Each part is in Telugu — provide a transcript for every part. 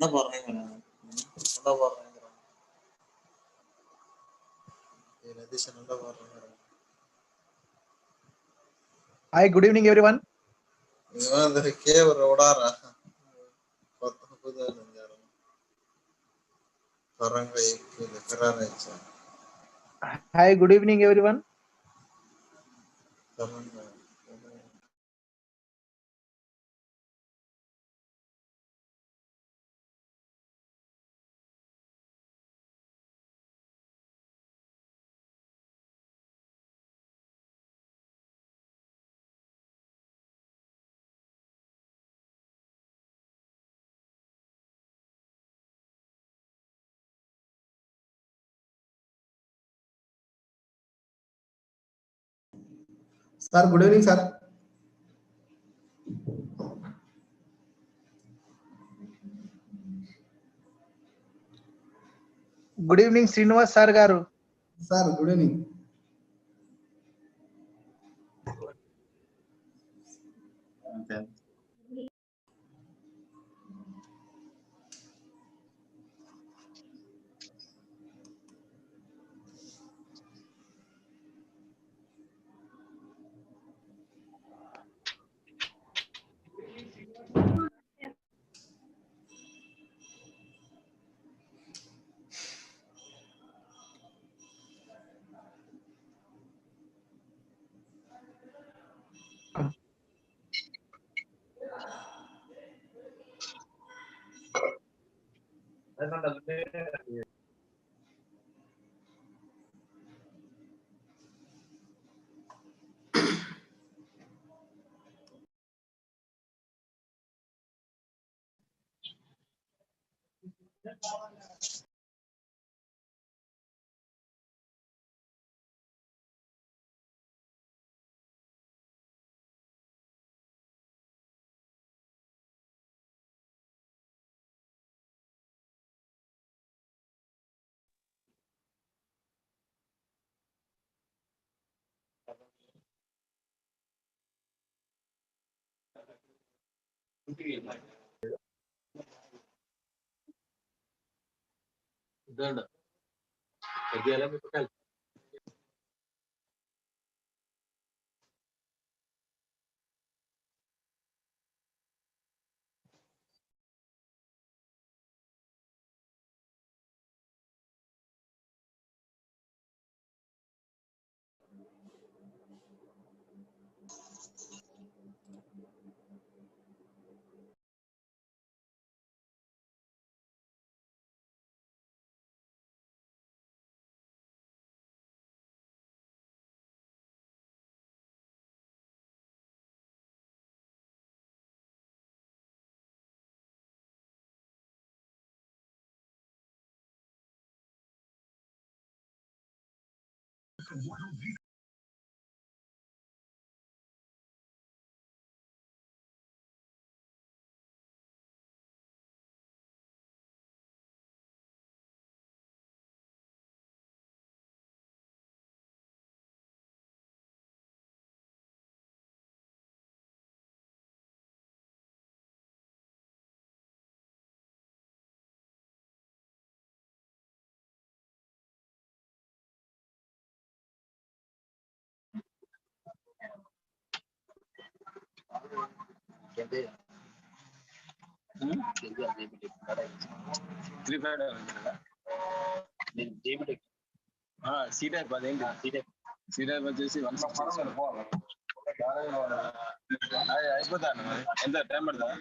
എന്താ പറഞ്ഞേക്കണേ എന്താ പറഞ്ഞേക്കണേ രതീശൻ എന്താ പറഞ്ഞേക്കണേ Hi, good evening, everyone. ഇവന്തൊക്കെ റോഡാറാ Hi, good evening, everyone. Sir, good evening, sir. Good evening, Srinivas sir garu. Sir, good evening. Okay. ഇതാണ് പരിചയം ഇപ്പൊ సీటైప్ అదేంటి సీటైప్ వచ్చేసి 160 అయిపోతాను ఎంత టైం పడుతుందా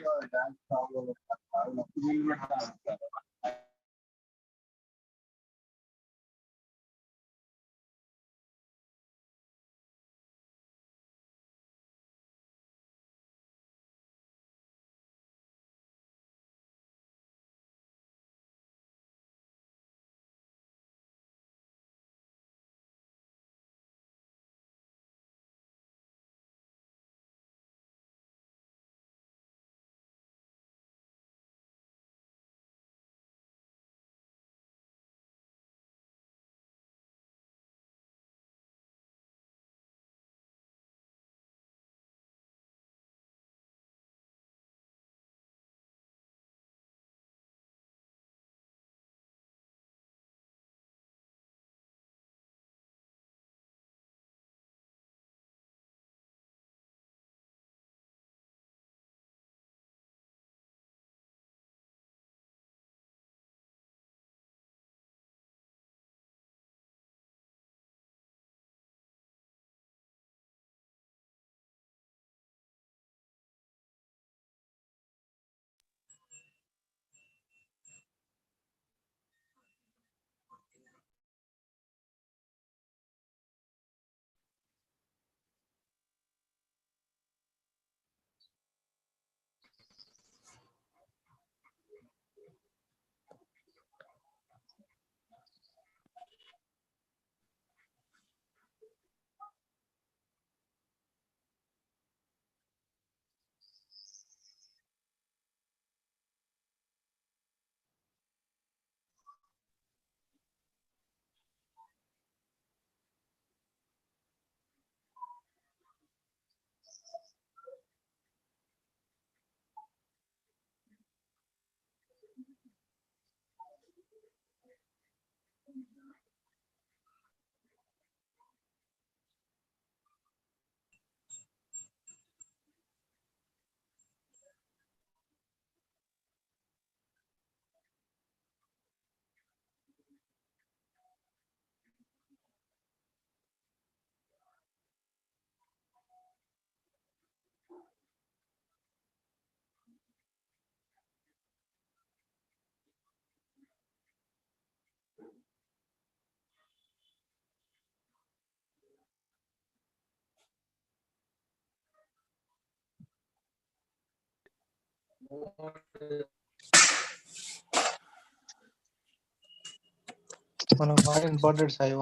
మనం బాగా important Sai.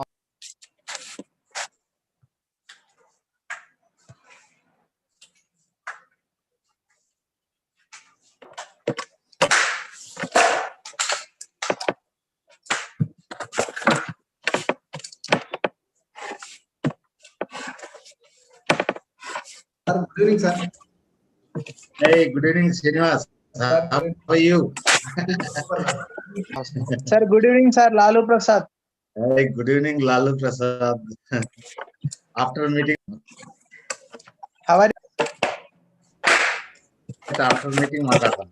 Sir, good evening, sir. Hey, good evening, Srinivas. How are you? Sir good evening sir, Lalu Prasad. Hey, good evening, Lalu Prasad. After meeting, how are మాట్లాడతాం.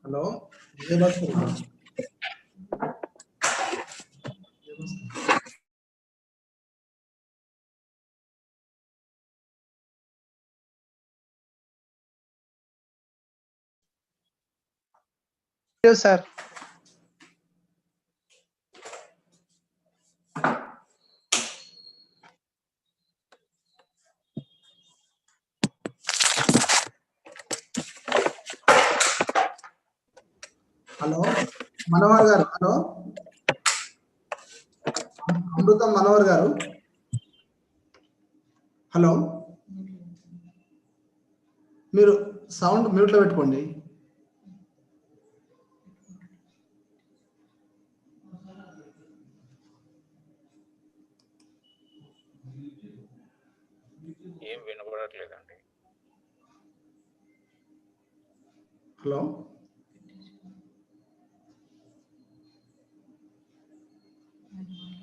Hello. Vijaybhaskar. Sir? Hello Manohar garu. Hello అమృతం మనోహర్ గారు. హలో, మీరు సౌండ్ మ్యూట్లో పెట్టుకోండి. ఏం వినపడట్లేదండి. Hello, thank you.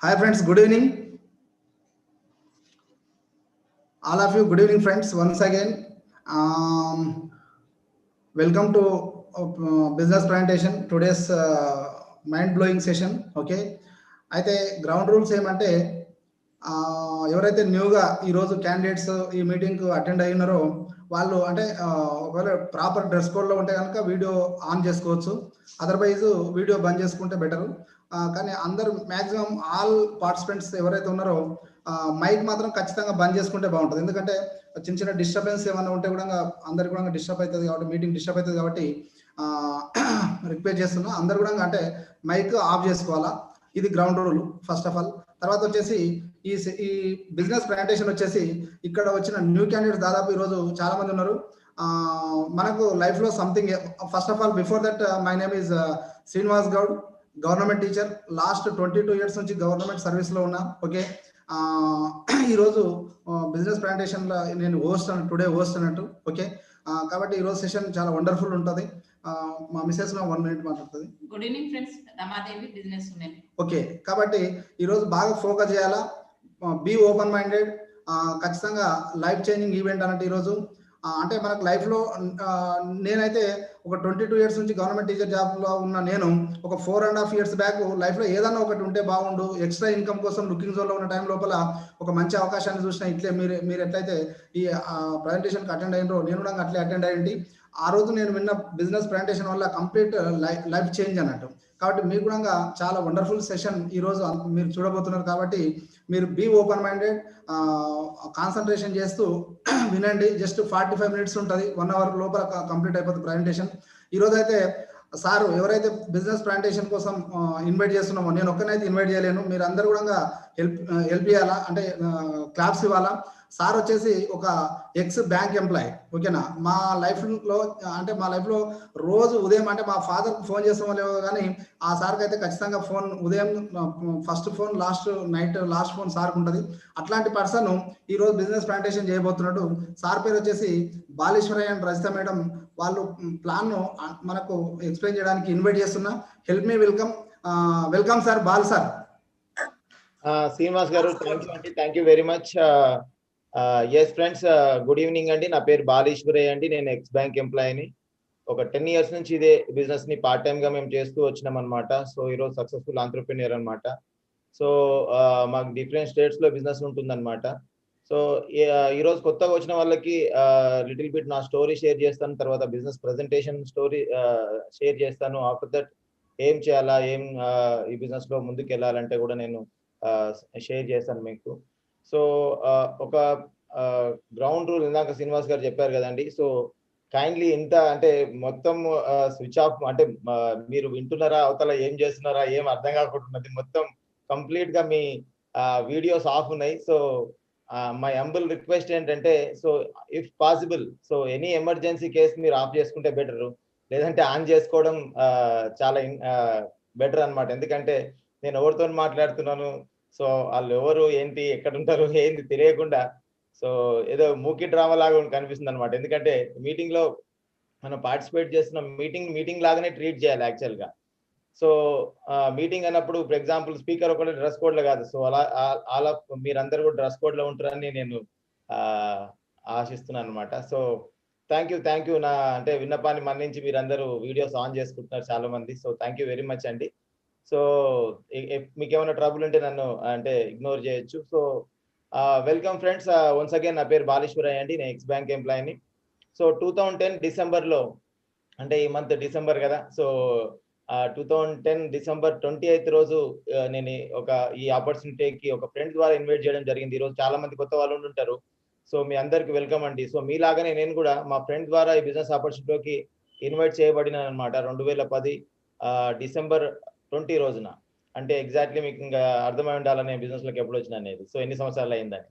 Hi friends, good evening. All of you, good evening friends. Once again, welcome to business presentation. Today's mind-blowing session. Okay. అయితే గ్రౌండ్ రూల్స్ ఏమంటే, ఎవరైతే న్యూగా ఈరోజు క్యాండిడేట్స్ ఈ మీటింగ్కు అటెండ్ అయి ఉన్నారో వాళ్ళు అంటే ఒకవేళ ప్రాపర్ డ్రెస్ కోడ్లో ఉంటే కనుక వీడియో ఆన్ చేసుకోవచ్చు, అదర్వైజ్ వీడియో బంద్ చేసుకుంటే బెటరు. కానీ అందరు మ్యాక్సిమం ఆల్ పార్టిసిపెంట్స్ ఎవరైతే ఉన్నారో మైక్ మాత్రం ఖచ్చితంగా బంద్ చేసుకుంటే బాగుంటుంది. ఎందుకంటే చిన్న చిన్న డిస్టర్బెన్స్ ఏమైనా ఉంటే కూడా అందరికి కూడా డిస్టర్బ్ అవుతుంది కాబట్టి, మీటింగ్ డిస్టర్బ్ అవుతుంది కాబట్టి రిక్వెస్ట్ చేస్తున్నా అందరు కూడా అంటే మైక్ ఆఫ్ చేసుకోవాలా. ఇది ground rule first of all. తర్వాత వచ్చేసి ఈ బిజినెస్ ప్రెజెంటేషన్ వచ్చేసి ఇక్కడ వచ్చిన న్యూ క్యాండిడేట్స్ దాదాపు ఈరోజు చాలా మంది ఉన్నారు. మనకు లైఫ్ లో something, first of all before that my name is Srinivas Goud, government teacher. Last 22 years నుంచి గవర్నమెంట్ సర్వీస్ లో ఉన్నా. ఓకే, ఈరోజు బిజినెస్ ప్రెజెంటేషన్ లో నేను టుడే హోస్ట్ అన్నట్టు. ఓకే, కాబట్టి ఈరోజు సెషన్ చాలా వండర్ఫుల్ ఉంటుంది. మా మిసెస్ 1 మినిట్ మాట్లాడుతుంది. Good evening friends, Ramadevi business women. Okay, కాబట్టి ఈరోజు బాగా ఫోకస్ చేయాలా, బీ ఓపెన్ మైండెడ్. ఖచ్చితంగా లైఫ్ చేంజింగ్ ఈవెంట్ అన్నట్టు ఈరోజు. అంటే మనకు లైఫ్లో నేనైతే ఒక 22 years నుంచి గవర్నమెంట్ టీచర్ జాబ్లో ఉన్న నేను ఒక 4.5 years బ్యాక్ లైఫ్లో ఏదన్నా ఒకటి ఉంటే బాగుండు, ఎక్స్ట్రా ఇన్కమ్ కోసం లుకింగ్ జోన్లో ఉన్న టైం లోపల ఒక మంచి అవకాశాన్ని చూసిన. ఇట్లే మీరు ఎట్లయితే ఈ ప్రజెంటేషన్కి అటెండ్ అయినరో నేను కూడా అట్లే అటెండ్ అయ్యింది. ఆ రోజు నేను విన్న బిజినెస్ ప్రజెంటేషన్ వల్ల కంప్లీట్ లైఫ్ చేంజ్ అన్నట్టు. కాబట్టి మీకు కూడా చాలా వండర్ఫుల్ సెషన్ ఈరోజు మీరు చూడబోతున్నారు. కాబట్టి మీరు బీ ఓపెన్ మైండెడ్, కాన్సన్ట్రేషన్ చేస్తూ వినండి. జస్ట్ 45 minutes ఉంటుంది, 1 hour లోపల కంప్లీట్ అయిపోతుంది ప్రజెంటేషన్. ఈరోజు అయితే సార్ ఎవరైతే బిజినెస్ ప్రజెంటేషన్ కోసం ఇన్వైట్ చేస్తున్నామో, నేను ఒక్కనైతే ఇన్వైట్ చేయలేను, మీరు అందరు కూడా హెల్ప్ చేయాలా, అంటే క్లాప్స్ ఇవ్వాలా. సార్ వచ్చేసి ఒక ఎక్స్ బ్యాంక్ ఎంప్లాయ్, ఓకేనా. మా లైఫ్లో అంటే మా లైఫ్లో రోజు ఉదయం అంటే మా ఫాదర్కి ఫోన్ చేస్తామో లేవో కానీ ఆ సార్కి అయితే ఖచ్చితంగా ఫోన్ ఉదయం first phone, night last phone సార్కి ఉంటుంది. అట్లాంటి పర్సన్ ఈరోజు బిజినెస్ ప్రజెంటేషన్ చేయబోతున్నట్టు. సార్ పేరు వచ్చేసి బాలేశ్వరయ్య అండ్ రజిత మేడం. వాళ్ళు ప్లాన్ను మనకు ఎక్స్ప్లెయిన్ చేయడానికి ఇన్వైట్ చేస్తున్నా. Help me welcome sir, Bal sir. Srinivas గారు, thank you very much. Yes friends, good evening అండి. నా పేరు బాలేశ్వరయ్య అండి. నేను ఎక్స్ బ్యాంక్ ఎంప్లాయీని. ఒక 10 years నుంచి ఇదే బిజినెస్ ని పార్ట్ టైమ్ గా మేము చేస్తూ వచ్చినాం అనమాట. సో ఈరోజు సక్సెస్ఫుల్ ఆంటర్‌ప్రెన్యూర్ అనమాట. సో మాకు డిఫరెంట్ స్టేట్స్ లో బిజినెస్ ఉంటుందన్నమాట. సో ఈరోజు కొత్తగా వచ్చిన వాళ్ళకి లిటిల్ బిట్ నా స్టోరీ షేర్ చేస్తాను, తర్వాత బిజినెస్ ప్రెజెంటేషన్ స్టోరీ షేర్ చేస్తాను. ఆఫ్టర్ దట్ ఏం చేయాలా, ఈ బిజినెస్ లో ముందుకు వెళ్ళాలంటే కూడా నేను షేర్ చేస్తాను మీకు. సో ఒక గ్రౌండ్ రూల్ ఇందాక శ్రీనివాస్ గారు చెప్పారు కదండి. సో కైండ్లీ ఇంత అంటే మొత్తం స్విచ్ ఆఫ్, అంటే మీరు వింటున్నారా, అవతల ఏం చేస్తున్నారా ఏం అర్థం కాకుంటున్నది. మొత్తం కంప్లీట్ గా మీ వీడియోస్ ఆఫ్ ఉన్నాయి. సో మై హంబుల్ రిక్వెస్ట్ ఏంటంటే, so if possible, so any emergency case మీరు ఆఫ్ చేసుకుంటే బెటర్, లేదంటే ఆన్ చేసుకోవడం చాలా బెటర్ అన్నమాట. ఎందుకంటే నేను ఎవరితో మాట్లాడుతున్నాను, సో వాళ్ళు ఎవరు ఏంటి ఎక్కడ ఉంటారు ఏంటి తెలియకుండా, సో ఏదో మూకీ డ్రామా లాగా కనిపిస్తుంది అనమాట. ఎందుకంటే మీటింగ్ లో మనం పార్టిసిపేట్ చేస్తున్న మీటింగ్ లాగానే ట్రీట్ చేయాలి యాక్చువల్ గా. సో మీటింగ్ అన్నప్పుడు ఫర్ ఎగ్జాంపుల్ స్పీకర్ ఒకటి డ్రెస్ కోడ్ లో కాదు, సో అలా మీరందరూ కూడా డ్రెస్ కోడ్ లో ఉంటారని నేను ఆశిస్తున్నాను అనమాట. సో థ్యాంక్ యూ నా అంటే విన్నపాన్ని మన్నించి మీరందరూ వీడియోస్ ఆన్ చేసుకుంటున్నారు చాలా మంది. So thank you very much అండి. సో మీకు ఏమైనా ట్రబుల్ ఉంటే నన్ను అంటే ఇగ్నోర్ చేయొచ్చు. So welcome friends, once again నా పేరు బాలేశ్వరయ్య అండి. నేను ఎక్స్ బ్యాంక్ ఎంప్లాయీని. సో 2010 డిసెంబర్లో, అంటే ఈ మంత్ డిసెంబర్ కదా, సో 2010 డిసెంబర్ 28th రోజు నేను ఈ ఆపర్చునిటీకి ఒక ఫ్రెండ్ ద్వారా ఇన్వైట్ చేయడం జరిగింది. ఈరోజు చాలా మంది కొత్త వాళ్ళు ఉంటారు. సో మీ అందరికి వెల్కమ్ అండి. సో మీలాగానే నేను కూడా మా ఫ్రెండ్ ద్వారా ఈ బిజినెస్ ఆపర్చునిటీకి ఇన్వైట్ చేయబడినాను అనమాట. 2010 డిసెంబర్ 20 రోజున. అంటే ఎగ్జాక్ట్లీ మీకు ఇంకా అర్థమై ఉండాలని బిజినెస్ లోకి ఎప్పుడు వచ్చినా అనేది. సో ఎన్ని సంవత్సరాలు అయిందని.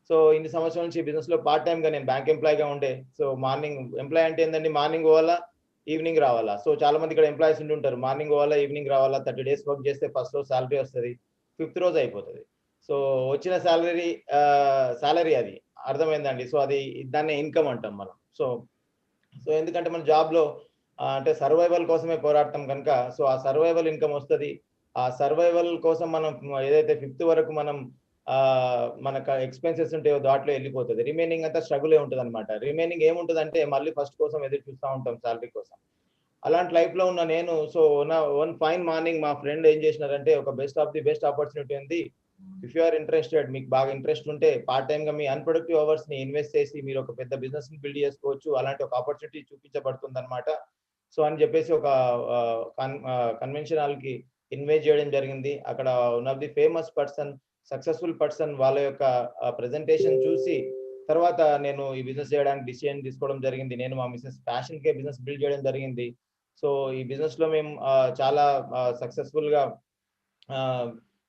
సో ఇన్ని సంవత్సరాల నుంచి బిజినెస్ లో పార్ట్ టైమ్ గా నేను బ్యాంక్ ఎంప్లాయీగా ఉండే. సో మార్నింగ్ ఎంప్లాయ్ అంటే ఏంటండి, మార్నింగ్ పోవాలా ఈవినింగ్ రావాలా. సో చాలా మంది ఇక్కడ ఎంప్లాయీస్ ఉంటారు, మార్నింగ్ పోవాలా ఈవినింగ్ రావాలా. 30 days వర్క్ చేస్తే ఫస్ట్ రోజు శాలరీ వస్తుంది, 5th రోజు అయిపోతుంది. సో వచ్చిన శాలరీ అది అర్థమైందండి. సో అది దాన్ని ఇన్కమ్ అంటాం మనం. సో ఎందుకంటే మన జాబ్ లో అంటే సర్వైవల్ కోసమే పోరాడతాం కనుక, సో ఆ సర్వైవల్ ఇన్కమ్ వస్తుంది. ఆ సర్వైవల్ కోసం మనం ఏదైతే 5th వరకు మనం మనకు ఎక్స్పెన్సెస్ ఉంటాయో దాంట్లో వెళ్ళిపోతుంది. రిమైనింగ్ అంతా స్ట్రగులే ఉంటుంది అనమాట. రిమైనింగ్ ఏముంటుంది అంటే మళ్ళీ ఫస్ట్ కోసం ఎదురు చూస్తూ ఉంటాం శాలరీ కోసం. అలాంటి లైఫ్ లో ఉన్న నేను, సో వన్ ఫైన్ మార్నింగ్ మా ఫ్రెండ్ ఏం చేసినారంటే, ఒక best of the best opportunity ఉంది, ఇఫ్ యు ఆర్ ఇంట్రెస్టెడ్, మీకు బాగా ఇంట్రెస్ట్ ఉంటే పార్ట్ టైమ్ గా మీ అన్ప్రొడక్టివ్ అవర్స్ ని ఇన్వెస్ట్ చేసి మీరు ఒక పెద్ద బిజినెస్ ని బిల్డ్ చేసుకోవచ్చు, అలాంటి ఒక ఆపర్చునిటీ చూపించబడుతుంది అనమాట. సో అని చెప్పేసి ఒక కన్వెన్షన్ హాల్ కి ఇన్వైట్ చేయడం జరిగింది. అక్కడ one of the famous person, successful person వాళ్ళ యొక్క ప్రెజెంటేషన్ చూసి తర్వాత నేను ఈ బిజినెస్ చేయడానికి డిసిజన్ తీసుకోవడం జరిగింది. నేను మా మిసెస్ ప్యాషన్ కే బిజినెస్ బిల్డ్ చేయడం జరిగింది. సో ఈ బిజినెస్ లో మేము చాలా సక్సెస్ఫుల్ గా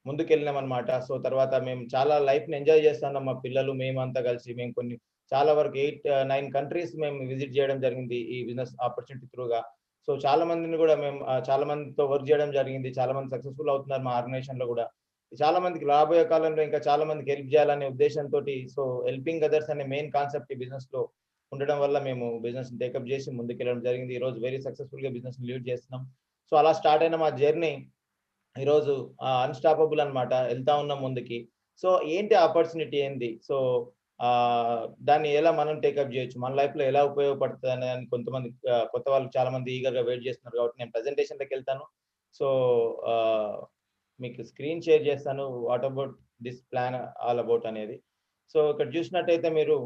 ముందుకెళ్ళినాం అనమాట. సో తర్వాత మేము చాలా లైఫ్ ని ఎంజాయ్ చేస్తున్నాం. మా పిల్లలు మేమంతా కలిసి మేము చాలా వరకు 8-9 countries మేము విజిట్ చేయడం జరిగింది ఈ బిజినెస్ ఆపర్చునిటీ త్రూగా. సో చాలా మందిని కూడా మేము చాలా మందితో వర్క్ చేయడం జరిగింది. చాలా మంది సక్సెస్ఫుల్ అవుతున్నారు మా ఆర్గనైజేషన్ లో కూడా. చాలా మందికి రాబోయే కాలంలో ఇంకా చాలా మందికి హెల్ప్ చేయాలనే ఉద్దేశంతో, సో హెల్పింగ్ అదర్స్ అనే మెయిన్ కాన్సెప్ట్ ఈ బిజినెస్ లో ఉండడం వల్ల మేము బిజినెస్ టేకప్ చేసి ముందుకెళ్ళడం జరిగింది. ఈ రోజు వెరీ సక్సెస్ఫుల్ గా బిజినెస్ లీడ్ చేస్తున్నాం. సో అలా స్టార్ట్ అయిన మా జర్నీ ఈరోజు అన్స్టాపబుల్ అన్నమాట, వెళ్తా ఉన్నాం ముందుకి. సో ఏంటి ఆపర్చునిటీ ఏంది, సో దాన్ని ఎలా మనం టేకప్ చేయొచ్చు, మన లైఫ్ లో ఎలా ఉపయోగపడుతుంది అని కొంతమంది కొత్త వాళ్ళు చాలా మంది ఈగర్ గా వెయిట్ చేస్తున్నారు కాబట్టి నేను ప్రెజెంటేషన్ లోకి వెళ్తాను. సో మీకు స్క్రీన్ షేర్ చేస్తాను, what about this plan all about అనేది. సో ఇక్కడ చూసినట్టయితే మీరు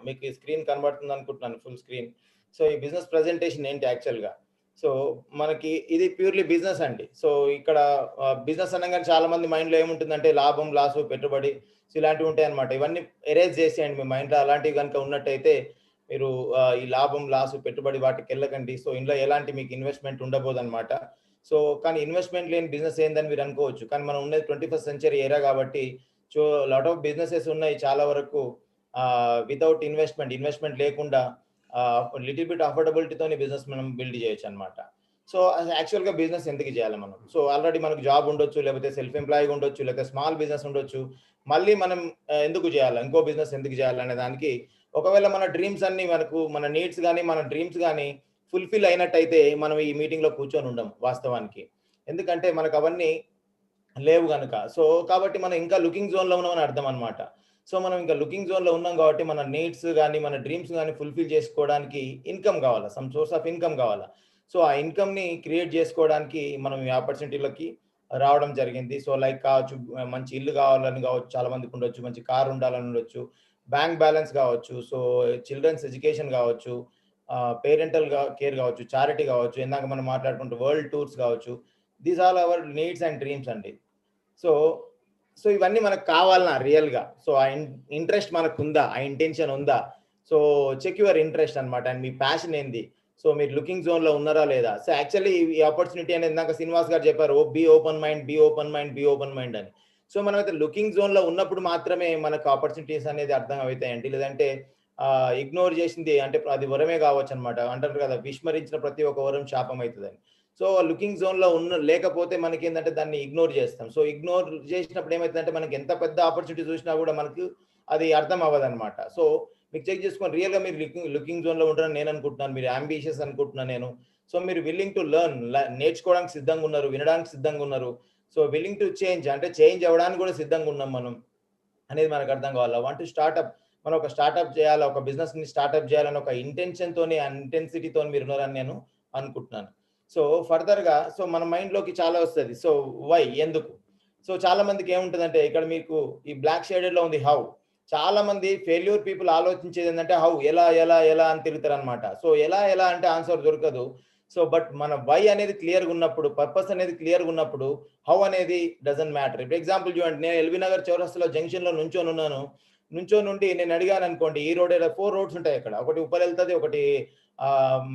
మీకు స్క్రీన్ కనబడుతుంది అనుకుంటున్నాను, ఫుల్ స్క్రీన్. సో ఈ బిజినెస్ ప్రెజెంటేషన్ ఏంటి యాక్చువల్ గా, సో మనకి ఇది ప్యూర్లీ బిజినెస్ అండి. సో ఇక్కడ బిజినెస్ అనగానే చాలా మంది మైండ్ లో ఏముంటుందంటే లాభం, లాసు, పెట్టుబడి, సో ఇలాంటివి ఉంటాయి అనమాట. ఇవన్నీ ఎరేజ్ చేసేయండి మీ మైండ్ లో. అలాంటివి కనుక ఉన్నట్టయితే మీరు ఈ లాభం, లాసు, పెట్టుబడి వాటికి వెళ్ళకండి. సో ఇందులో ఎలాంటి మీకు ఇన్వెస్ట్మెంట్ ఉండబోదు అనమాట. సో కానీ ఇన్వెస్ట్మెంట్ లేని బిజినెస్ ఏందని మీరు అనుకోవచ్చు, కానీ మనం ఉన్నది 21st సెంచరీ ఏరా కాబట్టి సో లాట్ ఆఫ్ బిజినెసెస్ ఉన్నాయి చాలా వరకు వితౌట్ ఇన్వెస్ట్మెంట్ లేకుండా లిటిల్ బిట్ అఫోర్డబిలిటీతోని బిజినెస్ మనం బిల్డ్ చేయొచ్చు అనమాట. సో యాక్చువల్గా బిజినెస్ ఎందుకు చేయాలి మనం, సో ఆల్రెడీ మనకు జాబ్ ఉండొచ్చు, లేకపోతే సెల్ఫ్ ఎంప్లాయీగా ఉండొచ్చు, లేకపోతే స్మాల్ బిజినెస్ ఉండొచ్చు. మళ్ళీ మనం ఎందుకు చేయాలి, ఇంకో బిజినెస్ ఎందుకు చేయాలి అనే దానికి, ఒకవేళ మన డ్రీమ్స్ అన్ని మన నీడ్స్ కానీ మన డ్రీమ్స్ కానీ ఫుల్ఫిల్ అయినట్టయితే మనం ఈ మీటింగ్లో కూర్చొని ఉండం వాస్తవానికి, ఎందుకంటే మనకు అవన్నీ లేవు కనుక. సో కాబట్టి మనం ఇంకా లుకింగ్ జోన్లో ఉన్నామని అర్థం అనమాట. సో మనం ఇంకా లుకింగ్ జోన్లో ఉన్నాం కాబట్టి మన నీడ్స్ కానీ మన డ్రీమ్స్ కానీ ఫుల్ఫిల్ చేసుకోవడానికి ఇన్కమ్ కావాలా, సమ్ సోర్స్ ఆఫ్ ఇన్కమ్ కావాలా. సో ఆ ఇన్కమ్ని క్రియేట్ చేసుకోవడానికి మనం ఈ ఆపర్చునిటీలోకి రావడం జరిగింది. సో లైక్ కావచ్చు, మంచి ఇల్లు కావాలని కావచ్చు, చాలా మందికి ఉండొచ్చు, మంచి కార్ ఉండాలని ఉండొచ్చు, బ్యాంక్ బ్యాలెన్స్ కావచ్చు, సో చిల్డ్రన్స్ ఎడ్యుకేషన్ కావచ్చు, పేరెంటల్ కేర్ కావచ్చు, చారిటీ కావచ్చు, ఇందాక మనం మాట్లాడుకుంటూ వరల్డ్ టూర్స్ కావచ్చు. These all our needs and dreams అండి. సో ఇవన్నీ మనకు కావాలన్నా రియల్గా, సో ఆ ఇంట్రెస్ట్ మనకు ఉందా, ఆ ఇంటెన్షన్ ఉందా, సో చెక్ యువర్ ఇంట్రెస్ట్ అనమాట. అండ్ మీ ప్యాషన్ ఏంది, సో మీరు లుకింగ్ జోన్లో ఉన్నారా లేదా. సో యాక్చువల్లీ ఈ ఆపర్చునిటీ అనేది ఇందాక శ్రీనివాస్ గారు చెప్పారు, బీ ఓపెన్ మైండ్ అని. సో మనమైతే లుకింగ్ జోన్లో ఉన్నప్పుడు మాత్రమే మనకు ఆపర్చునిటీస్ అనేది అర్థం అవుతాయండి. లేదంటే ఇగ్నోర్ చేసింది అంటే అది వరమే కావచ్చు అనమాట. అంటారు కదా, విస్మరించిన ప్రతి ఒక్క వరం శాపం అవుతుందని. సో లుకింగ్ జోన్లో లేకపోతే మనకి ఏంటంటే దాన్ని ఇగ్నోర్ చేస్తాం. సో ఇగ్నోర్ చేసినప్పుడు ఏమవుతుందంటే మనకి ఎంత పెద్ద ఆపర్చునిటీ చూసినా కూడా మనకు అది అర్థం అవ్వదు అనమాట. సో మీకు చెక్ చేసుకొని రియల్గా మీరు లుకింగ్ జోన్లో ఉంటారని నేను అనుకుంటున్నాను, మీరు అంబిషియస్ అనుకుంటున్నాను నేను. సో మీరు విల్లింగ్ టు లెర్న్, నేర్చుకోవడానికి సిద్ధంగా ఉన్నారు, వినడానికి సిద్ధంగా ఉన్నారు. సో విల్లింగ్ టు చేంజ్, అంటే చేంజ్ అవ్వడానికి కూడా సిద్ధంగా ఉన్నాం మనం అనేది మనకు అర్థం కావాలి. వాంట్ టు స్టార్ట్అప్, మనం ఒక స్టార్ట్అప్ చేయాలి, ఒక బిజినెస్ని స్టార్ట్అప్ చేయాలని ఒక ఇంటెన్షన్తోని ఇంటెన్సిటీతో మీరు ఉన్నారని నేను అనుకుంటున్నాను. సో ఫర్దర్గా సో మన మైండ్లోకి చాలా వస్తుంది. సో వై, ఎందుకు. సో చాలా మందికి ఏముంటుందంటే ఇక్కడ మీకు ఈ బ్లాక్ షేడెడ్లో ఉంది హౌ. చాలా మంది ఫెయిల్యూర్ పీపుల్ ఆలోచించేది ఏంటంటే హౌ, ఎలా ఎలా ఎలా అని తిరుగుతారు అనమాట. సో ఎలా ఎలా అంటే ఆన్సర్ దొరకదు. సో బట్ మన వై అనేది క్లియర్గా ఉన్నప్పుడు, పర్పస్ అనేది క్లియర్గా ఉన్నప్పుడు హౌ అనేది డజంట్ మ్యాటర్. ఇప్పుడు ఎగ్జాంపుల్ చూడండి, నేను ఎల్బీ నగర్ చౌరస్తాలో జంక్షన్లో నుండి నేను అడిగాను అనుకోండి, ఈ రోడ్ 4 రోడ్స్ ఉంటాయి అక్కడ, ఒకటి ఉప్పల్ వెళ్తుంది, ఒకటి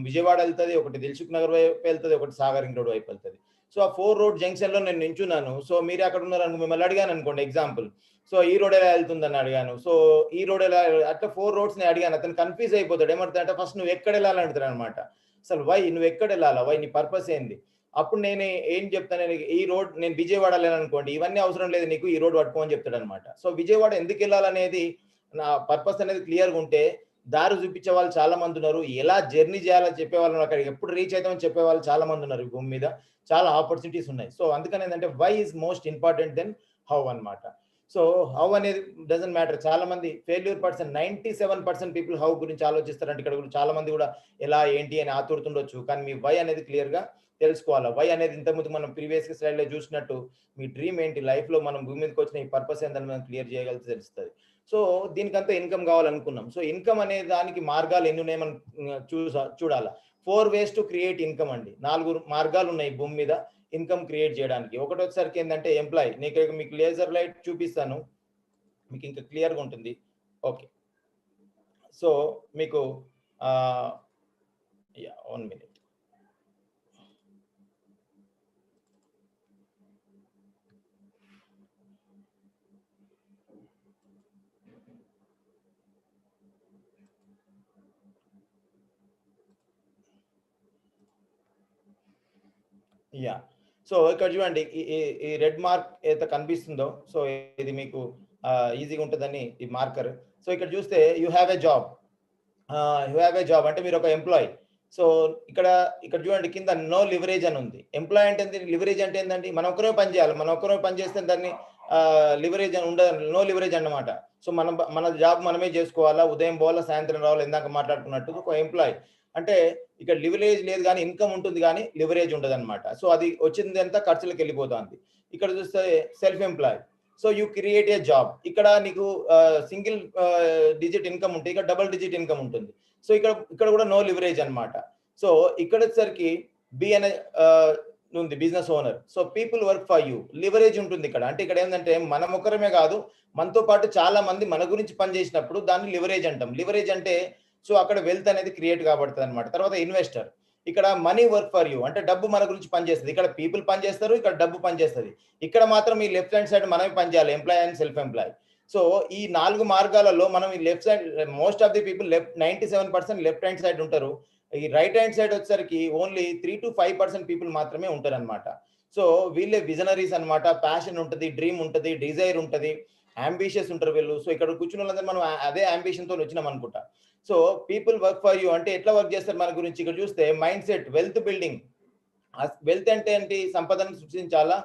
విజయవాడ వెళ్తుంది, ఒకటి దిల్సుఖ్ నగర్ వైపు వెళ్తుంది, ఒకటి సాగరింగ్ రోడ్ వైపు వెళ్తుంది. సో ఆ 4 రోడ్ జంక్షన్లో నేను నించున్నాను. సో మీరు అక్కడ ఉన్నారు మిమ్మల్ని అడిగాను అనుకోండి ఎగ్జాంపుల్, సో ఈ రోడ్ ఎలా వెళ్తుందని అడిగాను. సో ఈ రోడ్ ఎలా, అట్లా 4 రోడ్స్ నేను అడిగాను. అతను కన్ఫ్యూజ్ అయిపోతాడు. ఏమంటాడంటే ఫస్ట్ నువ్వు ఎక్కడ వెళ్ళాలని అడుగుతాడు అనమాట. అసలు వై, నువ్వు ఎక్కడ వెళ్ళాలా, వై, నీ పర్పస్ ఏంది. అప్పుడు నేను ఏం చెప్తాను, ఈ రోడ్ నేను విజయవాడ వెళ్ళాలనుకోండి, ఇవన్నీ అవసరం లేదు నీకు, ఈ రోడ్ పట్టుకోమని చెప్తాడు అనమాట. సో విజయవాడ ఎందుకు వెళ్ళాలనేది నా పర్పస్ అనేది క్లియర్గా ఉంటే దారి చూపించే వాళ్ళు చాలా మంది ఉన్నారు, ఎలా జర్నీ చేయాలని చెప్పేవాళ్ళు, అక్కడ ఎప్పుడు రీచ్ అవుతామని చెప్పే వాళ్ళు చాలా మంది ఉన్నారు. ఈ భూమి మీద చాలా ఆపర్చునిటీస్ ఉన్నాయి. సో అందుకని ఏంటంటే why is most important then how అనమాట. సో హౌ అనేది డజంట్ మ్యాటర్. చాలా మంది ఫెయిల్యూర్ పర్సన్ 97% పీపుల్ హౌ గురించి ఆలోచిస్తారంటే ఇక్కడ కూడా చాలా మంది కూడా ఎలా ఏంటి అని ఆతురుతుండొచ్చు, కానీ మీ వై అనేది క్లియర్గా తెలుసుకోవాలా. వై అనేది ఇంతకుముందు మనం ప్రీవియస్ స్లైడ్లో చూసినట్టు మీ డ్రీమ్ ఏంటి, లైఫ్లో మనం భూమి మీదకి వచ్చిన ఈ పర్పస్ ఏంటని మనం క్లియర్ చేయగలిగితే తెలుస్తుంది. సో దీనికంతా ఇన్కమ్ కావాలనుకున్నాం. సో ఇన్కమ్ అనే దానికి మార్గాలు ఎన్ని ఉన్నాయి మనం చూడాలా. 4 ways టు క్రియేట్ ఇన్కమ్ అండి. 4 మార్గాలు ఉన్నాయి భూమి మీద ఇన్కమ్ క్రియేట్ చేయడానికి. ఒకటి వచ్చేసరికి ఏంటంటే ఎంప్లాయీ. నేను మీకు లేజర్ లైట్ చూపిస్తాను, మీకు ఇంకా క్లియర్గా ఉంటుంది. ఓకే, సో మీకు 1 minute. సో ఇక్కడ చూడండి, ఈ రెడ్ మార్క్ ఏదైతే కనిపిస్తుందో, సో ఇది మీకు ఈజీగా ఉంటుందని ఈ మార్కర్. సో ఇక్కడ చూస్తే you have a job. You have a job అంటే మీరు ఒక ఎంప్లాయీ. సో ఇక్కడ చూడండి కింద నో లివరేజ్ అని ఉంది. ఎంప్లాయ్ అంటే ఏంటి, లివరేజ్ అంటే ఏంటండి, మనం ఒక్కరే పని చేయాలి, మనం ఒక్కరే పని చేస్తే దాన్ని లివరేజ్ అని ఉండదు, నో లివరేజ్ అన్నమాట. సో మన జాబ్ మనమే చేసుకోవాలా, ఉదయం పోవాలా సాయంత్రం రావాలా, ఇందాక మాట్లాడుకున్నట్టు ఒక ఎంప్లాయ్ అంటే ఇక్కడ లివరేజ్ లేదు కానీ ఇన్కమ్ ఉంటుంది కానీ లివరేజ్ ఉండదు అనమాట. సో అది వచ్చింది అంతా ఖర్చులకు వెళ్ళిపోతుంది. ఇక్కడ చూస్తే self employ, so you create a job. ఇక్కడ నీకు సింగిల్ డిజిట్ ఇన్కమ్ ఉంటుంది, ఇక్కడ డబుల్ డిజిట్ ఇన్కమ్ ఉంటుంది. సో ఇక్కడ కూడా నో లివరేజ్ అన్నమాట. సో ఇక్కడ వచ్చేసరికి బి అనే ఉంది business owner. So people work for you, leverage ఉంటుంది ఇక్కడ. అంటే ఇక్కడ ఏంటంటే మనం ఒక్కరమే కాదు, మనతో పాటు చాలా మంది మన గురించి పనిచేసినప్పుడు దాన్ని లివరేజ్ అంటాం. లివరేజ్ అంటే సో అక్కడ వెల్త్ అనేది క్రియేట్ కాబడుతుంది అనమాట. తర్వాత ఇన్వెస్టర్, ఇక్కడ మనీ వర్క్ ఫర్ యూ అంటే డబ్బు మన గురించి పనిచేస్తుంది. ఇక్కడ పీపుల్ పనిచేస్తారు, ఇక్కడ డబ్బు పనిచేస్తుంది. ఇక్కడ మాత్రం ఈ లెఫ్ట్ హ్యాండ్ సైడ్ మనమే పనిచేయాలి, employ and self employ. So ఈ 4 మార్గాలలో మనం ఈ left side most of the people 97% left hand side ఉంటారు. ఈ రైట్ హ్యాండ్ సైడ్ వచ్చేసరికి ఓన్లీ 3 to 5% పీపుల్ మాత్రమే ఉంటారు అనమాట. సో వీళ్ళే విజనరీస్ అనమాట. ప్యాషన్ ఉంటుంది, డ్రీమ్ ఉంటుంది, డిజైర్ ఉంటుంది, అంబిషియస్ ఉంటారు వీళ్ళు. సో ఇక్కడ కూర్చున్న వాళ్ళందరూ మనం అదే అంబిషన్ తో వచ్చినాం అనుకుంటా. So people work for you అంటే ఎట్లా వర్క్ చేస్తారు మన గురించి. ఇక్కడ చూస్తే mind set, wealth building. Wealth అంటే ఏంటి, సంపదను సృష్టించాలా.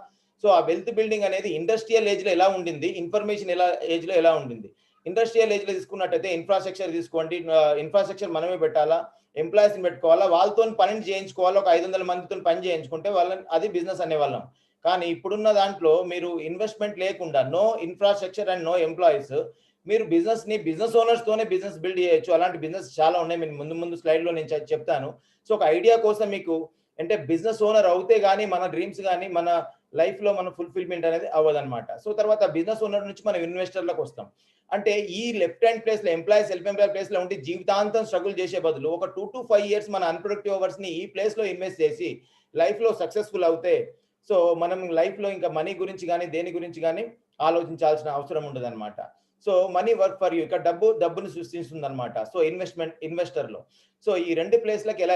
సో ఆ వెల్త్ బిల్డింగ్ అనేది ఇండస్ట్రియల్ ఏజ్ లో ఎలా ఉండింది, ఇన్ఫర్మేషన్ ఏజ్ లో ఎలా ఉండింది. ఇండస్ట్రియల్ ఏజ్ లో తీసుకున్నట్టయితే ఇన్ఫ్రాస్ట్రక్చర్ తీసుకోండి, ఇన్ఫ్రాస్ట్రక్చర్ మనమే పెట్టాలా, ఎంప్లాయీస్ ని పెట్టుకోవాలా, వాళ్ళతో పని చేయించుకోవాలా, ఒక 500 మందితో పని చేయించుకుంటే వాళ్ళని అది బిజినెస్ అనేవాళ్ళం. కానీ ఇప్పుడున్న దాంట్లో మీరు ఇన్వెస్ట్మెంట్ లేకుండా, no infrastructure and no employees, మీరు బిజినెస్ ఓనర్స్ తోనే బిజినెస్ బిల్డ్ చేయొచ్చు. అలాంటి బిజినెస్ చాలా ఉన్నాయి, మీరు ముందు స్లైడ్ లో నేను చెప్తాను. సో ఒక ఐడియా కోసం మీకు అంటే బిజినెస్ ఓనర్ అవుతే గానీ మన డ్రీమ్స్ కానీ మన లైఫ్ లో మన ఫుల్ఫిల్మెంట్ అనేది అవ్వదన్నమాట. సో తర్వాత బిజినెస్ ఓనర్ నుంచి మనం ఇన్వెస్టర్లకు వస్తాం. అంటే ఈ లెఫ్ట్ హ్యాండ్ ప్లేస్ లో ఎంప్లాయీ సెల్ఫ్ ఎంప్లాయీ ప్లేస్ లో ఉండి జీవితాంతం స్ట్రగుల్ చేసే బదులు ఒక 2 to 5 years మన అన్ప్రొడక్టివ్ అవర్స్ ని ఈ ప్లేస్ లో ఇన్వెస్ట్ చేసి లైఫ్ లో సక్సెస్ఫుల్ అవుతే, సో మనం లైఫ్ లో ఇంకా మనీ గురించి కానీ దేని గురించి కానీ ఆలోచించాల్సిన అవసరం ఉండదు అనమాట. So money work for you, ఇక్కడ డబ్బును సృష్టిస్తుంది అనమాట. సో ఇన్వెస్టర్ లో సో ఈ 2 ప్లేస్లకు ఎలా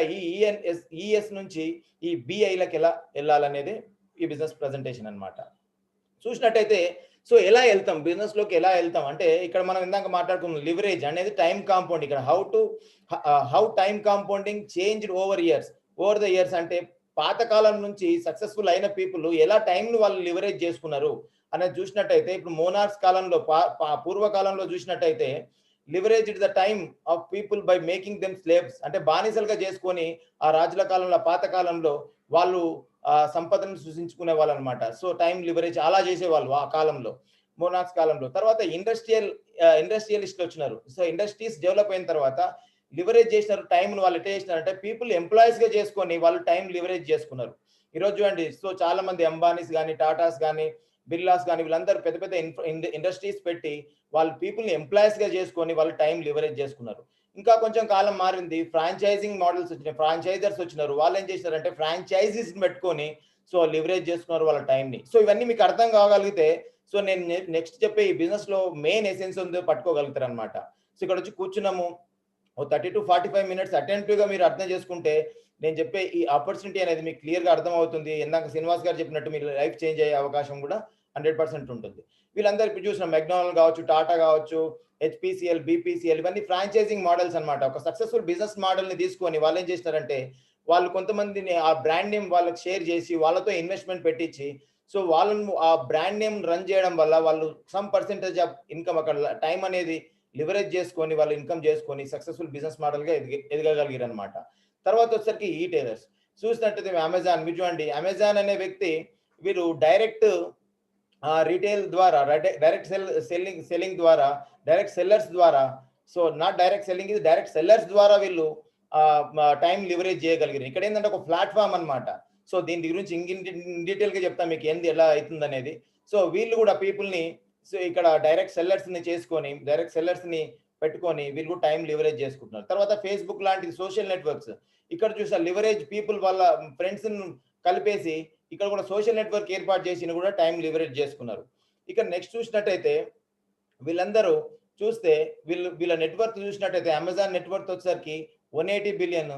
ఈఎస్ నుంచి ఈ బిఐలకు ఎలా వెళ్ళాలనేది ఈ బిజినెస్ ప్రెజెంటేషన్ అన్నమాట. చూసినట్టయితే సో ఎలా వెళ్తాం బిజినెస్ లోకి, ఎలా వెళ్తాం అంటే ఇక్కడ మనం ఇందాక మాట్లాడుకున్నాం లివరేజ్ అనేది టైం కాంపౌండ్. ఇక్కడ how time compounding changed over the years అంటే పాతకాలం నుంచి సక్సెస్ఫుల్ అయిన పీపుల్ ఎలా టైంను వాళ్ళు లివరేజ్ చేసుకున్నారు అనేది చూసినట్టయితే, ఇప్పుడు మోనార్క్స్ కాలంలో పూర్వకాలంలో చూసినట్టయితే leverage the time of people by making them slaves అంటే బానిసలుగా చేసుకొని ఆ రాజుల కాలంలో పాత కాలంలో వాళ్ళు సంపదను సృష్టించుకునే వాళ్ళు అనమాట. సో టైం లివరేజ్ అలా చేసేవాళ్ళు ఆ కాలంలో, మోనార్క్స్ కాలంలో. తర్వాత ఇండస్ట్రియలిస్ట్ వచ్చినారు. సో ఇండస్ట్రీస్ డెవలప్ అయిన తర్వాత లివరేజ్ చేసినారు టైంను. వాళ్ళు ఎట్లా చేసినారంటే పీపుల్ ఎంప్లాయీస్ గా చేసుకొని వాళ్ళు టైం లివరేజ్ చేసుకున్నారు. ఈరోజు చూడండి, సో చాలా మంది అంబానీస్ కానీ, టాటాస్ కానీ, బిర్లాస్ కానీ వీళ్ళందరూ పెద్ద పెద్ద ఇండస్ట్రీస్ పెట్టి వాళ్ళు పీపుల్ని ఎంప్లాయీస్ గా చేసుకొని వాళ్ళు టైం లివరేజ్ చేసుకున్నారు. ఇంకా కొంచెం కాలం మారింది, ఫ్రాంచైజింగ్ మోడల్స్ వచ్చినాయి, ఫ్రాంచైజర్స్ వచ్చినారు. వాళ్ళు ఏం చేశారంటే ఫ్రాంచైజీస్ పెట్టుకొని సో లివరేజ్ చేసుకున్నారు వాళ్ళ టైంని. సో ఇవన్నీ మీకు అర్థం కాగలిగితే సో నేను నెక్స్ట్ చెప్పే ఈ బిజినెస్ లో మెయిన్ ఎసెన్స్ ఉందో పట్టుకోగలుగుతారు అనమాట. సో ఇక్కడ వచ్చి కూర్చున్నాము, 30 to 45 minutes అటెంటివ్ గా మీరు అర్థం చేసుకుంటే నేను చెప్పే ఈ ఆపర్చునిటీ అనేది మీకు క్లియర్ గా అర్థం అవుతుంది. ఇందాక శ్రీనివాస్ గారు చెప్పినట్టు మీ లైఫ్ చేంజ్ అయ్యే అవకాశం కూడా 100% ఉంటుంది. వీళ్ళందరూ ఇప్పుడు చూసిన మెక్డొనాల్డ్ కావచ్చు, టాటా కావచ్చు, హెచ్పిసిఎల్, బిపిసిఎల్ ఇవన్నీ ఫ్రాంచైజింగ్ మోడల్స్ అనమాట. ఒక సక్సెస్ఫుల్ బిజినెస్ మోడల్ ని తీసుకొని వాళ్ళు ఏం చేస్తారంటే వాళ్ళు కొంతమందిని ఆ బ్రాండ్ నేమ్ వాళ్ళకి షేర్ చేసి వాళ్ళతో ఇన్వెస్ట్మెంట్ పెట్టించి సో వాళ్ళను ఆ బ్రాండ్ నేమ్ రన్ చేయడం వల్ల వాళ్ళు సమ్ పర్సెంటేజ్ ఆఫ్ ఇన్కమ్ అక్కడ టైం అనేది లివరేజ్ చేసుకొని వాళ్ళు ఇన్కమ్ చేసుకొని సక్సెస్ఫుల్ బిజినెస్ మోడల్ గా ఎదగగలిగారు అనమాట. తర్వాత వచ్చేసరికి ఈ టైలర్స్ చూసినట్టయితే అమెజాన్, మీరు చూడండి అమెజాన్ అనే వ్యక్తి వీరు డైరెక్ట్ రీటైల్ ద్వారా, డైరెక్ట్ సెల్లింగ్ ద్వారా, డైరెక్ట్ సెల్లర్స్ ద్వారా, సో నాట్ డైరెక్ట్ సెల్లింగ్ ఇది డైరెక్ట్ సెల్లర్స్ ద్వారా వీళ్ళు టైం లివరేజ్ చేయగలిగారు. ఇక్కడ ఏంటంటే ఒక ప్లాట్ఫామ్ అనమాట. సో దీని గురించి డీటెయిల్ గా చెప్తాను మీకు ఏంది ఎలా అవుతుంది అనేది. సో వీళ్ళు కూడా పీపుల్ ని సో ఇక్కడ డైరెక్ట్ సెల్లర్స్ ని చేసుకొని డైరెక్ట్ సెల్లర్స్ ని పెట్టుకొని వీళ్ళు కూడా టైం లివరేజ్ చేసుకుంటున్నారు. తర్వాత ఫేస్బుక్ లాంటి సోషల్ నెట్వర్క్స్ ఇక్కడ చూసా లివరేజ్ పీపుల్ వాళ్ళ ఫ్రెండ్స్ కలిపేసి ఇక్కడ కూడా సోషల్ నెట్వర్క్ ఏర్పాటు చేసి కూడా టైం లివరేజ్ చేసుకున్నారు. ఇక్కడ నెక్స్ట్ చూసినట్టయితే వీళ్ళందరూ చూస్తే వీళ్ళ నెట్వర్క్ చూసినట్టయితే అమెజాన్ నెట్వర్క్ వచ్చేసరికి 180 బిలియన్,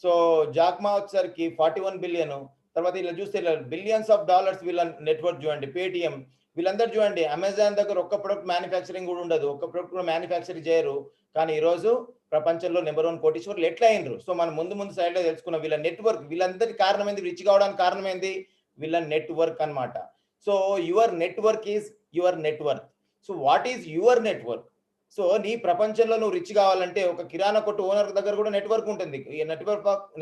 సో జాక్మా వచ్చేసరికి 41 బిలియన్. తర్వాత ఇలా చూస్తే బిలియన్స్ ఆఫ్ డాలర్స్ వీళ్ళ నెట్వర్క్ చూడండి. పేటిఎం వీళ్ళందరూ చూడండి అమెజాన్ దగ్గర ఒక్క ప్రొడక్ట్ మ్యానుఫ్యాక్చరింగ్ కూడా ఉండదు, ఒక్క ప్రొడక్ట్ కూడా మ్యానుఫ్యాక్చరింగ్ చేయరు. కానీ ఈరోజు ప్రపంచంలో నెంబర్ 1 కోటీశ్వర్లు ఎట్లా అయినరు? సో మనం ముందు సైడ్ లో తెలుసుకున్నాం. వీళ్ళ నెట్వర్క్, వీళ్ళందరి కారణం ఏంది? రిచ్ కావడానికి కారణం ఏంది? వీళ్ళ నెట్వర్క్ అన్నమాట. So your network is your network. So what is your network? So నీ ప్రపంచంలో నువ్వు రిచ్ కావాలంటే ఒక కిరాణా కొట్టు ఓనర్ దగ్గర కూడా నెట్వర్క్ ఉంటుంది,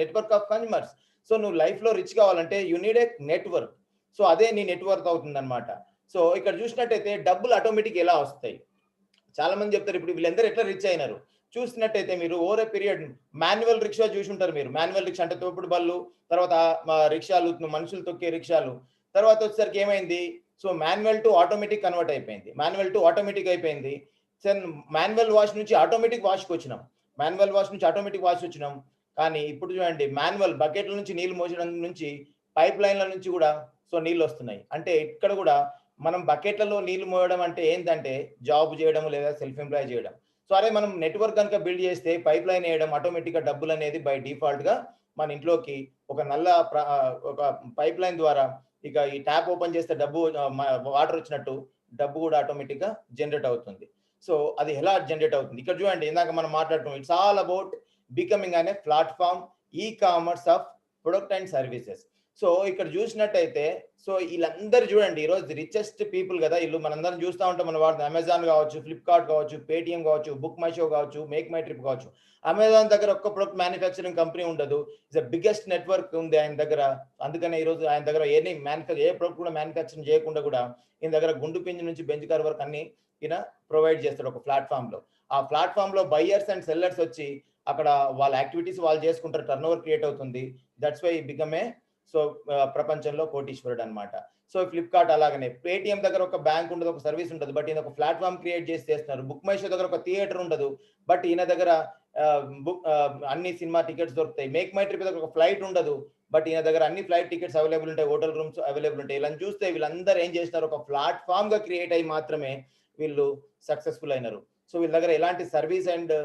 నెట్వర్క్ ఆఫ్ కన్జ్యూమర్స్. సో నువ్వు లైఫ్ లో రిచ్ కావాలంటే you need a network. So అదే నీ నెట్వర్క్ అవుతుంది అనమాట. సో ఇక్కడ చూసినట్టయితే డబ్బులు ఆటోమేటిక్ ఎలా వస్తాయి? చాలా మంది చెప్తారు ఇప్పుడు వీళ్ళందరూ ఎట్లా రిచ్ అయినారు. చూసినట్టయితే మీరు over a period manual rickshaw చూసి ఉంటారు మీరు. మాన్యువల్ రిక్షా అంటే తోపుడు బళ్ళు, తర్వాత రిక్షాలు, మనుషులు తొక్కే రిక్షాలు. తర్వాత వచ్చేసరికి ఏమైంది? So manual to automatic convert అయిపోయింది, మాన్యువల్ టు ఆటోమేటిక్ అయిపోయింది. మాన్యువల్ వాష్ నుంచి ఆటోమేటిక్ వాష్కి వచ్చినాం, మాన్యువల్ వాష్ నుంచి ఆటోమేటిక్ వాష్ వచ్చినాం. కానీ ఇప్పుడు చూడండి, మాన్యువల్ బకెట్ల నుంచి నీళ్లు మోసడం నుంచి పైప్ లైన్ల నుంచి కూడా సో నీళ్ళు వస్తున్నాయి. అంటే ఇక్కడ కూడా మనం బకెట్లలో నీళ్లు మోయడం అంటే ఏంటంటే జాబ్ చేయడం లేదా సెల్ఫ్ ఎంప్లాయ్ చేయడం. సో అదే మనం నెట్వర్క్ కనుక బిల్డ్ చేస్తే పైప్ లైన్ వేయడం, ఆటోమేటిక్ గా డబ్బులు అనేది బై డిఫాల్ట్ గా మన ఇంట్లోకి ఒక ఒక పైప్ లైన్ ద్వారా ఇక ఈ ట్యాప్ ఓపెన్ చేస్తే డబ్బు వాటర్ వచ్చినట్టు డబ్బు కూడా ఆటోమేటిక్ గా జనరేట్ అవుతుంది. సో అది ఎలా జనరేట్ అవుతుంది? ఇక్కడ చూడండి, ఇందాక మనం మాట్లాడుతున్నాం, ఇట్స్ ఆల్ అబౌట్ బికమింగ్ అనే platform e commerce of product and services. So ఇక్కడ చూసినట్టయితే సో వీళ్ళందరూ చూడండి, ఈరోజు రిచెస్ట్ పీపుల్ కదా వీళ్ళు. మనందరం చూస్తూ ఉంటాం, మన వాడు అమెజాన్ కావచ్చు, ఫ్లిప్కార్ట్ కావచ్చు, పేటిఎం కావచ్చు, బుక్ మై షో కావచ్చు, మేక్ మై ట్రిప్ కావచ్చు. అమెజాన్ దగ్గర ఒక్క ప్రొడక్ట్ మ్యానుఫ్యాక్చరింగ్ కంపెనీ ఉండదు, ఇట్స్ ద బిగ్గెస్ట్ నెట్వర్క్ ఉంది ఆయన దగ్గర. అందుకనే ఈరోజు ఆయన దగ్గర ఏ ప్రొడక్ట్ కూడా మ్యానుఫ్యాక్చరింగ్ చేయకుండా కూడా ఈయన దగ్గర గుండు పిండి నుంచి బెంచ్ కార్ వరకు అన్ని ఈయన ప్రొవైడ్ చేస్తాడు ఒక ప్లాట్ఫామ్ లో. ఆ ప్లాట్ఫామ్ లో బయ్యర్స్ అండ్ సెల్లర్స్ వచ్చి అక్కడ వాళ్ళ యాక్టివిటీస్ వాళ్ళు చేసుకుంటారు, టర్న్ ఓవర్ క్రియేట్ అవుతుంది. That's why become a so ప్రపంచంలో కోటీశ్వరుడు అనమాట. సో ఫ్లిప్కార్ట్ అలాగనే, పేటిఎం దగ్గర ఒక బ్యాంక్ ఉండదు, ఒక సర్వీస్ ఉండదు, బట్ ఈయన ఒక ప్లాట్ఫామ్ క్రియేట్ చేసి చేస్తున్నారు. బుక్ మై షో దగ్గర ఒక థియేటర్ ఉండదు, బట్ ఈయన దగ్గర అన్ని సినిమా టికెట్స్ దొరుకుతాయి. మేక్ మై ట్రిప్ దగ్గర ఒక ఫ్లైట్ ఉండదు, బట్ ఈయన దగ్గర అన్ని ఫ్లైట్ టికెట్స్ అవైలబుల్ ఉంటాయి, హోటల్ రూమ్స్ అవైలబుల్ ఉంటాయి. ఇలా చూస్తే వీళ్ళందరూ ఏం చేస్తున్నారు, ఒక ప్లాట్ఫామ్ గా క్రియేట్ అయ్యి మాత్రమే వీళ్ళు సక్సెస్ఫుల్ అయినారు. సో వీళ్ళ దగ్గర ఎలాంటి service and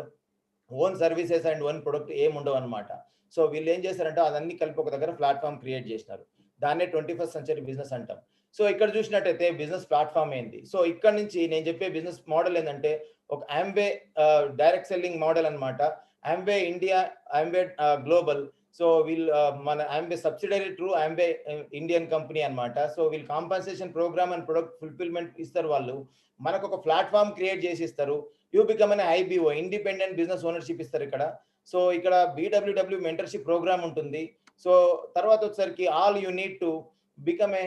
own services and own product ఏం ఉండవు అనమాట. సో వీళ్ళు ఏం చేశారంటే అదన్నీ కలిపి ఒక దగ్గర ప్లాట్ఫామ్ క్రియేట్ చేసినారు. దాన్నే 21st సెంచరీ బిజినెస్ అంటాం. సో ఇక్కడ చూసినట్టయితే బిజినెస్ ప్లాట్ఫామ్ ఏంది? సో ఇక్కడ నుంచి నేను చెప్పే బిజినెస్ మోడల్ ఏంటంటే ఒక ఆంబే డైరెక్ట్ సెల్లింగ్ మోడల్ అనమాట. Amway India, Amway global. So వీళ్ళు మన Amway subsidiary through Amway Indian company అనమాట. సో వీళ్ళు compensation program and product fulfilment ఇస్తారు. వాళ్ళు మనకు ఒక ప్లాట్ఫామ్ క్రియేట్ చేసి ఇస్తారు. యూ బికమ్ అనే ఐబిఓ, ఇండిపెండెంట్ బిజినెస్ ఓనర్షిప్ ఇస్తారు ఇక్కడ. సో ఇక్కడ BWW మెంటర్షిప్ ప్రోగ్రామ్ ఉంటుంది. సో తర్వాత వచ్చేసరికి all you need to become a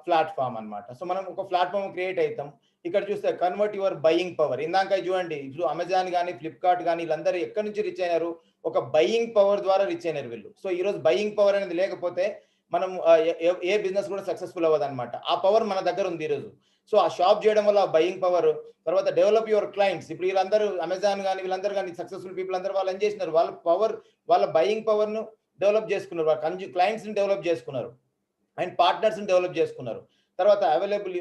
platform అనమాట. సో మనం ఒక ప్లాట్ఫామ్ క్రియేట్ అవుతాం. ఇక్కడ చూస్తే కన్వర్ట్ యువర్ బయింగ్ పవర్. ఇందాక చూడండి, ఇప్పుడు అమెజాన్ కానీ ఫ్లిప్కార్ట్ కానీ వీళ్ళందరూ ఎక్కడి నుంచి రిచ్ అయినారు? ఒక బయింగ్ పవర్ ద్వారా రిచ్ అయినారు వీళ్ళు. సో ఈ రోజు బయింగ్ పవర్ అనేది లేకపోతే మనం ఏ బిజినెస్ కూడా సక్సెస్ఫుల్ అవ్వదు అనమాట. ఆ పవర్ మన దగ్గర ఉంది ఈరోజు. సో ఆ షాప్ చేయడం వల్ల బయింగ్ పవర్, తర్వాత డెవలప్ యువర్ క్లయింట్స్. ఇప్పుడు వీళ్ళందరూ అమెజాన్ కానీ వీళ్ళందరూ కానీ సక్సెస్ఫుల్ పీపుల్ అందరూ వాళ్ళు ఏం చేసినారు, వాళ్ళ పవర్, వాళ్ళ బయింగ్ పవర్ ను డెవలప్ చేసుకున్నారు, వాళ్ళ క్లయింట్స్ ని డెవలప్ చేసుకున్నారు అండ్ పార్ట్నర్స్ ని డెవలప్ చేసుకున్నారు. తర్వాత అవైలబుల్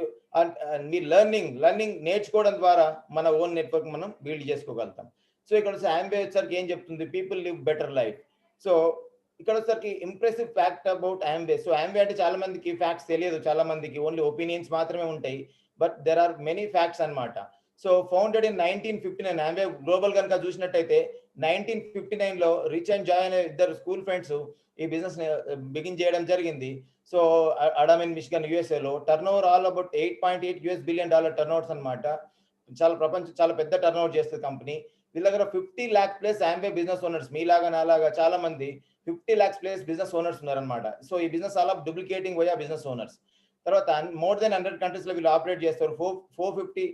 మీ లెర్నింగ్ నేర్చుకోవడం ద్వారా మన ఓన్ నెట్వర్క్ మనం బిల్డ్ చేసుకోగలుగుతాం. సో ఇక్కడ ఆంబే వచ్చేసరికి ఏం చెప్తుంది? People live better life. So ఇక్కడ వచ్చేసరికి impressive fact about Ambe. So Ambe అంటే చాలా మందికి ఫ్యాక్ట్స్ తెలియదు, చాలా మందికి ఓన్లీ ఒపీనియన్స్ మాత్రమే ఉంటాయి, but there are many facts అనమాట. So founded in 1959. Amway global కనుక చూసినట్టయితే 1959 లో రిచ్ అండ్ జాయ్ అనే ఇద్దరు స్కూల్ ఫ్రెండ్స్ ఈ బిజినెస్ బిగిన్ చేయడం జరిగింది. So Ada in Michigan USA లో. Turnover all about $8.8 billion turnovers అనమాట. చాలా పెద్ద టర్న్ ఓవర్ చేస్తుంది కంపెనీ. వీళ్ళ దగ్గర 50 lakh plus Ambe business owners, మీలాగా నాలాగా చాలా మంది 50 lakhs ప్లస్ బిజినెస్ ఓనర్స్ ఉన్నారనమాట. సో ఈ business all of duplicating via business owners. తర్వాత మోర్ దెన్ 100 కంట్రీస్ లో వీళ్ళు ఆపరేట్ చేస్తారు. 450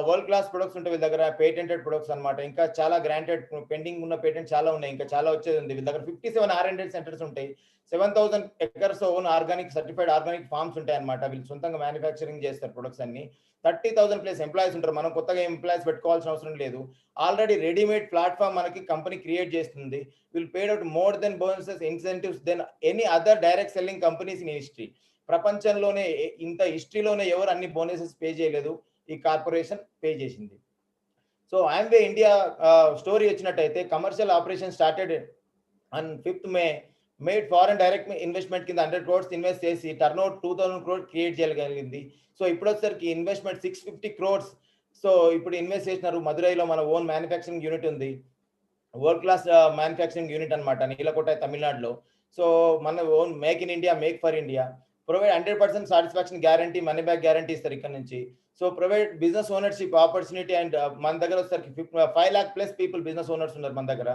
వరల్డ్ క్లాస్ ప్రొడక్ట్స్ ఉంటాయి వీళ్ళ దగ్గర, పేటెంటెడ్ ప్రొడక్ట్స్ అనమాట. ఇంకా చాలా గ్రాంటెడ్ పెండింగ్ ఉన్న పేటెంట్ చాలా ఉన్నాయి, ఇంకా చాలా వచ్చేది ఉంది. వీళ్ళ దగ్గర 57 R&D సెంటర్స్ ఉంటాయి. 7,000 acres own organic certified organic farms ఉంటాయి అనమాట. వీళ్ళు సొంతంగా మ్యానుఫ్యాక్చరింగ్ చేస్తారు ప్రొడక్ట్స్ అన్ని. 30,000 ప్లస్ ఎంప్లాయీస్ ఉంటారు. మనం కొత్తగా ఎంప్లాయీస్ పెట్టుకోవాల్సిన అవసరం లేదు. ఆల్రెడీ రెడీమేడ్ ప్లాట్ఫామ్ మనకి కంపెనీ క్రియేట్ చేస్తుంది. Will paid out more then bonuses incentives then any other direct selling companies in history. ప్రపంచంలోనే ఇంత హిస్టరీలోనే ఎవరు అన్ని బోనసెస్ పే చేయలేదు, ఈ కార్పొరేషన్ పే చేసింది. సో ఆంబే ఇండియా స్టోరీ వచ్చినట్టయితే commercial operation started on 5th May. Made foreign direct investment కింద 100 crores ఇన్వెస్ట్ చేసి టర్న్ ఓవర్ 2,000 crores క్రియేట్ చేయగలిగింది. సో ఇప్పుడు వచ్చేసరికి ఇన్వెస్ట్మెంట్ 650 crores. సో ఇప్పుడు ఇన్వెస్ట్ చేసినారు. మదురైలో మన ఓన్ మ్యానుఫ్యాక్చరింగ్ యూనిట్ ఉంది. వరల్డ్ క్లాస్ మ్యానుఫ్యాక్చరింగ్ యూనిట్ అనమాట, నీలకోట తమిళనాడులో. సో మన own make in India, make for India, provide 100% satisfaction guarantee, money back guarantee ఇస్తారు ఇక్కడ నుంచి. So provide business ownership opportunity and మన దగ్గర వచ్చేసరికి 5 lakh plus people business owners ఉన్నారు మన దగ్గర.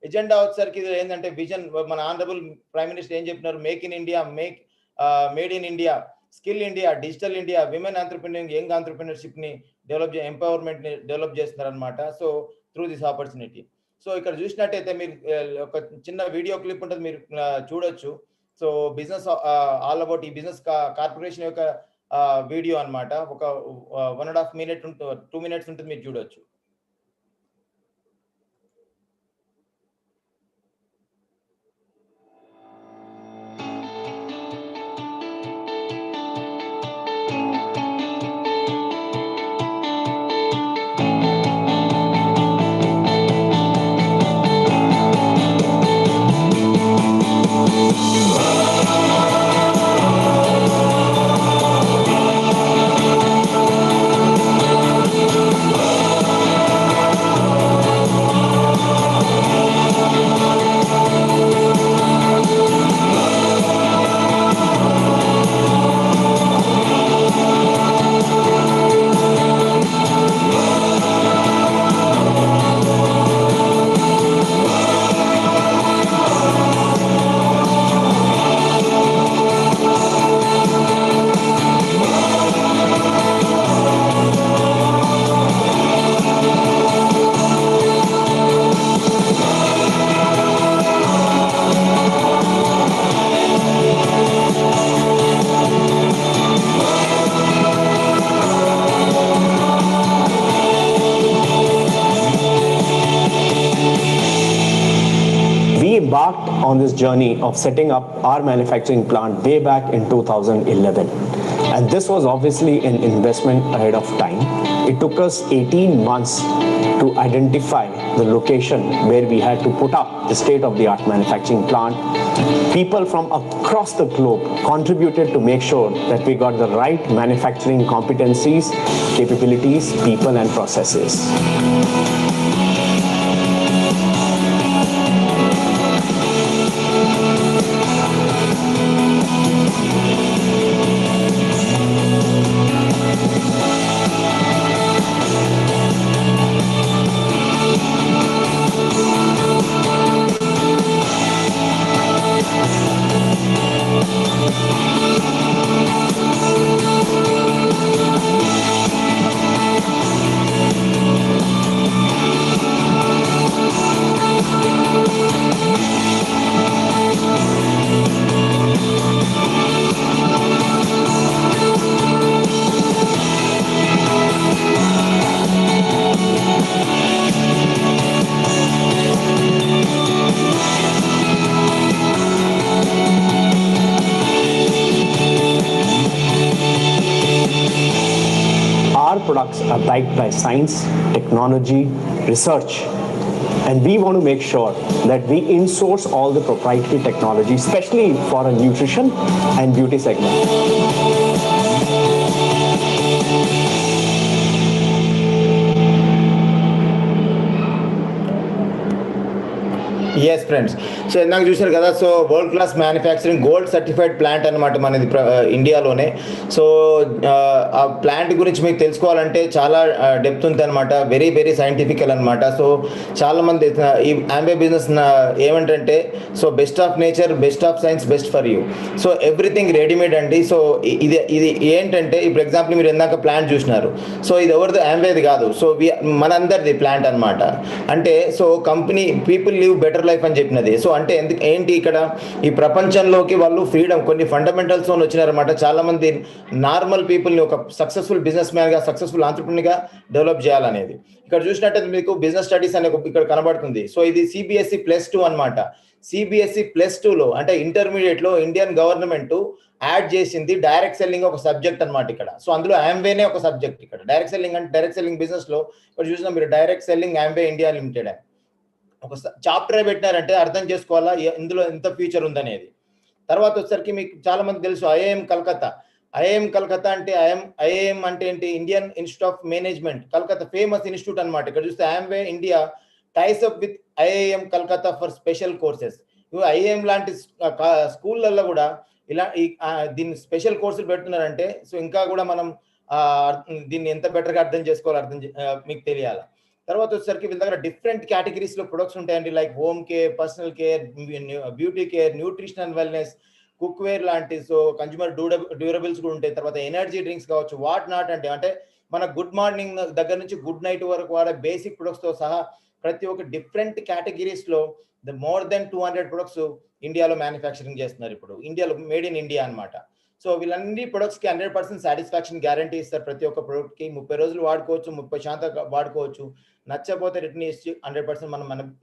ఎజెండా వచ్చేసరికి ఇది ఏంటంటే విజన్, మన ఆనరబుల్ ప్రైమ్ మినిస్టర్ ఏం చెప్పినారు, make in India, made in India, skill India, digital India, women entrepreneur, young entrepreneurship ని డెవలప్, ఎంపవర్మెంట్ ని డెవలప్ చేస్తున్నారు అనమాట. So through this opportunity. So ఇక్కడ చూసినట్టయితే మీరు ఒక చిన్న వీడియో క్లిప్ ఉంటుంది, మీరు చూడొచ్చు. సో బిజినెస్ ఆల్ అబౌట్ ఈ బిజినెస్ కార్పొరేషన్ యొక్క వీడియో అన్నమాట. ఒక 1.5 minute 2 minutes ఉంటుంది, మీరు చూడొచ్చు. Embarked on this journey of setting up our manufacturing plant way back in 2011, and this was obviously an investment ahead of time. It took us 18 months to identify the location where we had to put up the state-of-the-art manufacturing plant. People from across the globe contributed to make sure that we got the right manufacturing competencies, capabilities, people and processes. Products are backed by science, technology, research, and we want to make sure that we in-source all the proprietary technology, especially for a nutrition and beauty segment. Yes friends, so ఇందాక చూశారు కదా, so world class manufacturing gold certified plant అనమాట మనది ఇండియాలోనే. సో ఆ ప్లాంట్ గురించి మీకు తెలుసుకోవాలంటే చాలా డెప్త్ ఉంది అనమాట, వెరీ వెరీ సైంటిఫికల్ అనమాట. సో చాలామంది ఈ ఆంబే బిజినెస్ ఏమంటే, so best of nature, best of science, best for you. So everything readymade అండి. సో ఇది ఏంటంటే, ఇప్పుడు ఎగ్జాంపుల్ మీరు ఇందాక ప్లాంట్ చూసినారు, సో ఇది ఎవరిది, ఆంబేది కాదు. సో మనందరిది ప్లాంట్ అనమాట. అంటే so company people live better life అని చెప్పినది. సో అంటే ఏంటి, ఇక్కడ ఈ ప్రపంచంలోకి వాళ్ళు ఫ్రీడమ్, కొన్ని ఫండమెంటల్స్ తో వచ్చినారన్నమాట. చాలా మంది నార్మల్ పీపుల్ ని ఒక సక్సెస్ఫుల్ బిజినెస్ మ్యాన్ గా, సక్సెస్ఫుల్ ఆంటర్‌ప్రెన్యూర్ గా డెవలప్ చేయాలనేది. ఇక్కడ చూసినట్టయితే మీకు బిజినెస్ స్టడీస్ అనే ఇక్కడ కనబడుతుంది. సో ఇది CBSE +2 అనమాట. CBSE +2లో అంటే ఇంటర్మీడియట్ లో ఇండియన్ గవర్నమెంట్ యాడ్ చేసింది డైరెక్ట్ సెల్లింగ్ ఒక సబ్జెక్ట్ అనమాట ఇక్కడ. సో అందులో ఆంబేనే ఒక సబ్జెక్ట్. ఇక్కడ డైరెక్ట్ సెల్లింగ్ అంటే, డైరెక్ట్ సెల్లింగ్ బిజినెస్ లో ఇక్కడ చూసినా మీరు direct selling Ambe India limited అని ఒక చాప్టర్ పెట్టినారంటే అర్థం చేసుకోవాలా ఇందులో ఎంత ఫ్యూచర్ ఉందనేది. తర్వాత వచ్చేసరికి మీకు చాలా మంది తెలుసు IIM కలకత్తా. IIM కలకత్తా అంటే IIM అంటే ఏంటి, Indian institute of management Calcutta, famous institute అనమాట. ఇక్కడ చూస్తే Amway India ties up with IIM Calcutta for special courses. IIM లాంటి స్కూళ్ళల్లో కూడా ఇలా దీన్ని స్పెషల్ కోర్సులు పెడుతున్నారంటే సో ఇంకా కూడా మనం దీన్ని ఎంత బెటర్గా అర్థం చేసుకోవాలి, మీకు తెలియాలి. తర్వాత వచ్చేసరికి వీళ్ళ దగ్గర డిఫరెంట్ కేటగిరీస్ లో ప్రొడక్ట్స్ ఉంటాయండి. Like home care, personal care, beauty care, nutrition and wellness, cook ware లాంటి సో కన్జ్యూమర్ డ్యూరబుల్స్ కూడా ఉంటాయి. తర్వాత ఎనర్జీ డ్రింక్స్ కావచ్చు, వాట్ నాట్ అంటే మన గుడ్ మార్నింగ్ దగ్గర నుంచి గుడ్ నైట్ వరకు వాడే బేసిక్ ప్రొడక్ట్స్ తో సహా ప్రతి ఒక్క డిఫరెంట్ కేటగిరీస్ లో మోర్ దెన్ 200 ప్రొడక్ట్స్ ఇండియాలో మ్యానుఫ్యాక్చరింగ్ చేస్తున్నారు. ఇప్పుడు ఇండియాలో మేడ్ ఇన్ ఇండియా అన్నమాట. సో వీళ్ళన్ని ప్రొడక్ట్స్ కి 100% సాటిస్ఫాక్షన్ గ్యారంటీ ఇస్తారు. ప్రతి ఒక్క ప్రొడక్ట్ కి 30 రోజులు వాడుకోవచ్చు, 30% వాడుకోవచ్చు. నచ్చకపోతే రిటర్న్ ఇచ్చి 100%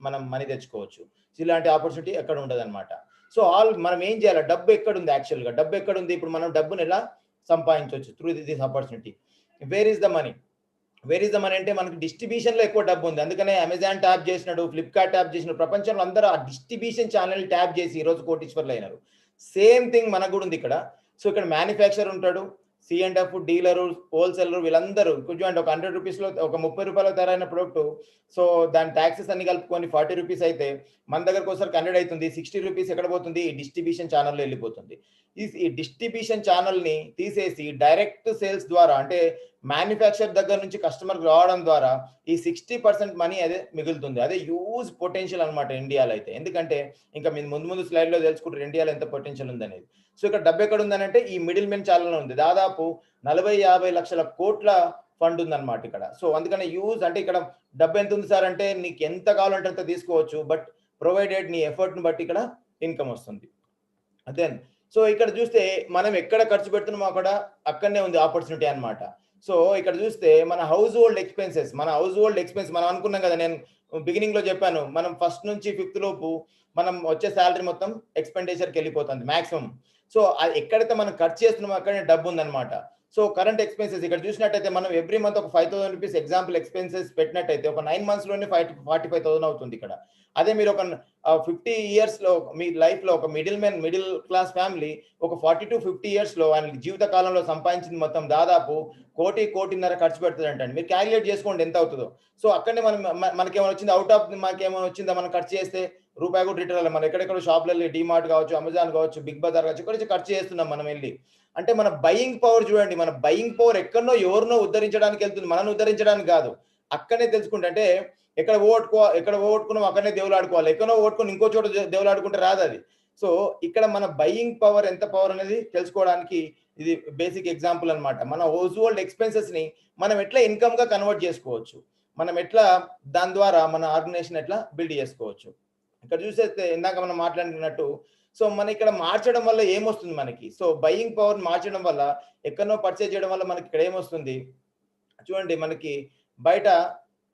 మనం మనీ తెచ్చుకోవచ్చు. ఇలాంటి ఆపర్చునిటీ ఎక్కడ ఉండదు అనమాట. సో మనం ఏం చేయాలి, డబ్బు ఎక్కడుంది, యాక్చువల్గా డబ్బు ఎక్కడుంది, ఇప్పుడు మనం డబ్బును ఎలా సంపాదించవచ్చు through this opportunity. Where is the money అంటే మనకి డిస్ట్రిబ్యూషన్ లో ఎక్కువ డబ్బు ఉంది. అందుకనే అమెజాన్ ట్యాప్ చేసినాడు, ఫ్లిప్కార్ట్ ట్యాప్ చేసినాడు, ప్రపంచంలో అందరూ ఆ డిస్ట్రిబ్యూషన్ ఛానల్ ట్యాప్ చేసి ఈ రోజు కోటీశ్వర్లు అయినారు. సేమ్ థింగ్ మనకు కూడా ఉంది ఇక్కడ. సో ఇక్కడ మ్యానుఫ్యాక్చర్ ఉంటాడు, C&F డీలరు, హోల్సేలర్, వీళ్ళందరూ చూడండి. ఒక 100 రూపీస్లో ఒక 30 రూపాయల తయారైన ప్రొడక్ట్ సో దాని ట్యాక్సెస్ అన్ని కలుపుకొని 40 రూపీస్ అయితే మన దగ్గరకు ఒకసారి 100 అవుతుంది. 60 రూపీస్ ఎక్కడ పోతుంది, ఈ డిస్ట్రిబ్యూషన్ ఛానల్లో వెళ్ళిపోతుంది. ఈ డిస్ట్రిబ్యూషన్ ఛానల్ని తీసేసి డైరెక్ట్ సేల్స్ ద్వారా అంటే మ్యానుఫ్యాక్చర్ దగ్గర నుంచి కస్టమర్కి రావడం ద్వారా ఈ 60% మనీ అదే మిగులుతుంది. అదే హ్యూజ్ పొటెన్షియల్ అనమాట ఇండియాలో అయితే. ఎందుకంటే ఇంకా మీరు ముందు స్లైడ్లో తెలుసుకుంటారు ఇండియాలో ఎంత పొటెన్షియల్ ఉంది అనేది. సో ఇక్కడ డబ్బు ఎక్కడ ఉందని అంటే ఈ మిడిల్ మెన్ ఛానల్లో ఉంది. దాదాపు 40-50 లక్షల కోట్ల ఫండ్ ఉందన్నమాట ఇక్కడ. సో అందుకనే యూజ్ అంటే ఇక్కడ డబ్బు ఎంత ఉంది సార్ అంటే నీకు ఎంత కావాలంటే అంత తీసుకోవచ్చు, బట్ ప్రొవైడెడ్ నీ ఎఫర్ట్ని బట్టి ఇక్కడ ఇన్కమ్ వస్తుంది. అదే సో ఇక్కడ చూస్తే మనం ఎక్కడ ఖర్చు పెడుతున్నామో అక్కడనే ఉంది ఆపర్చునిటీ అనమాట. సో ఇక్కడ చూస్తే మన హౌస్ హోల్డ్ ఎక్స్పెన్సెస్ మనం అనుకున్నాం కదా, నేను బిగినింగ్ లో చెప్పాను, మనం 1st నుంచి 5th లోపు మనం వచ్చే శాలరీ మొత్తం ఎక్స్పెండిచర్కి వెళ్ళిపోతుంది మాక్సిమం. సో ఎక్కడైతే మనం ఖర్చు చేస్తున్నామో అక్కడనే డబ్బు ఉందన్నమాట. సో కరెంట్ ఎక్స్పెన్సెస్ ఇక్కడ చూసినట్టయితే మనం ఎవ్రీ మంత్ ఒక 5,000 రూపీస్ ఎగ్జాంపుల్ ఎక్స్పెన్సెస్ పెట్టినట్టయితే ఒక 9 months లోనే 45,000 అవుతుంది ఇక్కడ. అదే మీరు ఒక 50 years లో మీ లైఫ్ లో ఒక మిడిల్ క్లాస్ ఫ్యామిలీ ఒక 40 to 50 years లో ఆయన జీవిత కాలంలో సంపాదించింది మొత్తం దాదాపు 1.5 ఖర్చు పెడుతుంది అంటే మీరు క్యాలిక్యులేట్ చేసుకోండి ఎంత అవుతుందో. సో అక్కడనే మనకేమైనా వచ్చింది అవుట్ ఆఫ్ మాకేమైనా వచ్చిందా మనం ఖర్చు చేస్తే రూపాయి కూడా రిటర్న్ అవ్వాలి. మనం ఎక్కడెక్కడ షాప్లలో డిమార్ట్ కావచ్చు, అమెజాన్ కావచ్చు, బిగ్ బజార్ కావచ్చు, ఇక్కడ నుంచి ఖర్చు చేస్తున్నాం మనం వెళ్ళి. అంటే మన బయింగ్ పవర్ చూడండి, మన బయింగ్ పవర్ ఎక్కడనో ఎవరినో ఉద్ధరించడానికి వెళ్తుంది, మనల్ని ఉద్ధరించడానికి కాదు. అక్కడనే తెలుసుకుంటే అంటే ఎక్కడ ఓటుకున్నాం అక్కడనే దేవులు ఆడుకోవాలి, ఎక్కడో ఓటుకుని ఇంకో చోట దేవులు ఆడుకుంటే రాదు అది. సో ఇక్కడ మన బయింగ్ పవర్ ఎంత పవర్ అనేది తెలుసుకోవడానికి ఇది బేసిక్ ఎగ్జాంపుల్ అనమాట. మన హౌస్ హోల్డ్ ఎక్స్పెన్సెస్ ని మనం ఎట్లా ఇన్కమ్ గా కన్వర్ట్ చేసుకోవచ్చు, మనం ఎట్లా దాని ద్వారా మన ఆర్గనైజేషన్ ఎట్లా బిల్డ్ చేసుకోవచ్చు. ఇక్కడ చూసేస్తే ఇందాక మనం మాట్లాడుకున్నట్టు సో మన ఇక్కడ మార్చడం వల్ల ఏమొస్తుంది మనకి, సో బయింగ్ పవర్ మార్చడం వల్ల ఎక్కడనో పర్చేజ్ చేయడం వల్ల మనకి ఇక్కడ ఏమొస్తుంది చూడండి. మనకి బయట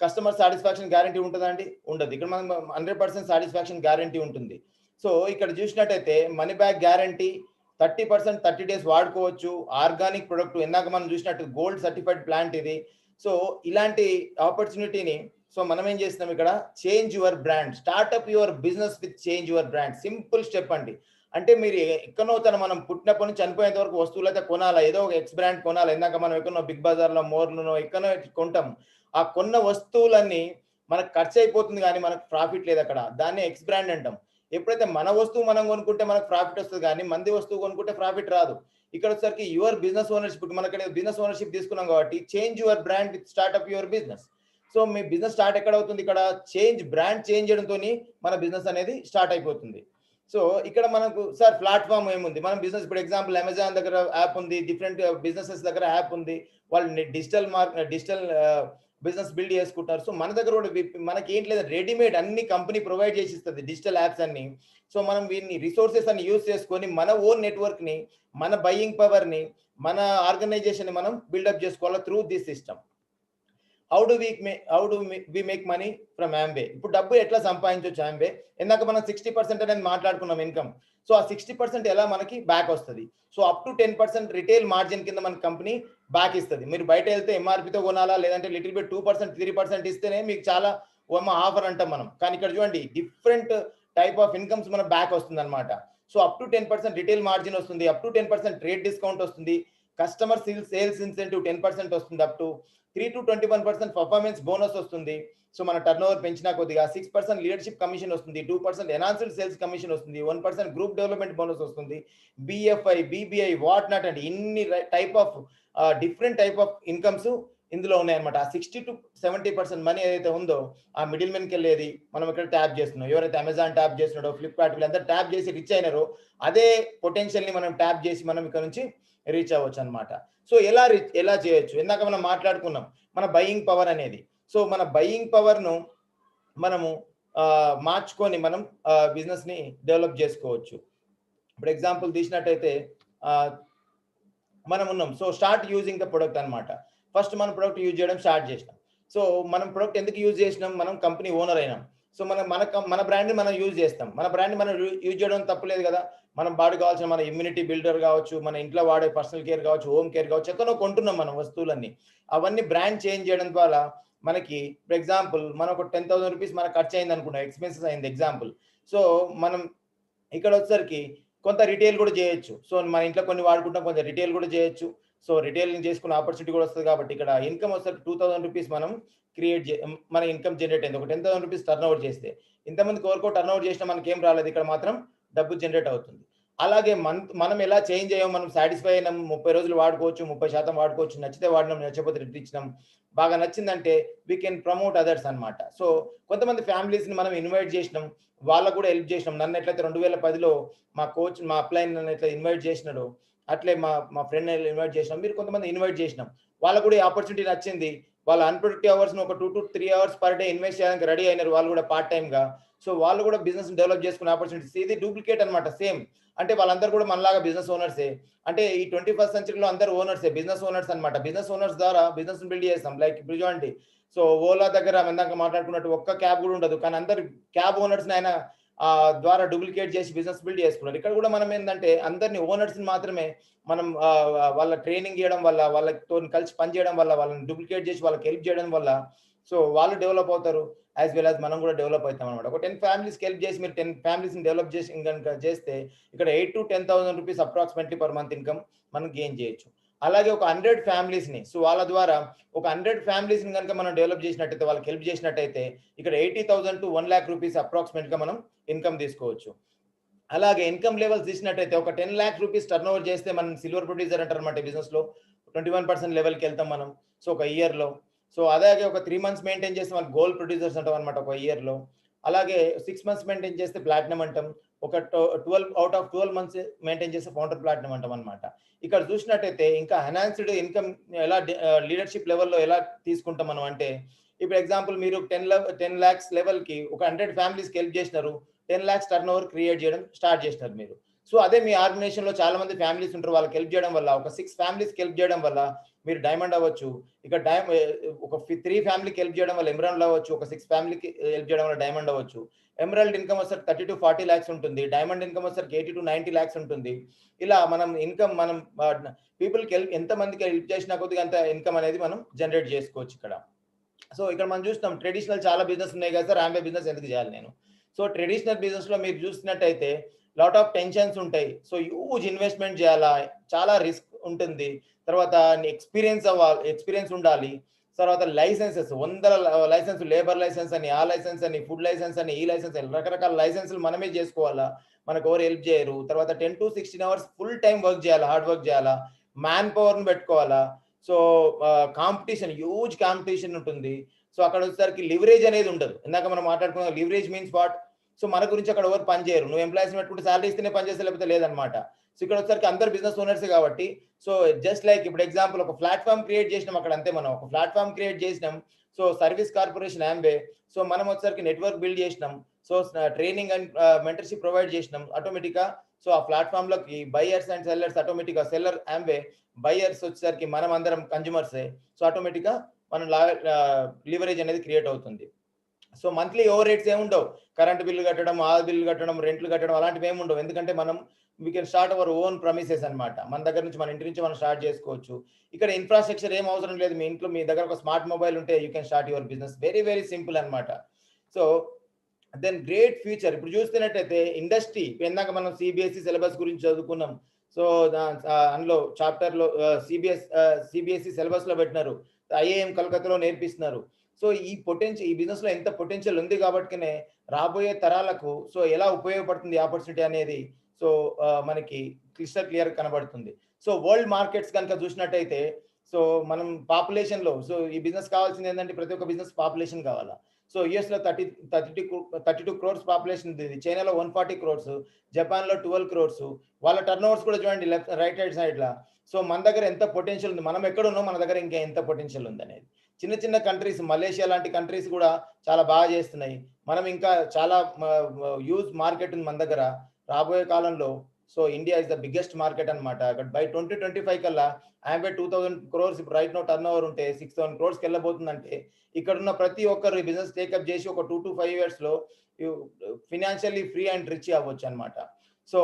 కస్టమర్ సాటిస్ఫాక్షన్ గ్యారంటీ ఉంటుందా అండి, ఉండదు. ఇక్కడ మనం 100% సాటిస్ఫాక్షన్ గ్యారంటీ ఉంటుంది. సో ఇక్కడ చూసినట్టయితే మనీ బ్యాక్ గ్యారంటీ 30% 30 days వాడుకోవచ్చు. ఆర్గానిక్ ప్రొడక్ట్ ఇందాక మనం చూసినట్టు గోల్డ్ సర్టిఫైడ్ ప్లాంట్ ఇది. సో ఇలాంటి ఆపర్చునిటీని సో మనం ఏం చేస్తున్నాం ఇక్కడ, change your brand, startup your business with change your brand. Simple step అండి. అంటే మీరు ఎక్కడో మనం పుట్టినప్పటి నుంచి చనిపోయేంత వరకు వస్తువులు అయితే కొనాలా, ఏదో ఒక ఎక్స్ బ్రాండ్ కొనాలి. ఇందాక మనం ఎక్కడో బిగ్ బజార్లో మోర్లో ఎక్కడో కొంటాం. ఆ కొన్న వస్తువులన్నీ మనకు ఖర్చు అయిపోతుంది కానీ మనకు ప్రాఫిట్ లేదు అక్కడ, దాన్ని ఎక్స్ బ్రాండ్ అంటాం. ఎప్పుడైతే మన వస్తువు మనం కొనుక్కుంటే మనకు ప్రాఫిట్ వస్తుంది కానీ మంది వస్తువు కొనుక్కుంటే ప్రాఫిట్ రాదు. ఇక్కడ వచ్చేసరికి యువర్ బిజినెస్ ఓనర్షిప్, మనకి బిజినెస్ ఓనర్షిప్ తీసుకున్నాం కాబట్టి change your brand with startup your business. So me business start ఎక్కడ అవుతుంది, ఇక్కడ బ్రాండ్ చేంజ్ చేయడంతో మన బిజినెస్ అనేది స్టార్ట్ అయిపోతుంది. సో ఇక్కడ మనకు సార్ ప్లాట్ఫామ్ ఏముంది, మనం బిజినెస్ ఇప్పుడు ఎగ్జాంపుల్ అమెజాన్ దగ్గర యాప్ ఉంది, డిఫరెంట్ బిజినెసెస్ దగ్గర యాప్ ఉంది, వాళ్ళు డిజిటల్ బిజినెస్ బిల్డ్ చేసుకుంటారు. సో మన దగ్గర కూడా మనకి ఏంటి లేదు, రెడీమేడ్ అన్ని కంపెనీ ప్రొవైడ్ చేసి ఇస్తుంది డిజిటల్ యాప్స్ అన్ని. సో మనం వీటిని రిసోర్సెస్ అన్ని యూజ్ చేసుకొని మన ఓన్ నెట్వర్క్ ని, మన బయింగ్ పవర్ ని, మన ఆర్గనైజేషన్ ని మనం బిల్డప్ చేసుకోవాలి through this system. How do we make money from Amway. ఇప్పుడు డబ్బు ఎట్లా సంపాదించవచ్చు యాంబే, ఇందాక మనం 60% అనేది మాట్లాడుకున్నాం ఇన్కమ్. సో ఆ 60% ఎలా మనకి బ్యాక్ వస్తుంది, so up to 10% retail margin కింద మన కంపెనీ బ్యాక్ ఇస్తుంది. మీరు బయట వెళ్తే ఎంఆర్పితో కొనాలా, లేదంటే లిటిల్ బిట్ 2% 3% ఇస్తేనే మీకు చాలా ఆఫర్ అంటాం మనం. కానీ ఇక్కడ చూడండి డిఫరెంట్ టైప్ ఆఫ్ ఇన్కమ్స్ మన బ్యాక్ వస్తుంది అనమాట. So up to 10% retail margin వస్తుంది, అప్ టు 10% ట్రేడ్ డిస్కౌంట్ వస్తుంది, కస్టమర్ సేల్స్ ఇన్సెంటివ్ 10% వస్తుంది, up to 3 to 21% performance bonus వస్తుంది. సో మన టర్న్ ఓవర్ పెంచినా కొద్దిగా 6% లీడర్షిప్ కమిషన్ వస్తుంది, 2% ఎన్హాన్స్డ్ సేల్స్ కమిషన్ వస్తుంది, 1% గ్రూప్ డెవలప్మెంట్ బోనస్ వస్తుంది, బిఎఫ్ఐ, బిబిఐ, వాట్ నాట్ అంటే ఇన్ని type of different type of incomes ఇందులో ఉన్నాయన్నమాట. ఆ 60 to 70% మనీ ఏదైతే ఉందో ఆ మిడిల్ మెన్కి వెళ్ళేది మనం ఇక్కడ ట్యాప్ చేస్తున్నాం. ఎవరైతే అమెజాన్ ట్యాప్ చేస్తున్నాడో, ఫ్లిప్కార్ట్ వీళ్ళందరూ ట్యాప్ చేసి రిచ్ అయినారో అదే పొటెన్షియల్ని మనం ట్యాప్ చేసి మనం ఇక్కడ నుంచి రీచ్ అవ్వచ్చు అనమాట. సో ఎలా చేయొచ్చు, ఇందాక మనం మాట్లాడుకున్నాం మన బయింగ్ పవర్ అనేది. సో మన బయింగ్ పవర్ను మనము మార్చుకొని మనం బిజినెస్ని డెవలప్ చేసుకోవచ్చు. ఇప్పుడు ఎగ్జాంపుల్ తీసినట్టయితే మనం ఉన్నాం, so start using the product అనమాట. ఫస్ట్ మనం ప్రొడక్ట్ యూజ్ చేయడం స్టార్ట్ చేసినాం. సో మనం ప్రొడక్ట్ ఎందుకు యూజ్ చేసినాం, మనం కంపెనీ ఓనర్ అయినాం. సో మన బ్రాండ్ని మనం యూజ్ చేస్తాం. మన బ్రాండ్ని మనం యూజ్ చేయడం తప్పులేదు కదా. మనం బాడీ కావాల్సిన మన ఇమ్యూనిటీ బిల్డర్ కావచ్చు, మన ఇంట్లో వాడే పర్సనల్ కేర్ కావచ్చు, హోమ్ కేర్ కావచ్చు, ఎక్కడో కొంటున్నాం మనం వస్తువులన్నీ. అవన్నీ బ్రాండ్ చేంజ్ చేయడం ద్వారా మనకి ఫర్ ఎగ్జాంపుల్ మనం ఒక 10,000 రూపీస్ మనకు ఖర్చు అయింది అనుకున్నాం, ఎక్స్పెన్సెస్ అయింది ఎగ్జాంపుల్. సో మనం ఇక్కడ వచ్చేసరికి కొంత రిటైల్ కూడా చేయొచ్చు. సో మన ఇంట్లో కొన్ని వాడుకుంటాం, కొంత రిటైల్ కూడా చేయొచ్చు. సో రిటైలింగ్ చేసుకునే ఆపర్చునిటీ కూడా వస్తుంది. కాబట్టి ఇక్కడ ఇన్కమ్ వచ్చేసరికి 2,000 రూపీస్ మనం మన ఇన్కమ్ జనరేట్ అయింది. ఒక 10,000 రూపీస్ టర్న్ ఓవర్ చేస్తే, ఇంతమంది కోరుకో టర్న్ ఓవర్ చేసినా మనకి ఏం రాలేదు, ఇక్కడ మాత్రం డబ్బు జనరేట్ అవుతుంది. అలాగే మనం ఎలా చేంజ్ అయ్యాం, మనం సాటిస్ఫై అయినాం, 30 రోజులు వాడుకోవచ్చు, 30% వాడుకోవచ్చు, నచ్చితే వాడినాం, నచ్చకపోతే రిటర్న్ ఇచ్చినాం, బాగా నచ్చిందంటే వీ కెన్ ప్రమోట్ అదర్స్ అనమాట. సో కొంతమంది ఫ్యామిలీస్ని మనం ఇన్వైట్ చేసినాం, వాళ్ళకు కూడా హెల్ప్ చేసినాం. నన్ను ఎట్లయితే 2010లో మా కోచ్ మా అప్లైన్ నన్ను ఎట్లా ఇన్వైట్ చేసినాడు, అట్లే మా ఫ్రెండ్ ఇన్వైట్ చేసినాం, మీరు కొంతమంది ఇన్వైట్ చేసినాం, వాళ్ళకు కూడా ఈ ఆపర్చునిటీ నచ్చింది. వాళ్ళ అన్ప్రొడక్టివ్ అవర్స్ను ఒక 2 to 3 hours per day invest చేయడానికి రెడీ అయినారు వాళ్ళు కూడా పార్ట్ టైమ్గా. సో వాళ్ళు కూడా బిజినెస్ డెవలప్ చేసుకునే ఆపర్చునిటీస్. ఇది డూప్లికేట్ అనమాట సేమ్. అంటే వాళ్ళందరూ కూడా మనలాగా బిజినెస్ ఓనర్సే. అంటే ఈ 21st సెంచరీలో అందరూ ఓనర్సే, బిజినెస్ ఓనర్స్ అనమాట. బిజినెస్ ఓనర్స్ ద్వారా బిజినెస్ బిల్డ్ చేస్తాం. లైక్ ఇప్పుడు చూడండి, సో ఓలా దగ్గర ఇందాక మాట్లాడుకున్నట్టు ఒక్క క్యాబ్ కూడా ఉండదు, కానీ అందరు క్యాబ్ ఓనర్స్ ఆయన ద్వారా డూప్లికేట్ చేసి బిజినెస్ బిల్డ్ చేసుకున్నారు. ఇక్కడ కూడా మనం ఏంటంటే అందరినీ ఓనర్స్ని మాత్రమే మనం వాళ్ళ ట్రైనింగ్ చేయడం వల్ల, వాళ్ళతో కలిసి పనిచేయడం వల్ల, వాళ్ళని డూప్లికేట్ చేసి వాళ్ళకి హెల్ప్ చేయడం వల్ల సో వాళ్ళు డెవలప్ అవుతారు, యాజ్ వెల్ యాజ్ మనం కూడా డెవలప్ అవుతాం అనమాట. ఒక 10 ఫ్యామిలీస్కి హెల్ప్ చేసి మీరు 10 ఫ్యామిలీస్ని డెవలప్ చేసి కనుక చేస్తే ఇక్కడ 8 to 10,000 rupees approximately per month income మనం గెయిన్ చేయొచ్చు. అలాగే ఒక 100 ఫ్యామిలీస్ని, సో వాళ్ళ ద్వారా ఒక 100 ఫ్యామిలీస్ని కనుక మనం డెవలప్ చేసినట్టయితే, వాళ్ళకి హెల్ప్ చేసినట్టయితే ఇక్కడ 80,000 to 1 lakh రూపీస్ అప్రాక్సిమేట్గా మనం ఇన్కమ్ తీసుకోవచ్చు. అలాగే ఇన్కమ్ లెవెల్స్ తీసినట్టయితే ఒక 10 lakh రూపీస్ టర్న్ ఓవర్ చేస్తే మనం సిల్వర్ ప్రొడ్యూసర్ అంటారు అనమాట. బిజినెస్లో 21% లెవెల్కి వెళ్తాం మనం, సో ఒక ఇయర్లో. సో అలాగే ఒక 3 months మెయింటైన్ చేస్తే మనం గోల్డ్ ప్రొడ్యూసర్స్ అంటాం అనమాట ఒక ఇయర్లో. అలాగే 6 months మెయింటైన్ చేస్తే ప్లాటినం అంటాం. ఒక 12 out of 12 months మెయింటైన్ చేస్తే ఫౌండర్ ప్లాటినం అంటాం అనమాట. ఇక్కడ చూసినట్టయితే ఇంకా ఎన్హాన్స్డ్ ఇన్కమ్ ఎలా లీడర్షిప్ లెవెల్లో ఎలా తీసుకుంటాం మనం అంటే, ఇప్పుడు ఎగ్జాంపుల్ మీరు 10 lakhs లెవెల్కి ఒక 100 ఫ్యామిలీస్కి హెల్ప్ చేసినారు, 10 lakhs టర్న్ ఓవర్ క్రియేట్ చేయడం స్టార్ట్ చేసినారు మీరు. సో అదే మీ ఆర్గనైజేషన్లో చాలా మంది ఫ్యామిలీస్ ఉంటారు, వాళ్ళకి హెల్ప్ చేయడం వల్ల, ఒక 6 ఫ్యామిలీస్కి హెల్ప్ చేయడం వల్ల మీరు డైమండ్ అవ్వచ్చు. ఇక్కడ ఒక 3 ఫ్యామిలీకి హెల్ప్ చేయడం వల్ల ఎమరాల్డ్ అవ్వచ్చు, ఒక 6 ఫ్యామిలీకి హెల్ప్ చేయడం వల్ల డైమండ్ అవ్వచ్చు. ఎమరాల్డ్ ఇన్కమ్ వచ్చేసరికి 30 to 40 lakhs ఉంటుంది, డైమండ్ ఇన్కమ్ వచ్చేసరికి 80 to 90 lakhs ఉంటుంది. ఇలా మనం ఇన్కమ్ మనం పీపుల్కి ఎంత మందికి హెల్ప్ చేసినా కొద్దిగా అంత ఇన్కమ్ అనేది మనం జనరేట్ చేసుకోవచ్చు ఇక్కడ. సో ఇక్కడ మనం చూస్తాం ట్రెడిషనల్ చాలా బిజినెస్ ఉన్నాయి కదా సార్, ఆంబే బిజినెస్ ఎందుకు చేయాలి నేను. సో ట్రెడిషనల్ బిజినెస్లో మీరు చూసినట్టయితే లాట్ ఆఫ్ టెన్షన్స్ ఉంటాయి. సో హ్యూజ్ ఇన్వెస్ట్మెంట్ చేయాలా, చాలా రిస్క్ ఉంటుంది, తర్వాత ఎక్స్పీరియన్స్ ఉండాలి, తర్వాత లైసెన్సెస్ 100 లైసెన్స్, లేబర్ లైసెన్స్ అని, ఆ లైసెన్స్ అని, ఫుడ్ లైసెన్స్ అని, ఈ లైసెన్స్ అని, రకరకాల లైసెన్సులు మనమే చేసుకోవాలా, మనకు ఎవరు హెల్ప్ చేయరు. తర్వాత 10 to 16 hours full time work చేయాలా, హార్డ్ వర్క్ చేయాలా, మ్యాన్ పవర్ని పెట్టుకోవాలా. సో కాంపిటీషన్, హ్యూజ్ కాంపిటీషన్ ఉంటుంది. సో అక్కడ వచ్చేసరికి లివరేజ్ అనేది ఉండదు. ఇందాక మనం మాట్లాడుకున్న లివరేజ్ మీన్స్ వాట్, సో మన గురించి అక్కడ ఎవరు పని చేయరు, నువ్వు ఎంప్లాయీస్ పెట్టుకుంటే శాలరీ ఇస్తేనే పని చేస్తే లేకపోతే లేదనమాట. సో ఇక్కడ వచ్చేసరికి అందరు బిజినెస్ ఓనర్సే కాబట్టి, సో జస్ట్ లైక్ ఇప్పుడు ఎగ్జాంపుల్ ఒక ప్లాట్ఫామ్ క్రియేట్ చేసినాం అక్కడ, అంతే మనం ఒక ప్లాట్ఫామ్ క్రియేట్ చేసినాం. So service corporation Ambe, so మనం వచ్చేసరికి నెట్వర్క్ బిల్డ్ చేసినాం, so training and mentorship provide చేసినాం. ఆటోమేటిక్గా సో ఆ ప్లాట్ఫామ్లోకి బయర్స్ అండ్ సెల్లర్స్, ఆటోమేటిక్గా సెల్లర్ ఆంబే, బయర్స్ వచ్చేసరికి మనం అందరం కన్జ్యూమర్సే. సో ఆటోమేటిక్గా మనం లివరేజ్ అనేది క్రియేట్ అవుతుంది. సో మంత్లీ ఓవర్ రేట్స్ ఏముండవు, కరెంట్ బిల్లు కట్టడం, ఆ బిల్లు కట్టడం, రెంట్లు కట్టడం అలాంటివి ఏమి ఉండవు. ఎందుకంటే మనం we can start our own premises అనమాట. మన దగ్గర నుంచి, మన ఇంటి నుంచి మనం స్టార్ట్ చేసుకోవచ్చు. ఇక్కడ ఇన్ఫ్రాస్ట్రక్చర్ ఏం అవసరం లేదు, మీ ఇంట్లో మీ దగ్గర ఒక స్మార్ట్ మొబైల్ ఉంటే you can start your business. Very very simple అనమాట. So then great future. ఇప్పుడు చూస్తున్నట్టయితే ఇండస్ట్రీ, ఇందాక మనం సిబిఎస్ఈ సిలబస్ గురించి చదువుకున్నాం. సో అందులో చాప్టర్లో సిబిఎస్ఈ సిలబస్లో పెట్టినారు, ఐఐఎం కలకత్తాలో నేర్పిస్తున్నారు. సో ఈ బిజినెస్లో ఎంత పొటెన్షియల్ ఉంది కాబట్టినే రాబోయే తరాలకు సో ఎలా ఉపయోగపడుతుంది ఆపర్చునిటీ అనేది సో మనకి క్లియర్ కనబడుతుంది. సో వరల్డ్ మార్కెట్స్ కనుక చూసినట్టయితే సో మనం పాపులేషన్లో సో ఈ బిజినెస్ కావాల్సింది ఏంటంటే ప్రతి ఒక్క బిజినెస్ పాపులేషన్ కావాలా. సో యుఎస్లో 32 crores పాపులేషన్ ఉంది, చైనాలో 140 crores, జపాన్లో 12 crores. వాళ్ళ టర్న్ ఓవర్స్ కూడా చూడండి రైట్ హ్యాండ్ సైడ్లో. సో మన దగ్గర ఎంత పొటెన్షియల్ ఉంది, మనం ఎక్కడ ఉన్నాం, మన దగ్గర ఇంకా ఎంత పొటెన్షియల్ ఉంది అనేది. చిన్న చిన్న కంట్రీస్, మలేషియా లాంటి కంట్రీస్ కూడా చాలా బాగా చేస్తున్నాయి. మనం ఇంకా చాలా యూజ్ మార్కెట్ ఉంది మన దగ్గర. రాబోయే కాలంలో so India is the biggest market అనమాట. బై 2025 కల్లా 2,000 crores right now turn over ఉంటే 6,000 crores వెళ్ళబోతుందంటే ఇక్కడ ఉన్న ప్రతి ఒక్కరు బిజినెస్ టేకప్ చేసి ఒక 2 to 5 years లో ఫినాన్షియల్లీ ఫ్రీ అండ్ రిచ్ అవ్వచ్చు అనమాట. సో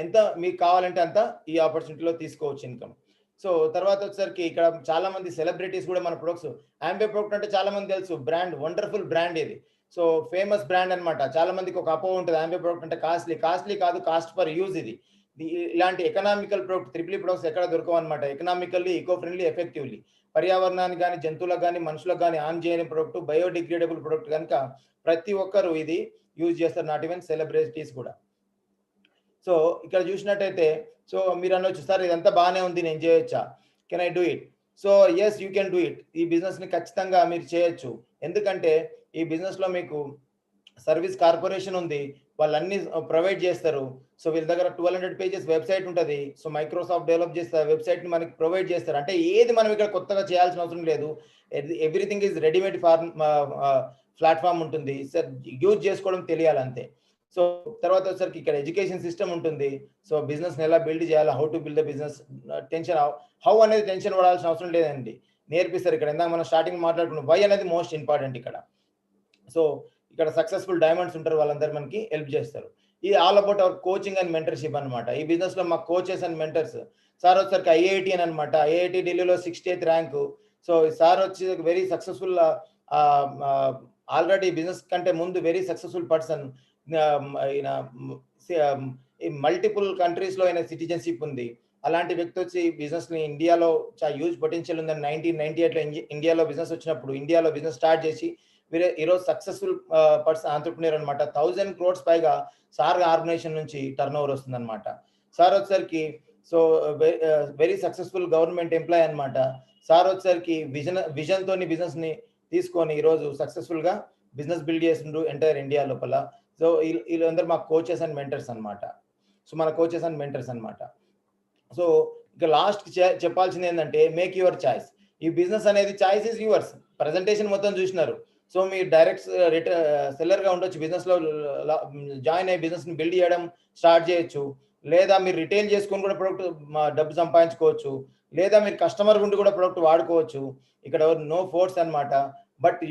ఎంత మీకు కావాలంటే అంత ఈ ఆపర్చునిటీలో తీసుకోవచ్చు ఇన్కమ్. సో తర్వాత వచ్చేసరికి ఇక్కడ చాలా మంది సెలబ్రిటీస్ కూడా మన ప్రొడక్ట్స్, ఆంబే ప్రొడక్ట్ అంటే చాలా మంది తెలుసు, బ్రాండ్, వండర్ఫుల్ బ్రాండ్ ఇది. సో ఫేమస్ బ్రాండ్ అనమాట. చాలా మందికి ఒక అపోహ ఉంటుంది, ఆంబే ప్రొడక్ట్ అంటే కాస్ట్లీ కాదు, కాస్ట్ ఫర్ యూజ్. ఇది ఇలాంటి ఎకనామికల్ ప్రొడక్ట్, ట్రిపుల్ ప్రొడక్ట్స్ ఎక్కడ దొరకవు అనమాట. ఎకనామికల్లీ, ఈకో ఫ్రెండ్లీ, ఎఫెక్టివ్లీ, పర్యావరణానికి కానీ జంతువులకు కానీ మనుషులకు కానీ హాని చేయని ప్రొడక్ట్, బయోడిగ్రేడబుల్ ప్రొడక్ట్ కనుక ప్రతి ఒక్కరు ఇది యూజ్ చేస్తారు, నాట్ ఈవెన్ సెలబ్రిటీస్ కూడా. సో ఇక్కడ చూసినట్టయితే సో మీరు అనొచ్చు, సార్ ఇదంతా బాగానే ఉంది, నేను చేయొచ్చా, can I do it? So yes, you can do it. ఈ బిజినెస్ని ఖచ్చితంగా మీరు చేయొచ్చు. ఎందుకంటే ఈ బిజినెస్లో మీకు సర్వీస్ కార్పొరేషన్ ఉంది, వాళ్ళు అన్ని ప్రొవైడ్ చేస్తారు. సో వీళ్ళ దగ్గర 1200 pages వెబ్సైట్ ఉంటుంది. సో మైక్రోసాఫ్ట్ డెవలప్ చేస్తారు, వెబ్సైట్ని మనకి ప్రొవైడ్ చేస్తారు. అంటే ఏది మనం ఇక్కడ కొత్తగా చేయాల్సిన అవసరం లేదు. ఎవ్రీథింగ్ ఈజ్ రెడీమేడ్ ప్లాట్ఫామ్ ఉంటుంది, సార్ యూజ్ చేసుకోవడం తెలియాలి అంతే. సో తర్వాత వచ్చేసరికి ఇక్కడ ఎడ్యుకేషన్ సిస్టమ్ ఉంటుంది. సో బిజినెస్ని ఎలా బిల్డ్ చేయాలి, how to build the business, how అనేది టెన్షన్ పడాల్సిన అవసరం లేదండి, నేర్పిస్తారు ఇక్కడ. ఇందాక మనం స్టార్టింగ్ మాట్లాడుకున్నాం, వై అనేది మోస్ట్ ఇంపార్టెంట్ ఇక్కడ. సో ఇక్కడ సక్సెస్ఫుల్ డైమండ్స్ ఉంటారు, వాళ్ళందరూ మనకి హెల్ప్ చేస్తారు. ఇది all about our coaching and mentorship అనమాట. ఈ బిజినెస్ లో మా కోచెస్ అండ్ మెంటర్స్ సార్ వచ్చేసరికి ఐఐటి అని అనమాట. ఐఐటి ఢిల్లీలో 68th ర్యాంకు. సో సార్ వచ్చి వెరీ సక్సెస్ఫుల్, ఆల్రెడీ బిజినెస్ కంటే ముందు very successful person. Multiple countries లో ఆయన సిటిజన్షిప్ ఉంది. అలాంటి వ్యక్తి వచ్చి బిజినెస్ ని ఇండియాలో చాలా హ్యూజ్ పొటెన్షియల్ ఉందని 1998లో ఇండియాలో బిజినెస్ వచ్చినప్పుడు ఇండియాలో బిజినెస్ స్టార్ట్ చేసి ఈరోజు సక్సెస్ఫుల్ పర్సన్, ఆంటర్ప్రినర్ అనమాట. 1000 crores పైగా సార్ ఆర్గనైజేషన్ నుంచి టర్న్ ఓవర్ వస్తుంది అనమాట. సార్ వచ్చేసరికి so very successful government employ అనమాట. సార్ వచ్చేసరికి విజన్ తోని బిజినెస్ ని తీసుకొని ఈరోజు సక్సెస్ఫుల్ గా బిజినెస్ బిల్డ్ చేసిండ్రు ఎంటైర్ ఇండియా లోపల. సో వీళ్ళందరూ మా కోచెస్ అండ్ మెంటర్స్ అనమాట. సో మన కోచెస్ అండ్ మెంటర్స్ అనమాట. సో ఇక లాస్ట్ చెప్పాల్సింది ఏంటంటే, మేక్ యువర్ చాయిస్. ఈ బిజినెస్ అనేది చాయిస్ ఇస్ యువర్స్. ప్రజెంటేషన్ మొత్తం చూసినారు. సో మీరు డైరెక్ట్ సెల్లర్గా ఉండొచ్చు, బిజినెస్లో జాయిన్ అయ్యి బిజినెస్ని బిల్డ్ చేయడం స్టార్ట్ చేయొచ్చు. లేదా మీరు రిటైల్ చేసుకొని కూడా ప్రొడక్ట్ డబ్బు సంపాదించుకోవచ్చు. లేదా మీరు కస్టమర్ ఉండి కూడా ప్రొడక్ట్ వాడుకోవచ్చు. ఇక్కడ నో ఫోర్స్ అనమాట. బట్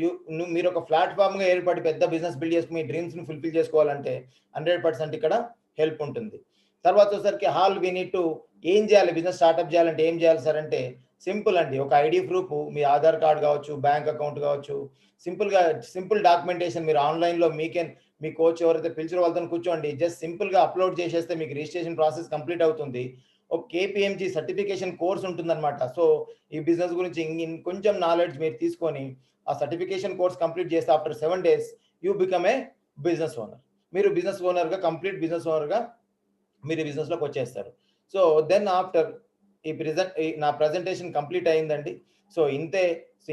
మీరు ఒక ప్లాట్ఫామ్గా ఏర్పడి పెద్ద బిజినెస్ బిల్డ్ చేసుకుని మీ డ్రీమ్స్ని ఫుల్ఫిల్ చేసుకోవాలంటే 100% ఇక్కడ హెల్ప్ ఉంటుంది. తర్వాత వచ్చేసరికి వి నీడ్ టు ఏం చేయాలి, బిజినెస్ స్టార్ట్అప్ చేయాలంటే ఏం చేయాలి సార్ అంటే సింపుల్ అండి. ఒక ఐడి ప్రూఫ్, మీ ఆధార్ కార్డ్ కావచ్చు, బ్యాంక్ అకౌంట్ కావచ్చు, సింపుల్ డాక్యుమెంటేషన్ మీరు ఆన్లైన్లో మీ కోచ్ ఎవరైతే పిలిచిన వాళ్ళతో కూర్చోండి, జస్ట్ సింపుల్గా అప్లోడ్ చేసేస్తే మీకు రిజిస్ట్రేషన్ ప్రాసెస్ కంప్లీట్ అవుతుంది. ఒక KPMG సర్టిఫికేషన్ కోర్స్ ఉంటుందన్నమాట. సో ఈ బిజినెస్ గురించి కొంచెం నాలెడ్జ్ మీరు తీసుకొని ఆ సర్టిఫికేషన్ కోర్స్ కంప్లీట్ చేస్తే after 7 days you become a business owner. మీరు బిజినెస్ ఓనర్గా, కంప్లీట్ బిజినెస్ ఓనర్గా మీరు బిజినెస్లోకి వచ్చేస్తారు. సో దెన్ ఆఫ్టర్ నా ప్రజెంటేషన్ కంప్లీట్ అయిందండి. సో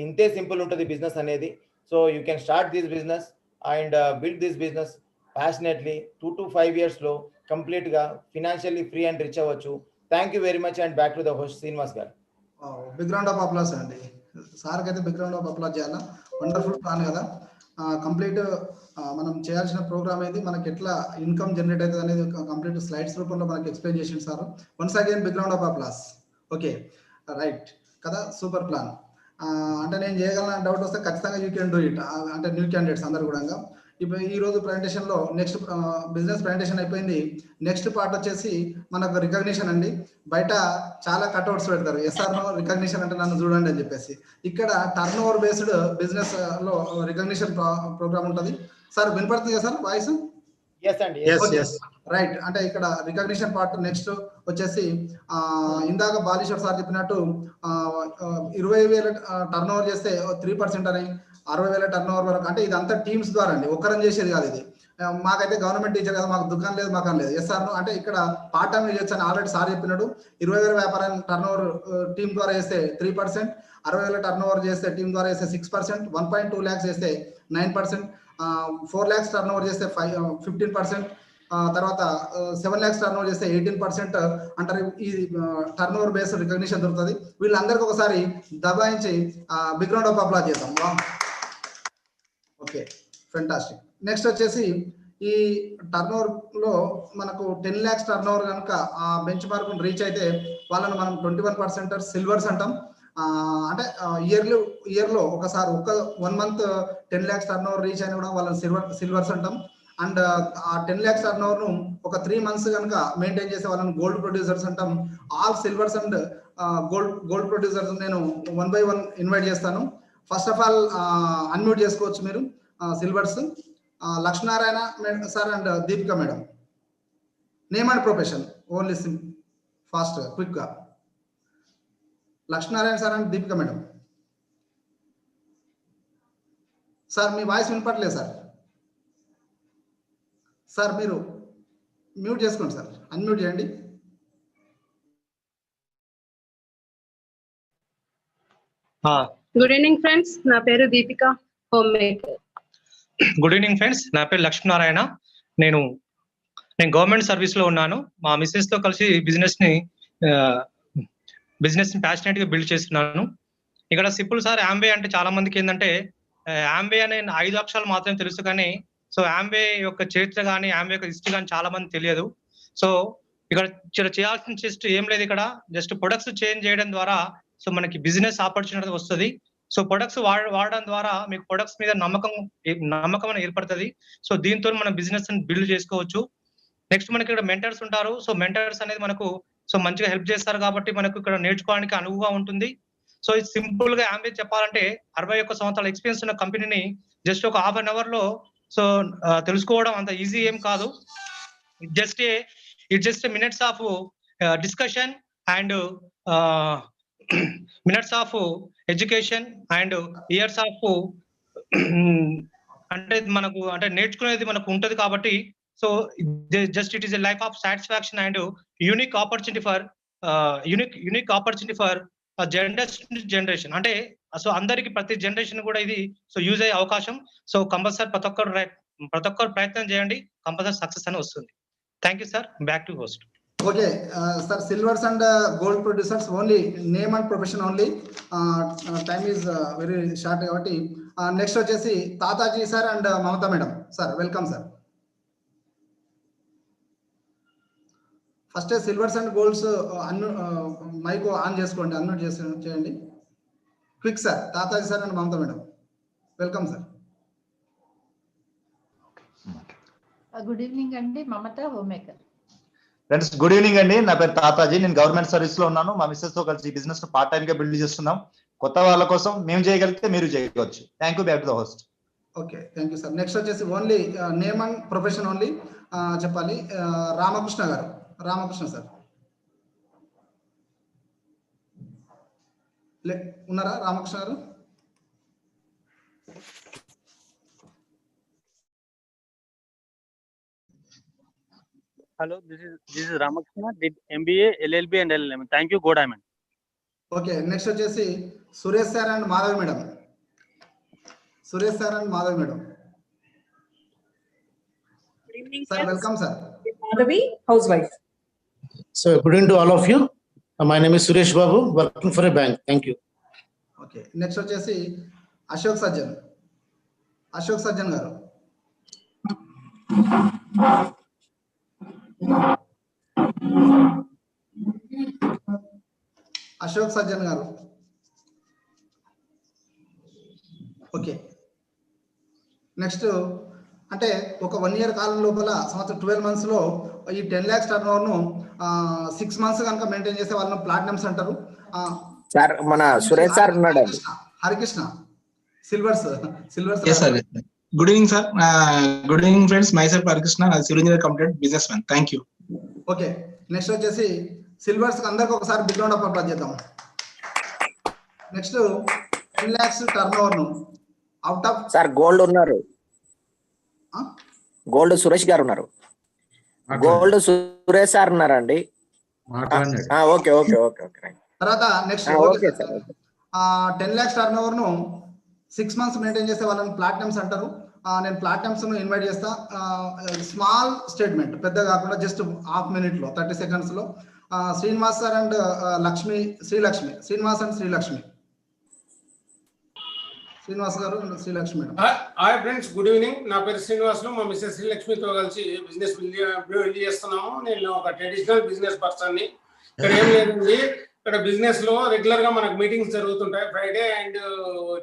ఇంతే సింపుల్ ఉంటుంది బిజినెస్ అనేది. So you can start this business and build this business passionately 2 to 5 yearsలో కంప్లీట్గా ఫినాన్షియల్లీ ఫ్రీ అండ్ రిచ్ అవ్వచ్చు. Thank you very much and back to the host Srinivas గారు. బిగ్ రౌండ్ ఆఫ్ అప్లాస్ అండి. సార్కి అయితే బిగ్ రౌండ్ ఆఫ్ అప్లాస్ చేయాలా. వండర్ఫుల్ ప్లాన్ కదా. కంప్లీట్ మనం చేయాల్సిన ప్రోగ్రామ్ ఏది, మనకి ఎట్లా ఇన్కమ్ జనరేట్ అవుతుంది అనేది కంప్లీట్ స్లైడ్స్ రూపంలో మనకి ఎక్స్ప్లెయిన్ చేసింది sir. Once again big round of applause. Okay right కదా, సూపర్ ప్లాన్. అంటే నేను చేయగలన డౌట్ వస్తే ఖచ్చితంగా యూ కెన్ డూ ఇట్. అంటే న్యూ క్యాండిడేట్స్ అందరు కూడా ఇప్పుడు ఈ రోజు ప్రెజెంటేషన్లో నెక్స్ట్ బిజినెస్ ప్రెజెంటేషన్ అయిపోయింది. నెక్స్ట్ పార్ట్ వచ్చేసి మనకు రికగ్నిషన్ అండి. బయట చాలా కట్అవుట్స్ పెడతారు, ఎస్ఆర్ రికగ్నిషన్ అంటే నన్ను చూడండి అని చెప్పేసి. ఇక్కడ టర్న్ ఓవర్ బేస్డ్ బిజినెస్ లో రికగ్నిషన్ ప్రోగ్రామ్ ఉంటుంది. సార్ వినపడుతుంది కదా సార్ వాయిస్? ఎస్ అండి Yes, yes. రైట్. అంటే ఇక్కడ రికగ్నిషన్ పార్ట్. నెక్స్ట్ వచ్చేసి ఇందాక బాలీశ్వర్ సార్ చెప్పినట్టు 20,000 టర్న్ ఓవర్ చేస్తే 3% అని, 60,000 టర్న్ ఓవర్ వరకు, అంటే ఇదంతా టీమ్స్ ద్వారా అండి, ఒక్కరని చేసేది కాదు ఇది. మాకైతే గవర్నమెంట్ టీచర్ కదా, మాకు దుకాణం లేదు, మాకు లేదు. ఎస్ సార్, అంటే ఇక్కడ పార్ట్ టైం చేయొచ్చు అని ఆల్రెడీ సార్ చెప్పినాడు. 20,000 వ్యాపారాన్ని టర్న్ ఓవర్ టీమ్ ద్వారా చేస్తే 3%, 60,000 టర్న్ ఓవర్ చేస్తే టీమ్ ద్వారా చేస్తే 6%, 1.2 lakhs చేస్తే 9%, 4 lakhs టర్న్ ఓవర్ చేస్తే 15%, తర్వాత 7 lakhs టర్న్ ఓవర్ చేస్తే 18% అంటారు. ఈ టర్న్ ఓవర్ బేస్డ్ రికగ్నిషన్ దొరుకుతుంది. వీళ్ళందరికీ ఒకసారి దబాయించి బిగ్ రౌండ్ ఆఫ్ అప్లాజ్ చేద్దాం. Okay, fantastic. నెక్స్ట్ వచ్చేసి ఈ టర్న్ ఓవర్ లో మనకు 10 lakhs టర్న్ ఓవర్ కనుక ఆ బెంచ్ మార్క్ రీచ్ అయితే వాళ్ళని మనం 21% సిల్వర్స్ అంటాం. అంటే ఇయర్ లో ఒకసారి 1 month 10 lakhs turn over reach అయినా కూడా వాళ్ళని సిల్వర్స్ అంటాం. అండ్ ఆ 10 lakhs టర్న్ ఓవర్ ను ఒక 3 months కనుక మెయింటైన్ చేసే వాళ్ళని గోల్డ్ ప్రొడ్యూసర్స్ అంటాం. All silvers and gold producers నేను 1 by 1 ఇన్వైట్ చేస్తాను. ఫస్ట్ ఆఫ్ ఆల్ అన్మ్యూట్ చేసుకోవచ్చు మీరు silvers. Lakshminarayana sir and Deepika madam. Name and profession only fast quick గా. Lakshminarayana sir and Deepika madam. Sir మీ వాయిస్ వినపట్లేదు సార్. సార్ మీరు మ్యూట్ చేసుకోండి సార్, అన్మ్యూట్ చేయండి. గుడ్ ఈవినింగ్ ఫ్రెండ్స్, నా పేరు Deepika, home maker. Good evening friends, నా పేరు లక్ష్మీనారాయణ. నేను గవర్నమెంట్ సర్వీస్ లో ఉన్నాను. మా మిస్సెస్ తో కలిసి బిజినెస్ ని ప్యాషనేట్ గా బిల్డ్ చేస్తున్నాను. ఇక్కడ సింపుల్ సార్, యాంబే అంటే చాలా మందికి ఏంటంటే యాంబే అనే 5 అక్షరాలు మాత్రమే తెలుసు, కానీ సో యాంబే యొక్క చరిత్ర కానీ యాంబే యొక్క హిస్టరీ కానీ చాలా మంది తెలియదు. సో ఇక్కడ చేయాల్సిన జస్ట్ ఏం లేదు, ఇక్కడ జస్ట్ ప్రొడక్ట్స్ చేంజ్ చేయడం ద్వారా సో మనకి బిజినెస్ ఆపర్చునిటీ వస్తుంది. సో ప్రొడక్ట్స్ వాడడం ద్వారా మీకు ప్రొడక్ట్స్ మీద నమ్మకం అనేది ఏర్పడుతుంది. సో దీంతో మనం బిజినెస్ బిల్డ్ చేసుకోవచ్చు. నెక్స్ట్ మనకి ఇక్కడ మెంటర్స్ ఉంటారు. సో మెంటర్స్ అనేది మనకు సో మంచిగా హెల్ప్ చేస్తారు కాబట్టి మనకు ఇక్కడ నేర్చుకోవడానికి అనువుగా ఉంటుంది. సో ఇది సింపుల్ గా యాంబే చెప్పాలంటే 61 సంవత్సరాల ఎక్స్పీరియన్స్ ఉన్న కంపెనీని జస్ట్ ఒక ½ an hour లో సో తెలుసుకోవడం అంత ఈజీ ఏం కాదు. It just minutes of discussion and minutes of education and years of అంటే మనకు అంటే నేర్చుకునేది మనకు ఉంటది కాబట్టి so just it is a life of satisfaction and unique opportunity for generation. అంటే సో అందరికి ప్రతి జనరేషన్ కూడా ఇది సో యూజ్ అయ్యే అవకాశం. సో కంపల్సరీ ప్రతి ఒక్కరు ప్రయత్నం చేయండి, కంపల్సరీ సక్సెస్ అని వస్తుంది. Thank you sir, back to host. Okay sir, silvers and gold producers only name and profession only. Time is very short కాబట్టి నెక్స్ట్ వచ్చేసి Tataji sir and Mamata madam. Sir welcome sir. First silvers and golds mike on చేసుకోండి, అన్మ్యూట్ చేయండి quick sir. Tataji sir and Mamata madam, welcome sir. Good evening అండి, Mamata, home maker. Friends good evening అండి, నా పేరు తాతాజీ. నేను గవర్నమెంట్ సర్వీస్ లో ఉన్నాను. మా మిస్సెస్ తో కలిసి బిజినెస్ ను పార్ట్ టైం గా బిల్డ్ చేస్తున్నాం. కొత్త వాళ్ళ కోసం మేము చేయగలిగితే మీరు చేయవచ్చు. Thank you, back to the host. Okay, thank you sir. Next వచ్చేసి only name and profession only చెప్పాలి. రామకృష్ణ గారు. రామకృష్ణ సార్ ఉన్నారా? రామకృష్ణ గారు. Hello, this is Ramakrishna. Did MBA, LLB and LLM. Thank you, Go Diamond. Okay, next వచ్చేసి Suresh sir and Madhav madam. Suresh sir and Madhav madam. Good evening, sir. Welcome, sir. Madhavi, housewife. So, good evening to all of you. My name is Suresh Babu, working for a bank. Thank you. Okay, next వచ్చేసి అశోక్ సజ్జన్. అశోక్ సజ్జన్ గారు. అశోక్ సజ్జన్ గారు. ఓకే, నెక్స్ట్ అంటే ఒక 1 year కాలం లోపల సంవత్సరం 12 months లో ఈ 10 lakhs టర్న్ ఓవర్ ను 6 months కనుక మెయింటైన్ చేసే వాళ్ళని ప్లాటినమ్స్ అంటారు. సార్ మన సురేష్ సార్ ఉన్నాడు. Harikrishna silvers. Good evening, sir. Good evening, friends. Myself, Harikrishna, civil engineer, competent businessman. Thank you. Okay next వచ్చేసి సిల్వర్స్ అందరికి ఒకసారి బిగ్ రౌండ్ ఆఫ్ అప్లాజ్ చేద్దాం. నెక్స్ట్ 10 lakhs టర్న్ ఓవర్ ను అవుట్ ఆఫ్ సార్ గోల్డ్ ఉన్నారు, గోల్డ్ సురేష్ గారు ఉన్నారు, గోల్డ్ సురేష్ సార్ ఉన్నారండి. Okay okay okay okay. తర్వాత next okay sir 10 lakhs turnover ను 6 months మెయింటైన్ చేసే వాళ్ళని ప్లాటినమ్స్ అంటారు. నేను ప్లాటినమ్స్ ను ఇన్వైట్ చేస్తా. స్మాల్ స్టేట్మెంట్, పెద్ద కాకుండా జస్ట్ హాఫ్ మినిట్ లో 30 seconds లో Srinivas sir and Lakshmi, Srilakshmi, Srinivas and Srilakshmi, Srinivas గారు Srilakshmi madam. Hi friends, good evening. నా పేరు శ్రీనివాసులు, మా మిస్సెస్ శ్రీలక్ష్మితో కలిసి బిజినెస్ బిల్డ్ చేస్తున్నాము. నేను ఒక ట్రెడిషనల్ బిజినెస్ పర్సన్ ని. ఇక్కడ ఏం లేదండి, ఇక్కడ బిజినెస్ లో రెగ్యులర్ గా మనకు మీటింగ్స్ జరుగుతుంటాయి. ఫ్రైడే అండ్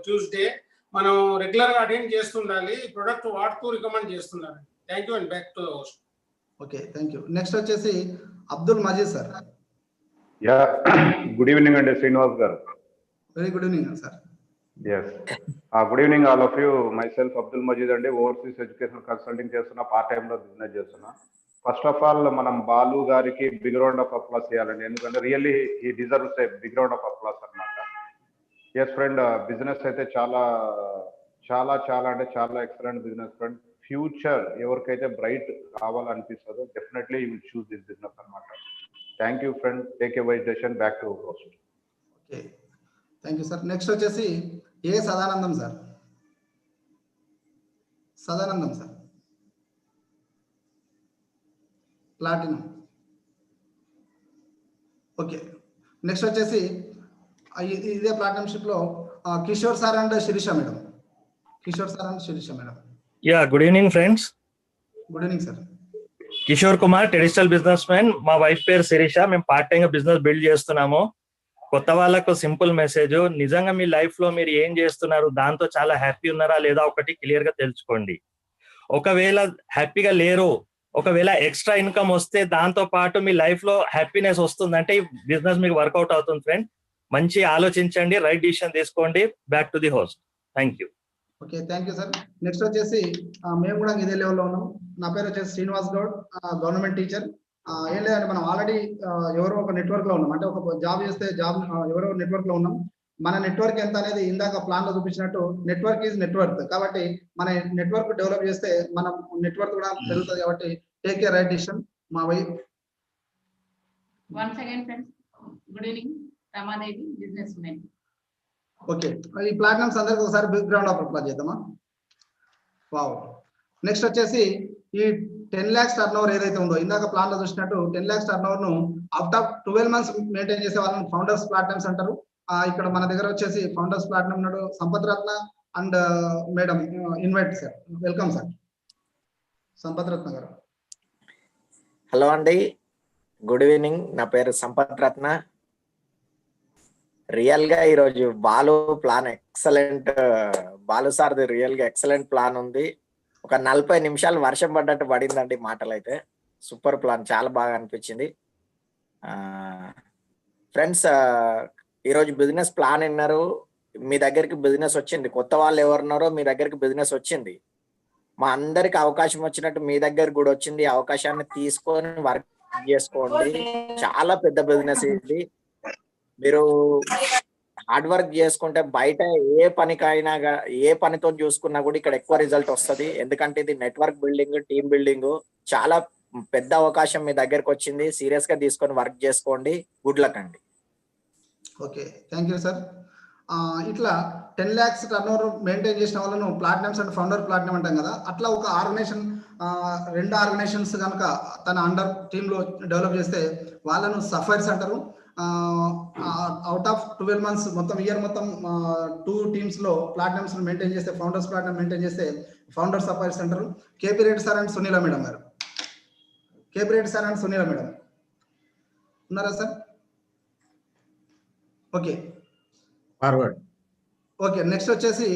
ట్యూస్డే మనం రెగ్యులర్ గా అటెండ్ చేస్తుండాలి. ప్రొడక్ట్ వాడుతూ రికమెండ్ చేస్తున్నారు. Thank you and back to host. Okay thank you. Next వచ్చేసి Abdul Majeed sir. Yeah good evening అండి శ్రీనివాస్ గారు. Very good evening sir. Yes good evening all of you. Myself Abdul Majeed అండి. ఓవర్సీస్ ఎడ్యుకేషన్ కన్సల్టింగ్ చేస్తున్నా, పార్ట్ టైమ్ లో బిజినెస్ చేస్తున్నా. ఫస్ట్ ఆఫ్ ఆల్ మనం బాలు గారికి బిగ్ రౌండ్ ఆఫ్ అప్లాస్ చేయాలండి, ఎందుకంటే really he deserves a big round of applause అన్నమాట. ఎస్ ఫ్రెండ్, బిజినెస్ అయితే చాలా చాలా చాలా అంటే చాలా ఎక్సలెంట్ బిజినెస్ ఫ్రెండ్. ఫ్యూచర్ ఎవరికైతే బ్రైట్ కావాలనిపిస్తుందో definitely you will choose this business అన్నమాట. Thank you friend. Take a wise decision. Back to host. Okay thank you sir. Next వచ్చేసి A Sadanandam sir. Sadanandam sir platinum. Okay next వచ్చేసి ఇదే పార్ట్నర్షిప్ లో Kishore sir and Sirisha madam. Kishore sir and Sirisha madam. Yeah good evening friends. Good evening sir. Kishore Kumar, traditional businessman. మా వైఫ్ పేరు శిరీష. మేము పార్ట్ టైం గా బిజినెస్ బిల్డ్ చేస్తున్నాము. కొత్త వాళ్ళకు సింపుల్ మెసేజ్, నిజంగా మీ లైఫ్ లో మీరు ఏం చేస్తున్నారు, దాంతో చాలా హ్యాపీ ఉన్నారా లేదా ఒకటి క్లియర్ గా తెలుసుకోండి. ఒకవేళ హ్యాపీగా లేరు, ఒకవేళ ఎక్స్ట్రా ఇన్కమ్ వస్తే దాంతో పాటు మీ లైఫ్ లో హ్యాపీనెస్ వస్తుందంటే ఈ బిజినెస్ మీకు వర్కౌట్ అవుతుంది ఫ్రెండ్. మంచి ఆలోచించండి, రైట్ డిసిషన్ తీసుకోండి. Back to the host. Thank you. Okay thank you sir. Next వచ్చేసి మేము కూడా ఇదే లెవెల్లో ఉన్నాం. నా పేరు వచ్చేసి శ్రీనివాస్ గౌడ్, గవర్నమెంట్ టీచర్. ఏం లేదంటే మనం ఆల్రెడీ ఎవరో ఒక నెట్వర్క్ లో ఉన్నాం, అంటే ఒక జాబ్ చేస్తే జాబ్ ఎవరో నెట్వర్క్ లో ఉన్నాం. మన నెట్వర్క్ ఎంత అనేది ఇందాక ప్లాన్ లో చూపించినట్టు నెట్వర్క్ ఈజ్ నెట్వర్క్. కాబట్టి మన నెట్వర్క్ డెవలప్ చేస్తే మనం నెట్వర్క్ కూడా పెరుగుతుంది. కాబట్టి టేక్ ఏ రైట్ డిసిషన్. మా wife. Once again friends, good evening. Ramadevi, business women. Okay ఈ ప్లాటినమ్స్ అందరికి ఒకసారి బిగ్ రౌండ్ ఆఫ్ అప్లాజ్ చేద్దామా. వావ్. నెక్స్ట్ వచ్చేసి ఈ 10 lakhs టర్న్ ఓవర్ ఏదైతే ఉందో ఇందాక ప్లాన్ లో చూసినట్టు 10 lakhs టర్న్ ఓవర్ ను అవుట్ ఆఫ్ 12 months మెయింటైన్ చేసే వాళ్ళని ఫౌండర్స్ ప్లాటినమ్స్ అంటారు. ఇక్కడ మన దగ్గర వచ్చేసి ఫౌండర్స్ ప్లాటినం ఉన్నాడు Sampath Ratna and madam. Invite sir. Welcome sir Sampath Ratna గారు. హలో అండి, గుడ్ ఈవినింగ్. నా పేరు సంపత్ రత్న. రియల్ గా ఈరోజు బాలు ప్లాన్ ఎక్సలెంట్. బాలు సార్ది రియల్ గా ఎక్సలెంట్ ప్లాన్ ఉంది. ఒక 40 నిమిషాలు వర్షం పడ్డట్టు పడిందండి. మాటలు అయితే సూపర్ ప్లాన్, చాలా బాగా అనిపించింది. ఫ్రెండ్స్, ఈరోజు బిజినెస్ ప్లాన్ విన్నారు, మీ దగ్గరికి బిజినెస్ వచ్చింది. కొత్త వాళ్ళు ఎవరున్నారో మీ దగ్గరికి బిజినెస్ వచ్చింది. మా అందరికి అవకాశం వచ్చినట్టు మీ దగ్గర కూడా వచ్చింది. అవకాశాన్ని తీసుకొని వర్క్ చేసుకోండి. చాలా పెద్ద బిజినెస్ ఇది. మీరు హార్డ్ వర్క్ చేసుకుంటే బయట ఏ పనికైనా ఏ పనితో చూసుకున్నా కూడా ఇక్కడ ఎక్కువ రిజల్ట్ వస్తుంది. ఎందుకంటే ఇది నెట్వర్క్ బిల్డింగ్, టీమ్ బిల్డింగ్. చాలా పెద్ద అవకాశం మీ దగ్గరకు వచ్చింది. సీరియస్ గా తీసుకొని వర్క్ చేసుకోండి. గుడ్ లక్ అండి. Okay thank you sir. ఇట్లా 10 lakhs టర్న్ ఓవర్ మెయింటైన్ చేసిన వాళ్ళను ప్లాటినమ్స్ అండ్ ఫౌండర్ ప్లాటినం అంటాం కదా. అట్లా ఒక ఆర్గనైజేషన్ 2 ఆర్గనైజేషన్స్ కనుక తన అండర్ టీమ్ లో డెవలప్ చేస్తే వాళ్ళను సఫైర్స్ అంటారు. అవుట్ ఆఫ్ 12 months మొత్తం ఇయర్ మొత్తం 2 teams లో ప్లాటినమ్స్ మెయింటైన్ చేస్తే ఫౌండర్స్ ప్లాటినం మెయింటైన్ చేస్తే ఫౌండర్ సఫైర్స్ అంటారు. KP Reddy sir and Sunila madam గారు. KP Reddy sir and Sunila madam ఉన్నారా sir? Okay forward. Okay next వచ్చేసి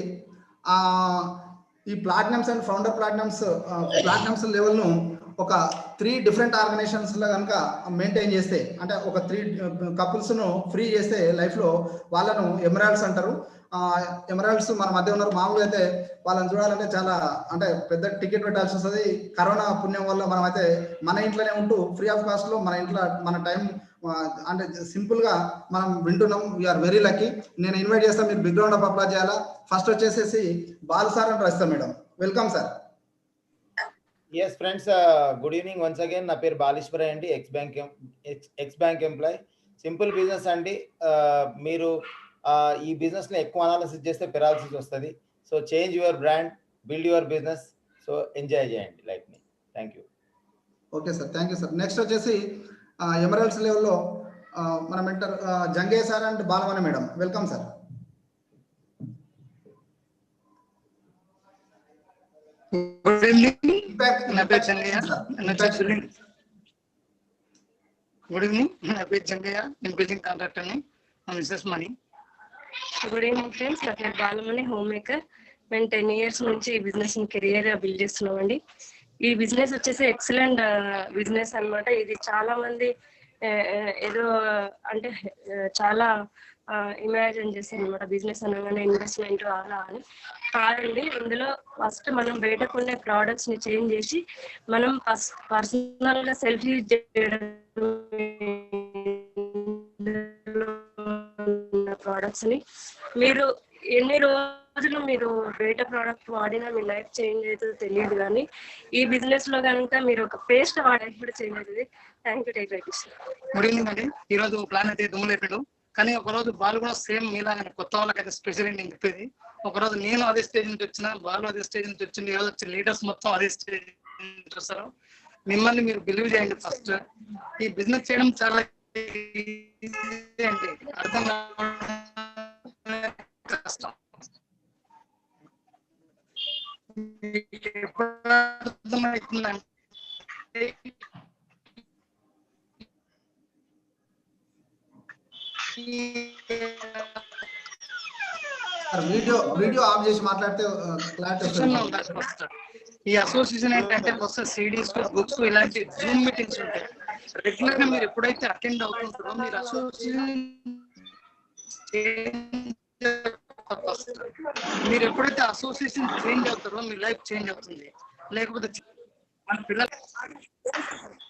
ఈ ప్లాటినమ్స్ అండ్ ఫౌండర్ ప్లాటినమ్స్ లెవెల్ను ఒక 3 డిఫరెంట్ ఆర్గనైజేషన్స్లో కనుక మెయింటైన్ చేస్తే, అంటే ఒక 3 కపుల్స్ను ఫ్రీ చేస్తే లైఫ్లో వాళ్ళను ఎమరాల్డ్స్ అంటారు. ఎమరాల్డ్స్ మన మధ్య ఉన్నారు. మామూలుగా అయితే వాళ్ళని చూడాలంటే చాలా అంటే పెద్ద టికెట్ పెట్టాల్సి వస్తుంది. కరోనా పుణ్యం వల్ల మనం అయితే మన ఇంట్లోనే ఉంటూ ఫ్రీ ఆఫ్ కాస్ట్లో మన ఇంట్లో మన టైం అంటే సింపుల్గా మనం వింటున్నాం. We very very. నేను ఇన్వైట్ చేస్తాను, మీరు బిగ్ రౌండ్ ఆఫ్ అప్లాజ్ చేయాలా. ఫస్ట్ వచ్చేసేసి బాలు సార్ అని రాస్తాం. Madam welcome sir. Yes friends, good evening once again. నా పేరు బాలీశ్వరయ్య అండి, ex bank employ. Simple business అండి. మీరు ఈ బిజినెస్ లో ఎక్కువ అనాలిసిస్ చేస్తే పెరాలసిస్ వస్తుంది. So change your brand, build your business. So enjoy చేయండి లైఫ్ ని. Thank you. Okay sir, thank you sir. Next వచ్చేసి ఎమరాల్డ్స్ లెవెల్లో మన mentor Jangaiah sir and Balamani madam. Welcome sir. Good evening, నా పేరు జంగయ్య. గుడ్ ఈవినింగ్, నా పేరు జంగయ్య. నేను బిల్డింగ్ కాంట్రాక్టర్ని. Mrs Mani. Good evening friends, నా పేరు బాలమణి, హోమ్ మేకర్. మేము 10 years నుంచి ఈ బిజినెస్ కెరియర్ బిల్డ్ చేస్తున్నామండి. ఈ బిజినెస్ వచ్చేసి ఎక్సలెంట్ బిజినెస్ అన్నమాట. ఇది చాలా మంది ఏదో అంటే చాలా ఇమాజిన్ చేస్తారు అనమాట. బిజినెస్ అనగానే ఇన్వెస్ట్మెంట్ అలా అని కాదండి. ఇందులో ఫస్ట్ మనం బయటకునే ప్రోడక్ట్స్ ని చేంజ్ చేసి మనం పర్సనల్ గా సెల్ఫ్ యూజ్ చేయడం ప్రోడక్ట్స్ ని మీరు ఎన్ని రోజులు మీరు బయట ప్రోడక్ట్ వాడినా మీ లైఫ్ చేంజ్ అవుతుందో తెలియదు, కానీ ఈ బిజినెస్ లో కనుక మీరు ఒక పేస్ట్ వాడేది కూడా చేంజ్ అవుతుంది. Thank you. Take right. Good evening అండి. ఈ రోజు ప్లాన్ అయితే దుమ్ములేపాడు, కానీ ఒక రోజు బాలు కూడా సేమ్ మీలాగా కొత్త వాళ్ళకి అయితే స్పెషల్ నేను చెప్పేది. ఒక రోజు నేను అదే స్టేజ్ నుంచి వచ్చిన, బాలు అదే స్టేజ్ నుంచి వచ్చింది. ఈ రోజు వచ్చే లీడర్స్ మొత్తం అదే స్టేజ్ నుంచి వస్తారు. మిమ్మల్ని మీరు బిలీవ్ చేయండి. ఫస్ట్ ఈ బిజినెస్ చేయడం చాలా ఈజీ అండి, అర్థం కష్టం. ఎప్పుడు అర్థమవుతుందంటే వీడియో ఆఫ్ చేసి మాట్లాడితే క్లారిటీ వస్తుంది. ఈ అసోసియేషన్ ఏంటంటే ఫస్ట్ సిడీస్, బుక్స్, ఇలాంటి జూమ్ మీటింగ్స్ ఉంటాయి. రెగ్యులర్ గా మీరు ఎప్పుడైతే అటెండ్ అవుతుంటారో మీరు అసోసియేషన్ మీరు ఎప్పుడైతే అసోసియేషన్ చేంజ్ అవుతారో మీ లైఫ్ చేంజ్ అవుతుంది. లేకపోతే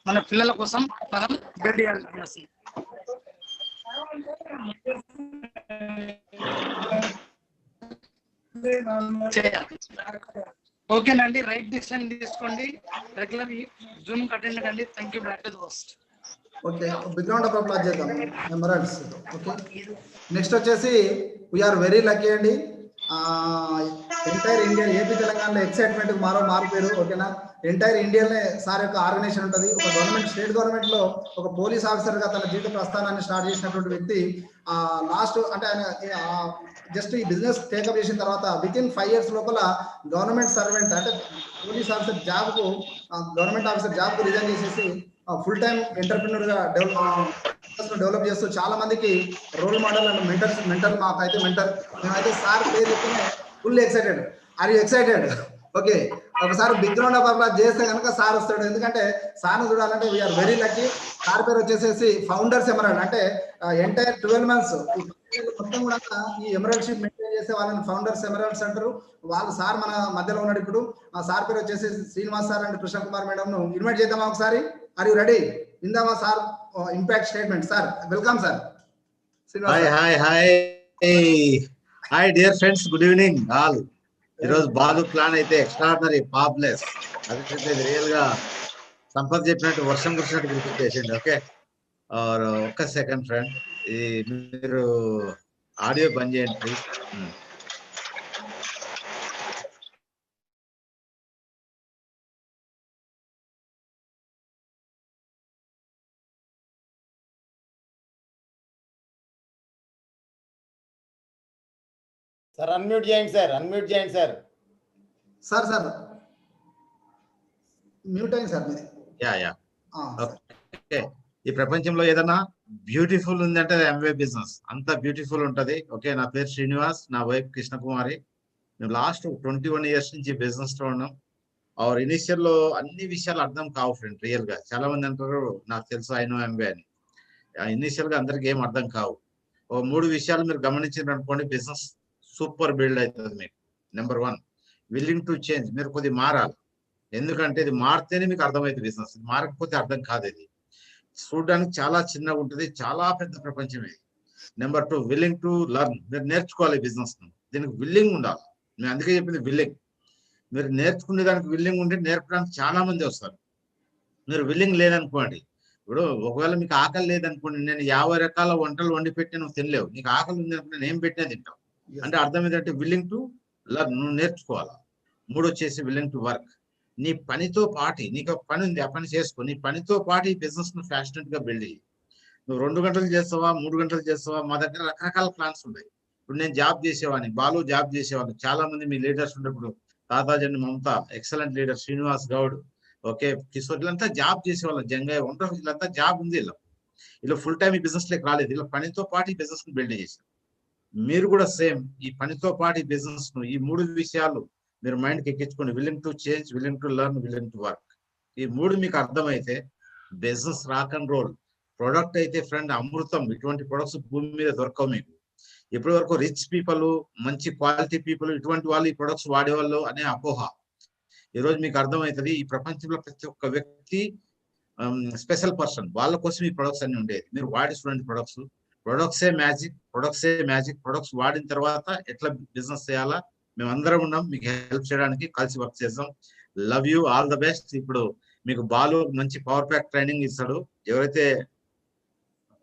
మన పిల్లల కోసం మనం బిల్డ్ చేయాల్సి చేయాలి. ఓకేనండి, రైట్ డిసిషన్ తీసుకోండి. రెగ్యులర్ జూమ్ అటెండ్ కండి. Thank you. Back to the host. Okay, big round of applause చేద్దాం ఎమరాల్డ్స్. ఓకే, నెక్స్ట్ వచ్చేసి వీఆర్ వెరీ లక్కీ అండి. ఎంటైర్ ఇండియా, ఏపీ తెలంగాణలో ఎక్సైట్మెంట్ మారిపోయారు. ఓకేనా, ఎంటైర్ ఇండియాలో సార్ యొక్క ఆర్గనైజేషన్ ఉంటుంది. ఒక గవర్నమెంట్, స్టేట్ గవర్నమెంట్ లో ఒక పోలీస్ ఆఫీసర్ గా తన జీవిత ప్రస్థానాన్ని స్టార్ట్ చేసినటువంటి వ్యక్తి లాస్ట్ అంటే ఆయన జస్ట్ ఈ బిజినెస్ టేకప్ చేసిన తర్వాత వితిన్ 5 years లోపల గవర్నమెంట్ సర్వెంట్ అంటే పోలీస్ ఆఫీసర్ జాబ్ కు, గవర్నమెంట్ ఆఫీసర్ జాబ్ కు రిజైన్ చేసేసి ఫుల్ టైమ్ ఎంటర్ప్రినర్ గా డెవలప్ చేస్తూ చాలా మందికి రోల్ మోడల్ అండ్ మెంటర్ మాకైతే మెంటర్. మేమైతే సార్ పేరు చెప్తేనే full excited. Are you excited? Okay, ఒకసారి బిగ్ రౌండ్ ఆఫ్ అప్లాజ్ చేస్తే కనుక సార్ వస్తాడు. ఎందుకంటే సార్ను చూడాలంటే వీఆర్ వెరీ లక్కీ. సార్ పేరు వచ్చేసేసి ఫౌండర్స్ ఎమరాల్డ్. అంటే ఎంటైర్ 12 months మొత్తం కూడా ఈ ఎమరాల్డ్షిప్ మెయింటైన్ చేసే వాళ్ళని ఫౌండర్స్ ఎమరాల్డ్స్ అంటారు. వాళ్ళు సార్ మన మధ్యలో ఉన్నాడు ఇప్పుడు. ఆ సార్ పేరు వచ్చేసి Srinivas sir and Krishna Kumar madam ను ఇన్వైట్ చేద్దామా ఒకసారి? Are you ready? ఇందామా sir impact statement. Sir welcome sir. Hi dear friends, good evening all. ఈరోజు బాలు ప్లాన్ అయితే ఎక్స్ట్రాడినరీ, పాపులెస్. అదైతే రియల్ గా సంపత్ చెప్పినట్టు వర్షం కురిసినట్టు గుర్తుచేసింది. ఓకే, ఒక్క సెకండ్ ఫ్రెండ్, మీరు ఆడియో బంద్ చేయండి ప్లీజ్. సార్ అన్మ్యూట్ చేయండి సార్, అన్మ్యూట్ చేయండి సార్. సార్ మ్యూట్ అయింది సార్ మీది. ఓకే, ఈ ప్రపంచంలో ఏదన్నా బ్యూటిఫుల్ ఉందంటే ఎంవే బిజినెస్. అంత బ్యూటిఫుల్ ఉంటది. ఓకే, నా పేరు శ్రీనివాస్, నా వైఫ్ కృష్ణకుమారి. మేము లాస్ట్ 21 years నుంచి బిజినెస్ లో ఉన్నాం. అవర్ ఇనిషియల్ లో అన్ని విషయాలు అర్థం కావు ఫ్రెండ్. రియల్ గా చాలా మంది అంటారు నాకు తెలుసు ఐనో ఎంబీ అని. ఇనిషియల్ గా అందరికి ఏం అర్థం కావు. ఓ 3 విషయాలు మీరు గమనించారు అనుకోండి, బిజినెస్ సూపర్ బిల్డ్ అవుతుంది మీకు. Number 1, willing to change. మీరు కొద్దిగా మారాలి. ఎందుకంటే ఇది మారితేనే మీకు అర్థమైంది బిజినెస్. మారకపోతే అర్థం కాదు. ఇది చూడడానికి చాలా చిన్నగా ఉంటుంది, చాలా పెద్ద ప్రపంచం ఇది. Number 2, willing to learn. మీరు నేర్చుకోవాలి బిజినెస్. దీనికి విల్లింగ్ ఉండాలి. నేను అందుకే చెప్పింది విల్లింగ్. మీరు నేర్చుకునే దానికి విల్లింగ్ ఉంటే నేర్పడానికి చాలా మంది వస్తారు. మీరు విల్లింగ్ లేదనుకోండి, ఇప్పుడు ఒకవేళ మీకు ఆకలి లేదనుకోండి, నేను 50 రకాల వంటలు వండి పెట్టి నువ్వు తినలేవు. నీకు ఆకలి ఉంది అనుకుంటే నేను ఏం పెట్టినా తింటావు. అంటే అర్థం ఏంటంటే విల్లింగ్ టు లర్న్, నువ్వు నేర్చుకోవాలా. 3 వచ్చేసి విల్లింగ్ టు వర్క్. నీ పనితో పాటు నీకు ఒక పని ఉంది, ఆ పని చేసుకో. నీ పనితో పాటు ఈ బిజినెస్ ను ఫ్యాషనెట్ గా బిల్డ్ చేయి. నువ్వు 2 గంటలు చేస్తావా, 3 గంటలు చేస్తావా? మా దగ్గర రకరకాల ప్లాన్స్ ఉన్నాయి. ఇప్పుడు నేను జాబ్ చేసేవాడిని, బాలు జాబ్ చేసేవాళ్ళు. చాలా మంది మీ లీడర్స్ ఉన్నప్పుడు Tataji, Mamata, excellent leader, Srinivas Goud, okay, Kishore, వీళ్ళంతా జాబ్ చేసేవాళ్ళు. జంగయ్య ఉంటారు, వీళ్ళంతా జాబ్ ఉంది. ఇలా ఫుల్ టైం ఈ బిజినెస్ లోకి రాలేదు. ఇలా పనితో పాటు ఈ బిజినెస్ ను బిల్డ్ చేశారు. మీరు కూడా సేమ్ ఈ పనితో పాటు ఈ బిజినెస్ ను, ఈ 3 విషయాలు మీరు మైండ్ కి ఎక్కించుకోండి. Willing to change, willing to learn, willing to work. ఈ 3 మీకు అర్థమైతే business rock and roll. Product అయితే ఫ్రెండ్ అమృతం. ఇటువంటి ప్రొడక్ట్స్ భూమి మీద దొరకవు మీకు. ఇప్పటి వరకు రిచ్ పీపుల్, మంచి క్వాలిటీ పీపుల్, ఇటువంటి వాళ్ళు ఈ ప్రొడక్ట్స్ వాడేవాళ్ళు అనే అపోహ. ఈరోజు మీకు అర్థమవుతుంది, ఈ ప్రపంచంలో ప్రతి ఒక్క వ్యక్తి స్పెషల్ పర్సన్. వాళ్ళ కోసం ఈ ప్రొడక్ట్స్ అన్ని ఉండేది. మీరు వాడి చూడండి ప్రొడక్ట్స్. ప్రొడక్ట్సే మ్యాజిక్, ప్రొడక్ట్సే మ్యాజిక్. ప్రొడక్ట్స్ వాడిన తర్వాత ఎట్లా బిజినెస్ చేయాలా మేమందరం ఉన్నాం మీకు హెల్ప్ చేయడానికి. కలిసి వర్క్ చేద్దాం. Love you, all the best. ఇప్పుడు మీకు బాలు మంచి పవర్ ప్యాక్ ట్రైనింగ్ ఇస్తాడు. ఎవరైతే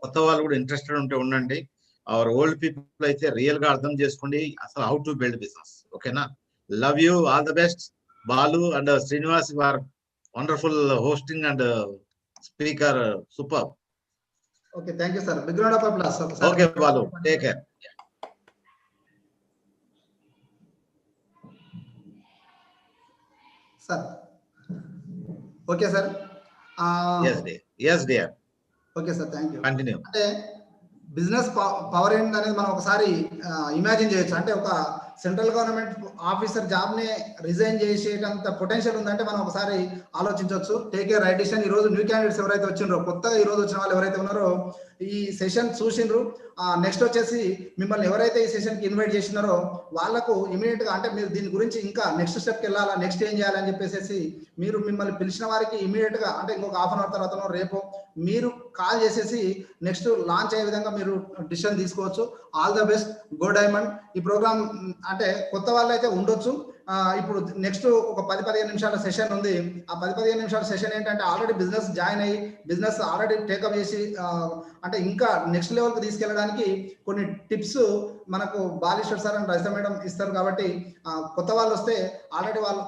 కొత్త వాళ్ళు కూడా ఇంట్రెస్టెడ్ ఉంటే ఉండండి. అవర్ ఓల్డ్ పీపుల్ అయితే రియల్ గా అర్థం చేసుకోండి అసలు హౌ టు బిల్డ్ బిజినెస్. ఓకేనా? Love you, all the best. Balu and Srinivas are wonderful hosting and speaker, super. Okay, thank you sir. Big round of applause. Okay Balu, take care. Sir okay sir. yes dear. Okay sir, thank you. Continue. అంటే బిజినెస్ పవర్ ఏంటి అనేది మనం ఒకసారి ఇమాజిన్ చేయొచ్చు. అంటే ఒక సెంట్రల్ గవర్నమెంట్ ఆఫీసర్ జాబ్ ని రిజైన్ చేసేటంత పొటెన్షియల్ ఉందంటే మనం ఒకసారి ఆలోచించవచ్చు. Take a right decision. ఈ రోజు న్యూ క్యాండిడేట్స్ ఎవరైతే వచ్చిండ్రో, కొత్తగా ఈ రోజు వచ్చిన వాళ్ళు ఎవరైతే ఉన్నారో ఈ సెషన్ చూసిండ్రు. నెక్స్ట్ వచ్చేసి మిమ్మల్ని ఎవరైతే ఈ సెషన్ కి ఇన్వైట్ చేసినారో వాళ్ళకు ఇమీడియట్ గా, అంటే మీరు దీని గురించి ఇంకా నెక్స్ట్ స్టెప్ కి వెళ్ళాలా, నెక్స్ట్ ఏం చేయాలని చెప్పేసి మీరు మిమ్మల్ని పిలిచిన వారికి ఇమీడియట్ గా, అంటే ఇంకొక హాఫ్ అన్ అవర్ తర్వాత రేపు మీరు కాల్ చేసేసి నెక్స్ట్ లాంచ్ అయ్యే విధంగా మీరు డిసిషన్ తీసుకోవచ్చు. All the best, go diamond. ఈ ప్రోగ్రామ్ అంటే కొత్త వాళ్ళు అయితే ఉండొచ్చు. ఇప్పుడు నెక్స్ట్ ఒక 10-15 నిమిషాల సెషన్ ఉంది. ఆ 10-15 నిమిషాల సెషన్ ఏంటంటే ఆల్రెడీ బిజినెస్ జాయిన్ అయ్యి బిజినెస్ ఆల్రెడీ టేకప్ చేసి అంటే ఇంకా నెక్స్ట్ లెవెల్ కి తీసుకెళ్ళడానికి కొన్ని టిప్స్ మనకు Baleshwar sir and Rajitha madam ఇస్తారు. కాబట్టి కొత్త వాళ్ళు వస్తే ఆల్రెడీ వాళ్ళు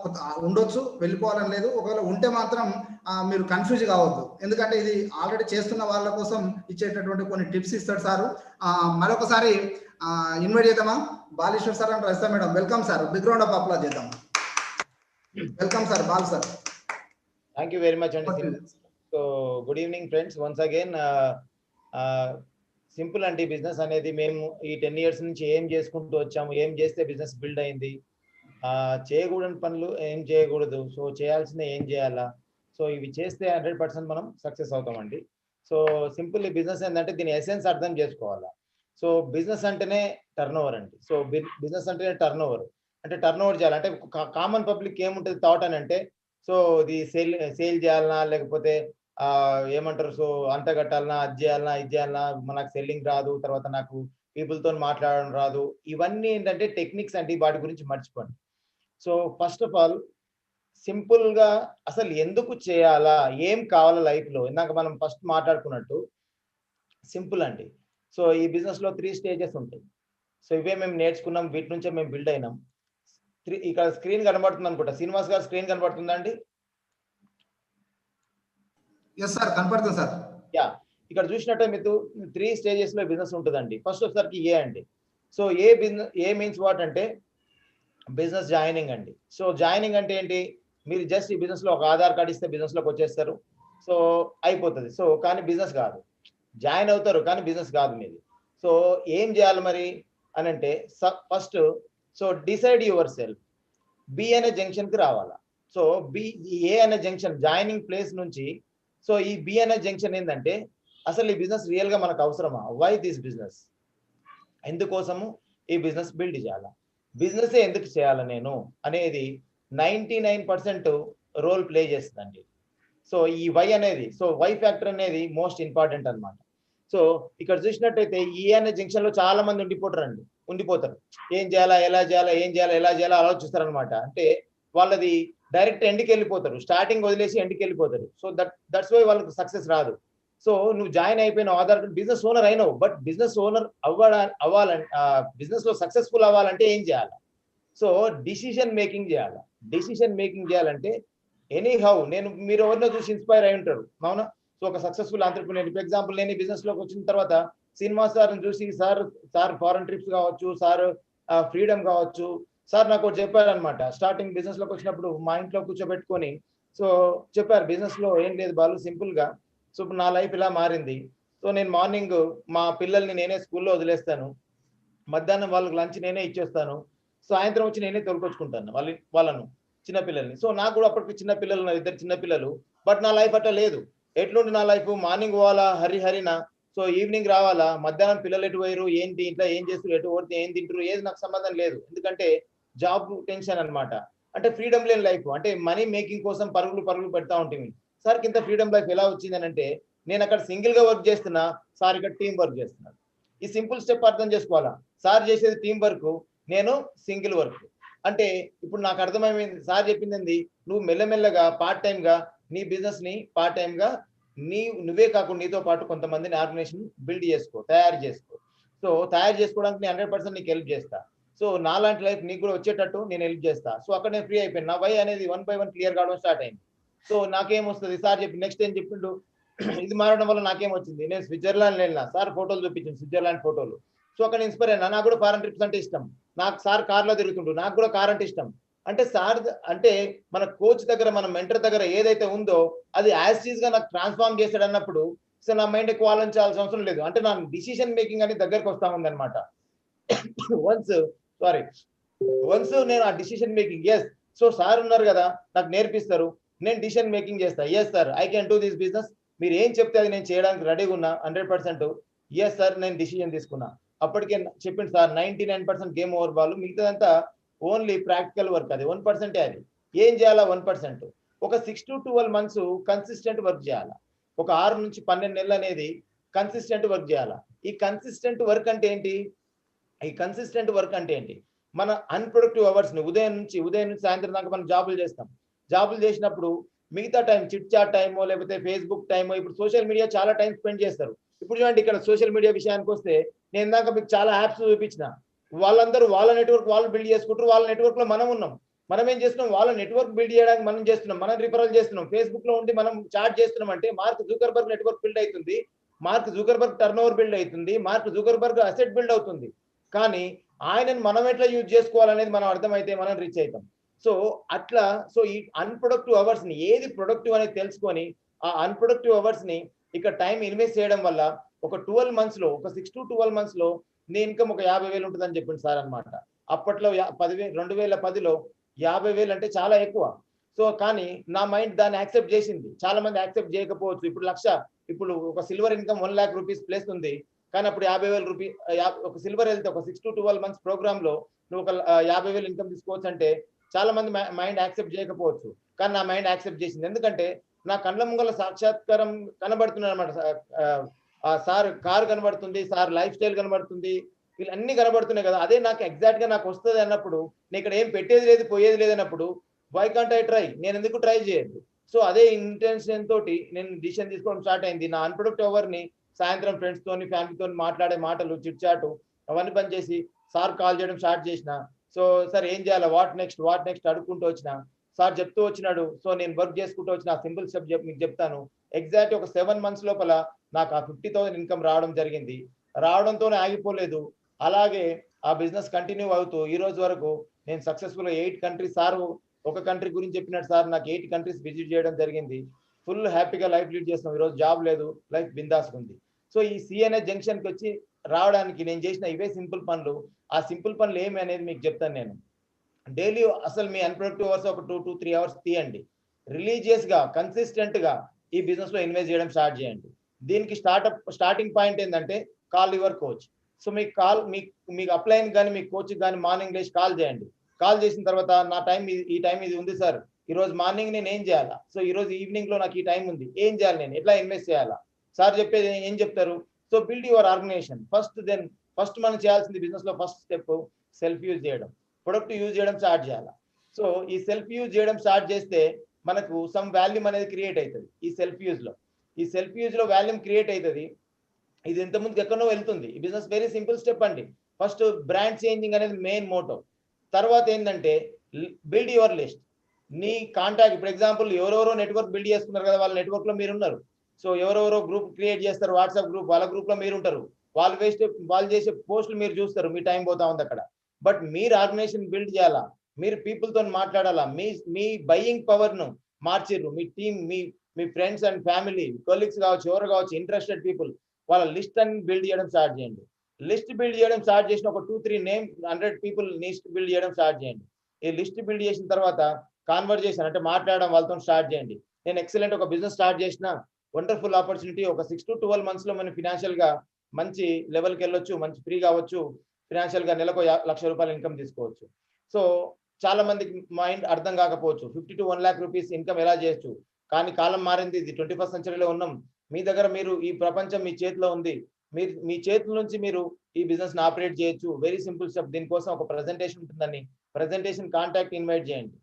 ఉండొచ్చు, వెళ్ళిపోవాలని లేదు. ఒకవేళ ఉంటే మాత్రం మీరు కన్ఫ్యూజ్ కావద్దు. ఎందుకంటే ఇది ఆల్రెడీ చేస్తున్న వాళ్ళ కోసం ఇచ్చేటటువంటి కొన్ని టిప్స్ ఇస్తాడు సారు. మరొకసారి ఇన్వైట్ చేద్దామా Baleshwar sir and Rajitha madam. Welcome sir. Big round of applause చేద్దాం. Welcome sir, Bal sir. Thank you very much అండి. So good evening friends. Once again simple అండి. బిజినెస్ అనేది మేము ఈ 10 years నుంచి ఏం చేసుకుంటూ వచ్చాము, ఏం చేస్తే బిజినెస్ బిల్డ్ అయింది, చేయకూడని పనులు ఏం చేయకూడదు, సో చేయాల్సిందే ఏం చేయాలా, సో ఇవి చేస్తే 100% మనం సక్సెస్ అవుతామండి. సో సింపుల్ బిజినెస్ ఏంటంటే దీని ఎసెన్స్ అర్థం చేసుకోవాలా. సో బిజినెస్ అంటేనే టర్న్ ఓవర్ అండి. సో బిజినెస్ అంటేనే టర్న్ ఓవర్. అంటే టర్న్ ఓవర్ చేయాలంటే కామన్ పబ్లిక్ ఏముంటుంది థాట్ అని అంటే, సో ఇది సేల్ చేయాలన్నా, లేకపోతే ఏమంటారు, సో అంత కట్టాలన్నా, అది చేయాలన్నా, ఇది చేయాలన్నా, మనకు సెల్లింగ్ రాదు, తర్వాత నాకు పీపుల్తో మాట్లాడడం రాదు. ఇవన్నీ ఏంటంటే టెక్నిక్స్ అంటే వాటి గురించి మర్చిపోండి. So first of all simple గా అసలు ఎందుకు చేయాలా, ఏం కావాలా లైఫ్ లో, ఇందాక మనం ఫస్ట్ మాట్లాడుకున్నట్టు సింపుల్ అండి. సో ఈ బిజినెస్ లో 3 stages ఉంటాయి. సో ఇవే మేము నేర్చుకున్నాం, వీటి నుంచే మేము బిల్డ్ అయినాం. ఇక్కడ స్క్రీన్ కనబడుతుంది అనుకుంటా. శ్రీనివాస్ గారు స్క్రీన్ కనబడుతుందా అండి? ఎస్ సార్, కనబడుతుంది సార్. యా, ఇక్కడ చూసినట్టే మీకు 3 stages లో బిజినెస్ ఉంటుందండి. ఫస్ట్ వచ్చేసరికి ఏ అండి. సో ఏ మీన్స్ వాట్ అంటే బిజినెస్ జాయినింగ్ అండి. సో జాయినింగ్ అంటే ఏంటి, మీరు జస్ట్ ఈ బిజినెస్ లో ఒక ఆధార్ కార్డ్ ఇస్తే బిజినెస్ లోకి వచ్చేస్తారు, సో అయిపోతుంది. సో కానీ బిజినెస్ కాదు, జాయిన్ అవుతారు కానీ బిజినెస్ కాదు మీది. సో ఏం చేయాలి మరి అని అంటే, first so decide yourself. B అనే జంక్షన్ కి రావాలా. సో ఏ అనే జంక్షన్ జాయినింగ్ ప్లేస్ నుంచి, సో ఈ బి అనే జంక్షన్ ఏంటంటే అసలు ఈ బిజినెస్ రియల్ గా మనకు అవసరమా, వై దిస్ బిజినెస్, ఎందుకోసము ఈ బిజినెస్ బిల్డ్ చేయాలా, బిజినెస్ ఎందుకు చేయాలా నేను అనేది 99% రోల్ ప్లే చేస్తుందండి. సో ఈ వై అనేది, సో వై ఫ్యాక్టర్ అనేది మోస్ట్ ఇంపార్టెంట్ అన్నమాట. సో ఇక్కడ చూసినట్టయితే ఈ అనే జంక్షన్ లో చాలా మంది ఉండిపోతారు. ఏం చేయాలా, ఎలా చేయాలా, ఏం చేయాలా, ఎలా చేయాలా ఆలోచిస్తారు అనమాట. అంటే వాళ్ళది డైరెక్ట్ ఎండ్కి వెళ్ళిపోతారు, స్టార్టింగ్ వదిలేసి ఎండ్కి వెళ్ళిపోతారు. సో దట్స్ వై వాళ్ళకి సక్సెస్ రాదు. సో నువ్వు జాయిన్ అయిపోయిన ఆధార్ బిజినెస్ ఓనర్ అయినావు, బట్ బిజినెస్ ఓనర్ అవ్వాలంటే బిజినెస్ లో సక్సెస్ఫుల్ అవ్వాలంటే ఏం చేయాలి? సో డిసిషన్ మేకింగ్ చేయాలి. డిసిషన్ మేకింగ్ చేయాలంటే ఎనీ హౌ మీరు ఎవరినో చూసి ఇన్స్పైర్ అయి ఉంటారు, అవునా? సో ఒక సక్సెస్ఫుల్ ఆంటర్‌ప్రెన్యూర్, ఫర్ ఎగ్జాంపుల్ నేను ఈ బిజినెస్ లోకి వచ్చిన తర్వాత శ్రీనివాస్ సార్ని చూసి సార్ ఫారెన్ ట్రిప్స్ కావచ్చు, సార్ ఫ్రీడమ్ కావచ్చు, సార్ నాకు ఒకటి చెప్పారనమాట. స్టార్టింగ్ బిజినెస్ లోకి వచ్చినప్పుడు మా ఇంట్లో కూర్చోబెట్టుకొని సో చెప్పారు, బిజినెస్ లో ఏం లేదు బాలు, సింపుల్ గా సో ఇప్పుడు నా లైఫ్ ఇలా మారింది. సో నేను మార్నింగ్ మా పిల్లల్ని నేనే స్కూల్లో వదిలేస్తాను, మధ్యాహ్నం వాళ్ళకి లంచ్ నేనే ఇచ్చేస్తాను, సాయంత్రం వచ్చి నేనే తోలుకొచ్చుకుంటాను వాళ్ళను చిన్నపిల్లల్ని. సో నాకు కూడా అప్పటికి చిన్న పిల్లలు ఉన్నారు, 2 చిన్న పిల్లలు. బట్ నా లైఫ్ అట్లా లేదు. ఎట్లుండి నా లైఫ్, మార్నింగ్ పోవాలా హరినా, సో ఈవినింగ్ రావాలా, మధ్యాహ్నం పిల్లలు ఎటు పోయారు, ఏంటి ఇంట్లో ఏం చేస్తారు, ఎటు పోతే ఏం తింటారు, ఏది నాకు సంబంధం లేదు. ఎందుకంటే జాబ్ టెన్షన్ అన్నమాట. అంటే ఫ్రీడమ్ లేని లైఫ్, అంటే మనీ మేకింగ్ కోసం పరుగులు పెడతా ఉంటుంది. సార్కి ఇంత ఫ్రీడమ్ లైఫ్ ఎలా వచ్చిందని అంటే, నేను అక్కడ సింగిల్ గా వర్క్ చేస్తున్నా, సార్ ఇక్కడ టీం వర్క్ చేస్తున్నాడు. ఈ సింపుల్ స్టెప్ అర్థం చేసుకోవాలా. సార్ చేసేది టీం వర్క్, నేను సింగిల్ వర్క్. అంటే ఇప్పుడు నాకు అర్థమైంది సార్ చెప్పింది ఏంది, నువ్వు మెల్లమెల్లగా పార్ట్ టైం గా నీ బిజినెస్ ని పార్ట్ టైం గా నువ్వే కాకుండా నీతో పాటు కొంతమందిని ఆర్గనైజేషన్ బిల్డ్ చేసుకో, తయారు చేసుకో. సో తయారు చేసుకోవడానికి నేను 100% నీకు హెల్ప్ చేస్తా. సో నాలాంటి లైఫ్ నీకు కూడా వచ్చేటట్టు నేను హెల్ప్ చేస్తా. సో అక్కడ నేను ఫ్రీ అయిపోయాను. నా వై అనేది 1 by 1 క్లియర్ కావడం స్టార్ట్ అయింది. సో నాకేం వస్తుంది, సార్ చెప్పి నెక్స్ట్ ఏం చెప్పిండు, ఇది మారడం వల్ల నాకేం వచ్చింది, నేను స్విట్జర్లాండ్ వెళ్ళినా, సార్ ఫోటోలు చూపించింది, స్విట్జర్లాండ్ ఫోటోలు. సో అక్కడ ఇన్స్పైర్ అయినా. నాకు కూడా ఫారెన్ ట్రిప్స్ అంటే ఇష్టం, నాకు సార్ కార్లో తిరుగుతుండు, నాకు కూడా కార్ అంటే ఇష్టం. అంటే సార్ అంటే మన కోచ్ దగ్గర, మన మెంటర్ దగ్గర ఏదైతే ఉందో అది యాజ్ గా నాకు ట్రాన్స్ఫార్మ్ చేస్తాడు అన్నప్పుడు సో నా మైండ్ ఎక్కువ ఆలోచించాల్సిన అవసరం లేదు. అంటే నా డిసిషన్ మేకింగ్ అనేది దగ్గరకు వస్తా ఉంది అనమాట. వన్స్ నేను ఆ decision making, yes so sir ఉన్నారు కదా నాకు నేర్పిస్తారు, నేను డిసిషన్ మేకింగ్ చేస్తా. Yes sir I can do this business, మీరు ఏం చెప్తే అది నేను చేయడానికి రెడీగా ఉన్నా 100%. ఎస్ సార్ నేను డిసిషన్ తీసుకున్నా. అప్పటికే చెప్పింది సార్ 99% గేమ్ ఓవర్ బాల్, మిగతాదంతా ఓన్లీ ప్రాక్టికల్ వర్క్. అది 1% అది. ఏం చేయాలా 1%? ఒక 6 to 12 months కన్సిస్టెంట్ వర్క్ చేయాలా. ఒక 6 నుంచి 12 నెలలు అనేది కన్సిస్టెంట్ వర్క్ చేయాలా. ఈ కన్సిస్టెంట్ వర్క్ అంటే ఏంటి? మన అన్ప్రొడక్టివ్ అవర్స్ ని ఉదయం నుంచి సాయంత్రం దాకా మనం జాబులు చేస్తాం. జాబులు చేసినప్పుడు మిగతా టైం చిట్ చాట్ టైమో లేకపోతే ఫేస్బుక్ టైమో, ఇప్పుడు సోషల్ మీడియా చాలా టైం స్పెండ్ చేస్తారు. ఇప్పుడు చూడండి ఇక్కడ సోషల్ మీడియా విషయానికి వస్తే, నేను ఇందాక మీకు చాలా యాప్స్ చూపించిన, వాళ్ళందరూ వాళ్ళ నెట్వర్క్ వాళ్ళు బిల్డ్ చేసుకుంటారు. వాళ్ళ నెట్వర్క్ లో మనం ఉన్నాం. మనం ఏం చేస్తున్నాం, వాళ్ళ నెట్వర్క్ బిల్డ్ చేయడానికి మనం చేస్తున్నాం, మనం రిఫరల్ చేస్తున్నాం. ఫేస్బుక్ లో ఉండి మనం చాట్ చేస్తున్నాం అంటే మార్క్ జూకర్బర్గ్ నెట్వర్క్ బిల్డ్ అవుతుంది, mark Zuckerberg turn over build అవుతుంది, మార్క్ జూకర్బర్గ్ అసెట్ బిల్డ్ అవుతుంది. కానీ ఆయనను మనం ఎట్లా యూజ్ చేసుకోవాలనేది మనం అర్థమైతే మనం రీచ్ అవుతాం. సో అట్లా ఈ అన్ప్రొడక్టివ్ అవర్స్ ని ఏది ప్రొడక్టివ్ అనేది తెలుసుకొని ఆ అన్ప్రొడక్టివ్ అవర్స్ ని ఇక్కడ టైం ఇన్వెస్ట్ చేయడం వల్ల ఒక 12 months లో, ఒక 6 to 12 months లో నీ ఇన్కమ్ ఒక 50,000 ఉంటుందని చెప్పింది సార్ అనమాట. అప్పట్లో 2010లో 50,000 అంటే చాలా ఎక్కువ. సో కానీ నా మైండ్ దాన్ని యాక్సెప్ట్ చేసింది. చాలా మంది యాక్సెప్ట్ చేయకపోవచ్చు. ఇప్పుడు 1,00,000, ఇప్పుడు ఒక silver income 1 lakh rupees place ఉంది, కానీ అప్పుడు 50,000 రూపీస్ ఒక సిల్వర్ వెళ్తే ఒక 6 to 12 months ప్రోగ్రామ్ లో నువ్వు ఒక 50,000 ఇన్కమ్ తీసుకోవచ్చు అంటే చాలా మంది మైండ్ యాక్సెప్ట్ చేయకపోవచ్చు. కానీ నా మైండ్ యాక్సెప్ట్ చేసింది. ఎందుకంటే నా కళ్ళ ముంగల సాక్షాత్కారం కనబడుతున్నాయి అనమాట. సార్ కారు కనబడుతుంది, సార్ లైఫ్ స్టైల్ కనబడుతుంది, వీళ్ళన్నీ కనబడుతున్నాయి కదా. అదే నాకు ఎగ్జాక్ట్ గా నాకు వస్తుంది అన్నప్పుడు, నేను ఇక్కడ ఏం పెట్టేది లేదు పోయేది లేదన్నప్పుడు వై కాంట్ ఐ ట్రై, నేను ఎందుకు ట్రై చేయదు? సో అదే ఇంటెన్షన్ తోటి నేను డిసిషన్ తీసుకోవడం స్టార్ట్ అయింది. నా అన్ప్రొడక్టివ్ అవర్ ని సాయంత్రం ఫ్రెండ్స్ తోని ఫ్యామిలీతో మాట్లాడే మాటలు చిట్ చాటు అవన్నీ పని చేసి సార్ కాల్ చేయడం స్టార్ట్ చేసిన. సో సార్ ఏం చేయాలి, వాట్ నెక్స్ట్ అడుక్కుంటూ వచ్చిన. సార్ చెప్తూ వచ్చినాడు. సో నేను వర్క్ చేసుకుంటూ వచ్చిన. సింపుల్ స్టెప్ మీకు చెప్తాను. ఎగ్జాక్ట్ ఒక 7 months లోపల నాకు ఆ 50,000 ఇన్కమ్ రావడం జరిగింది. రావడంతోనే ఆగిపోలేదు, అలాగే ఆ బిజినెస్ కంటిన్యూ అవుతూ ఈ రోజు వరకు నేను సక్సెస్ఫుల్ 8 countries, సార్ ఒక కంట్రీ గురించి చెప్పినట్టు సార్ నాకు 8 countries విజిట్ చేయడం జరిగింది. ఫుల్ హ్యాపీగా లైఫ్ లీడ్ చేస్తున్నాం. ఈరోజు జాబ్ లేదు, లైఫ్ బిందాస్ ఉంది. సో ఈ సి అనే జంక్షన్ కి వచ్చి రావడానికి నేను చేసిన ఇవే సింపుల్ పనులు. ఆ సింపుల్ పనులు ఏమి అనేది మీకు చెప్తాను నేను. డైలీ అసలు మీ అన్ప్రొడక్టివ్ అవర్స్ ఒక 2 to 3 hours తీయండి. రిలీజియస్ గా కన్సిస్టెంట్ గా ఈ బిజినెస్ లో ఇన్వెస్ట్ చేయడం స్టార్ట్ చేయండి. దీనికి స్టార్టింగ్ పాయింట్ ఏంటంటే కాల్ యువర్ కోచ్. సో మీకు అప్లైన్ కానీ మీ కోచ్ కానీ మార్నింగ్ లేచి కాల్ చేయండి. కాల్ చేసిన తర్వాత నా టైం ఈ టైం ఇది ఉంది సార్, ఈ రోజు మార్నింగ్ నేను ఏం చేయాలా, సో ఈ రోజు ఈవినింగ్ లో నాకు ఈ టైం ఉంది, ఏం చేయాలి, నేను ఎట్లా ఇన్వెస్ట్ చేయాలా, సార్ చెప్పేది ఏం చెప్తారు. So build your organisation first మనం చేయాల్సింది బిజినెస్ లో ఫస్ట్ స్టెప్ సెల్ఫ్ యూజ్ చేయడం, ప్రొడక్ట్ యూజ్ చేయడం స్టార్ట్ చేయాలా. సో ఈ సెల్ఫ్ యూజ్ చేయడం స్టార్ట్ చేస్తే మనకు సమ్ వాల్యూమ్ అనేది క్రియేట్ అవుతుంది. ఈ సెల్ఫ్ యూజ్ లో వాల్యూమ్ క్రియేట్ అవుతుంది. ఇది ఇంతకుముందుకు ఎక్కడో వెళ్తుంది. ఈ బిజినెస్ వెరీ సింపుల్ స్టెప్ అండి. ఫస్ట్ బ్రాండ్ చేంజింగ్ అనేది మెయిన్ మోటో. తర్వాత ఏంటంటే బిల్డ్ యువర్ లిస్ట్. నీ కాంటాక్ట్, ఇప్పుడు ఎగ్జాంపుల్ ఎవరెవరో నెట్వర్క్ బిల్డ్ చేసుకున్నారు కదా, వాళ్ళ నెట్వర్క్ లో మీరు ఉన్నారు. సో ఎవరెవరో గ్రూప్ క్రియేట్ చేస్తారు, వాట్సాప్ గ్రూప్, వాళ్ళ గ్రూప్ లో మీరు ఉంటారు. వాళ్ళు చేసే పోస్టులు మీరు చూస్తారు, మీ టైం పోతా ఉంది అక్కడ. బట్ మీరు ఆర్గనైజేషన్ బిల్డ్ చేయాలా, మీరు పీపుల్ తో మాట్లాడాలా, మీ బయింగ్ పవర్ ను మార్చిర్రు, మీ టీం, మీ ఫ్రెండ్స్ అండ్ ఫ్యామిలీ కొలీగ్స్ కావచ్చు, ఎవరు కావచ్చు, ఇంట్రెస్టెడ్ పీపుల్, వాళ్ళ లిస్ట్ అని బిల్డ్ చేయడం స్టార్ట్ చేయండి. లిస్ట్ బిల్డ్ చేయడం స్టార్ట్ చేసిన ఒక 2-3 నేమ్ 100 పీపుల్ లిస్ట్ బిల్డ్ చేయడం స్టార్ట్ చేయండి. ఈ లిస్ట్ బిల్డ్ చేసిన తర్వాత కాన్వర్జేషన్ అంటే మాట్లాడడం వాళ్ళతో స్టార్ట్ చేయండి. నేను ఎక్సలెంట్ ఒక బిజినెస్ స్టార్ట్ చేసిన, వండర్ఫుల్ ఆపర్చునిటీ, ఒక 6 to 12 months లో మనం ఫినాన్షియల్ గా మంచి లెవెల్కి వెళ్ళొచ్చు, మంచి ఫ్రీ కావచ్చు, ఫినాన్షియల్ గా నెలకు 1,00,000 రూపాయలు ఇన్కమ్ తీసుకోవచ్చు. సో చాలా మందికి మైండ్ అర్థం కాకపోవచ్చు 50 to 1 lakh రూపీస్ ఇన్కమ్ ఎలా చేయొచ్చు. కానీ కాలం మారింది, ఇది 21st centuryలో ఉన్నాం. మీ దగ్గర ఈ ప్రపంచం మీ చేతిలో ఉంది. మీ చేతుల నుంచి మీరు ఈ బిజినెస్ ని ఆపరేట్ చేయొచ్చు. Very simple step. దీనికోసం ఒక ప్రెజెంటేషన్ ఉంటుందని, ప్రెజెంటేషన్ కాంటాక్ట్ ఇన్వైట్ చేయండి,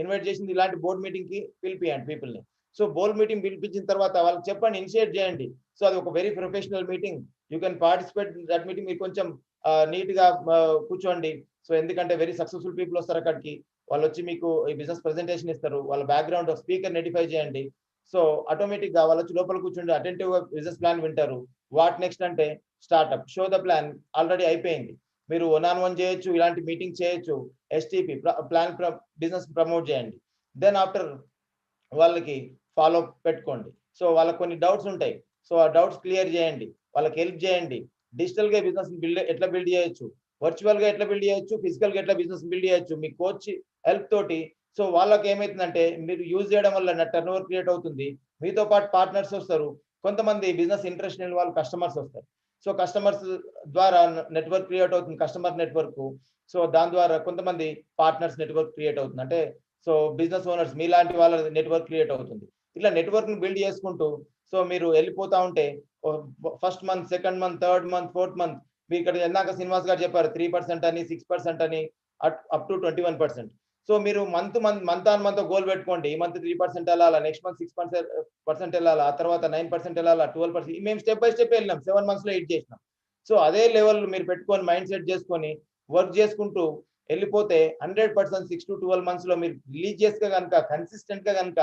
ఇన్వైట్ చేసింది ఇలాంటి బోర్డ్ మీటింగ్ కి పిలిపియండి పీపుల్ ని. సో బోర్డ్ మీటింగ్ పిలిపించిన తర్వాత వాళ్ళకి చెప్పండి, ఇనిషియేట్ చేయండి. సో అది ఒక very professional meeting, you can participate that meeting. మీరు కొంచెం నీట్ గా కూర్చోండి. సో ఎందుకంటే వెరీ సక్సెస్ఫుల్ పీపుల్ వస్తారు అక్కడికి, వాళ్ళు వచ్చి మీకు ఈ బిజినెస్ ప్రెజెంటేషన్ ఇస్తారు. వాళ్ళ బ్యాక్గ్రౌండ్ స్పీకర్ నోటిఫై చేయండి. సో ఆటోమేటిక్ గా వాళ్ళు వచ్చి లోపల కూర్చోండి, అటెంటివ్ గా బిజినెస్ ప్లాన్ వింటారు. వాట్ నెక్స్ట్ అంటే startup, show the plan already అయిపోయింది. మీరు 1-on-1 చేయొచ్చు, ఇలాంటి మీటింగ్ చేయొచ్చు, ఎస్టీపీ ప్లాన్ బిజినెస్ ప్రమోట్ చేయండి. దెన్ ఆఫ్టర్ వాళ్ళకి ఫాలో పెట్టుకోండి. సో వాళ్ళకి కొన్ని డౌట్స్ ఉంటాయి, సో ఆ డౌట్స్ క్లియర్ చేయండి, వాళ్ళకి హెల్ప్ చేయండి. డిజిటల్ గా బిజినెస్ ఎట్లా బిల్డ్ చేయొచ్చు, వర్చువల్ గా ఎట్లా బిల్డ్ చేయొచ్చు, ఫిజికల్ గా ఎట్లా బిజినెస్ బిల్డ్ చేయొచ్చు, మీ కోచ్ హెల్ప్ తోటి. సో వాళ్ళకి ఏమైతుందంటే మీరు యూజ్ చేయడం వల్ల టర్న్ ఓవర్ క్రియేట్ అవుతుంది. మీతో పాటు పార్ట్నర్స్ వస్తారు, కొంతమంది బిజినెస్ ఇంట్రెస్ట్ లేని వాళ్ళు కస్టమర్స్ వస్తారు. సో కస్టమర్స్ ద్వారా నెట్వర్క్ క్రియేట్ అవుతుంది, కస్టమర్ నెట్వర్క్. సో దాని ద్వారా కొంతమంది పార్ట్నర్స్ నెట్వర్క్ క్రియేట్ అవుతుంది, అంటే సో బిజినెస్ ఓనర్స్ మీలాంటి వాళ్ళ నెట్వర్క్ క్రియేట్ అవుతుంది. ఇట్లా నెట్వర్క్ ని బిల్డ్ చేసుకుంటూ సో మీరు వెళ్ళిపోతా ఉంటే first month, second month, third month, fourth month, మీరు ఇక్కడ ఎందాక శ్రీనివాస్ గారు చెప్పారు 3% అని, 6% అని, అప్ టు 21%. సో మీరు మంత్ ఆన్ మంత్ గోల్ పెట్టుకోండి. ఈ మంత్ 3% వెళ్ళాలా, నెక్స్ట్ మంత్ 6% వెళ్ళాలా, ఆ తర్వాత 9% వెళ్ళాలా, 12%. మేము స్టెప్ బై స్టెప్ వెళ్ళినాం, 7 months లో హిట్ చేసినాం. సో అదే లెవెల్ మీరు పెట్టుకొని మైండ్ సెట్ చేసుకొని వర్క్ చేసుకుంటూ వెళ్ళిపోతే 100% 6 to 12 months లో మీరు రిలీజియస్ గా కనుక, కన్సిస్టెంట్ గా కనుక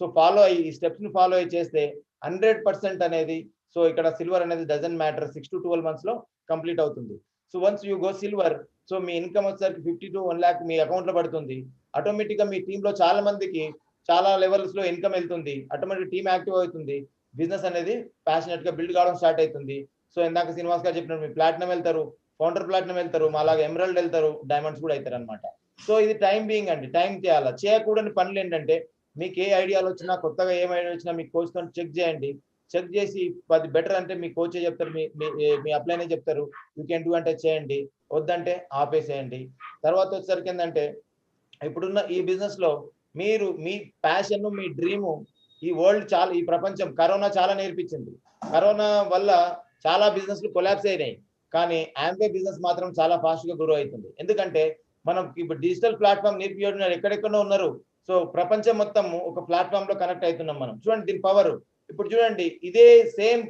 సో ఫాలో అయ్యి ఈ స్టెప్స్ ని ఫాలో అయ్యి చేస్తే 100% అనేది, సో ఇక్కడ సిల్వర్ అనేది డజన్ మ్యాటర్, 6 to 12 months లో కంప్లీట్ అవుతుంది. So once you go silver, so me income వచ్చేసరికి 50 to 1 lakh మీ అకౌంట్ లో పడుతుంది. ఆటోమేటిక్ గా మీ టీమ్ లో చాలా మందికి చాలా లెవెల్స్ లో ఇన్కమ్ వెళ్తుంది, ఆటోమేటిక్ టీమ్ యాక్టివ్ అవుతుంది, బిజినెస్ అనేది ప్యాషనెట్ గా బిల్డ్ కావడం స్టార్ట్ అవుతుంది. సో ఇందాక శ్రీనివాస్ గారు చెప్పినట్టు మీ ప్లాటినం వెళ్తారు, ఫౌండర్ ప్లాటినం వెళ్తారు, అలాగే ఎమరాల్డ్ వెళ్తారు, డైమండ్స్ కూడా అవుతారు అనమాట. సో ఇది టైం బీయింగ్ అండి, టైం చేయాలా. చేయకూడని పనులు ఏంటంటే మీకు ఏ ఐడియాలు వచ్చినా, కొత్తగా ఏం ఐడియా వచ్చినా మీ కోచ్ తో చెక్ చేయండి. చెక్ చేసి అది బెటర్ అంటే మీ కోచే చెప్తారు, మీ అప్లైనే చెప్తారు, యూ కెన్ డూ అంటే చేయండి, వద్దంటే ఆపేసేయండి. తర్వాత వచ్చేసరికి ఏంటంటే ఇప్పుడున్న ఈ బిజినెస్ లో మీరు మీ ప్యాషన్, మీ డ్రీము, ఈ వరల్డ్ చాలా, ఈ ప్రపంచం కరోనా చాలా నేర్పించింది. కరోనా వల్ల చాలా బిజినెస్లు కొలాప్స్ అయినాయి, కానీ యాంబే బిజినెస్ మాత్రం చాలా ఫాస్ట్ గా గ్రో అవుతుంది. ఎందుకంటే మనం ఇప్పుడు డిజిటల్ ప్లాట్ఫామ్ నేర్పించారు, ఎక్కడెక్కడో ఉన్నారు. సో ప్రపంచం మొత్తం ఒక ప్లాట్ఫామ్ లో కనెక్ట్ అవుతున్నాం మనం. చూడండి దీని పవర్. ఇప్పుడు చూడండి ఇదే సేమ్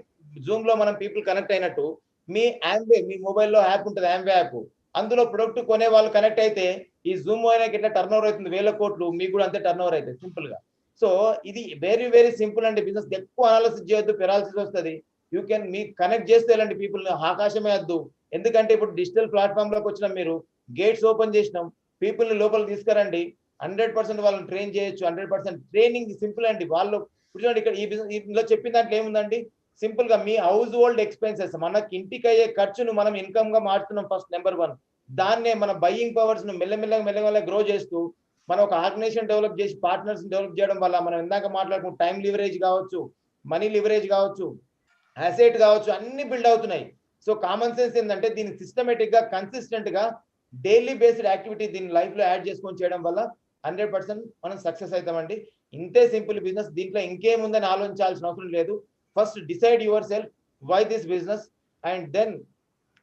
జూమ్ లో మనం పీపుల్ కనెక్ట్ అయినట్టు మీ యాంబే, మీ మొబైల్లో యాప్ ఉంటుంది, యాంబే యాప్, అందులో ప్రొడక్ట్ కొనే వాళ్ళు కనెక్ట్ అయితే ఈ జూమ్ అయినాకి ఎట్లా టర్న్ ఓవర్ అవుతుంది 1000 కోట్లు, మీకు కూడా అంతే టర్న్ ఓవర్ అవుతుంది సింపుల్ గా. సో ఇది వెరీ వెరీ సింపుల్ అండి. బిజినెస్ ఎక్కువ అనాలిసిస్ చేయొద్దు, పెరాలసిస్ వస్తుంది. యూ కెన్ మీ కనెక్ట్ చేస్తే వెళ్ళండి పీపుల్, ఆకాశమే వద్దు. ఎందుకంటే ఇప్పుడు డిజిటల్ ప్లాట్ఫామ్ లోకి వచ్చినాం, మీరు గేట్స్ ఓపెన్ చేసినాం, పీపుల్ ని లోపలికి తీసుకురండి, 100% వాళ్ళని ట్రైన్ చేయొచ్చు. 100% ట్రైనింగ్ సింపుల్ అండి. వాళ్ళు ఇప్పుడు చూడండి ఇక్కడ ఈ బిజినెస్ ఇందులో చెప్పిన దాంట్లో ఏముందండి, సింపుల్ గా మీ హౌస్ హోల్డ్ ఎక్స్పెన్సెస్, మనకి ఇంటికి అయ్యే ఖర్చును మనం ఇన్కమ్ గా మార్చుతున్నాం ఫస్ట్ నెంబర్ 1. దాన్నే మన బయ్యింగ్ పవర్స్ ను మెల్లమెల్లగా గ్రో చేస్తూ మనం ఒక ఆర్గనైజేషన్ డెవలప్ చేసి పార్ట్నర్స్ డెవలప్ చేయడం వల్ల మనం ఇందాక మాట్లాడుకున్న టైం లివరేజ్ కావచ్చు, మనీ లివరేజ్ కావచ్చు, అసెట్ కావచ్చు, అన్ని బిల్డ్ అవుతున్నాయి. సో కామన్ సెన్స్ ఏంటంటే దీన్ని సిస్టమేటిక్ గా కన్సిస్టెంట్ గా డైలీ బేస్డ్ యాక్టివిటీ దీని లైఫ్ లో యాడ్ చేసుకొని చేయడం వల్ల 100% మనం సక్సెస్ అవుతామండి. ఇంతే సింపుల్ బిజినెస్, దీంట్లో ఇంకేముందని ఆలోచించాల్సిన అవసరం లేదు. First decide yourself why this business and then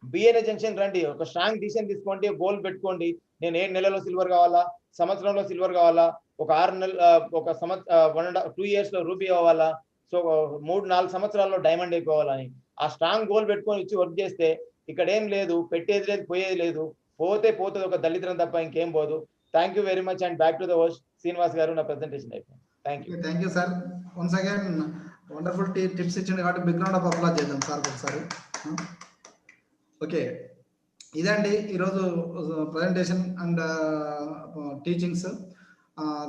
B A junction రండి, ఒక స్ట్రాంగ్ డిసిషన్ తీసుకోండి, గోల్ పెట్టుకోండి. నేను 7 నెలల్లో సిల్వర్ కావాలా, సంవత్సరంలో సిల్వర్ కావాలా, ఒక 6 నెలలు, ఒక 2 years లో రూబీ అవ్వాలా, సో 3-4 సంవత్సరాల్లో డైమండ్ అయిపోవాలని ఆ స్ట్రాంగ్ గోల్ పెట్టుకొని వచ్చి వర్క్ చేస్తే ఇక్కడ ఏం లేదు, పెట్టేది లేదు, పోయేది లేదు, పోతుంది ఒక దళిద్రం తప్ప ఇంకేం పోదు. Thank you very much and back to the host Srinivas గారు, నా ప్రెజెంటేషన్ అయిపోయింది. Thank you sir. Once again wonderful tips ఇచ్చింది కాబట్టి బిగ్ రౌండ్ ఆఫ్ అప్లాజ్ చేద్దాం సార్ ఒకసారి. ఓకే, ఇదండి ఈరోజు ప్రజెంటేషన్ అండ్ టీచింగ్స్.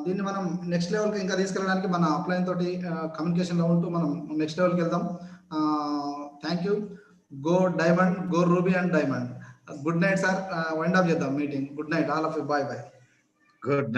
దీన్ని మనం నెక్స్ట్ లెవెల్కి ఇంకా తీసుకెళ్ళడానికి మన అప్లైన్ తోటి కమ్యూనికేషన్లో ఉంటూ మనం నెక్స్ట్ లెవెల్కి వెళ్దాం. Thank you. Go diamond, go ruby and diamond. Good night sir, wind up చేద్దాం meeting. Good night all of you. Bye bye. Good night.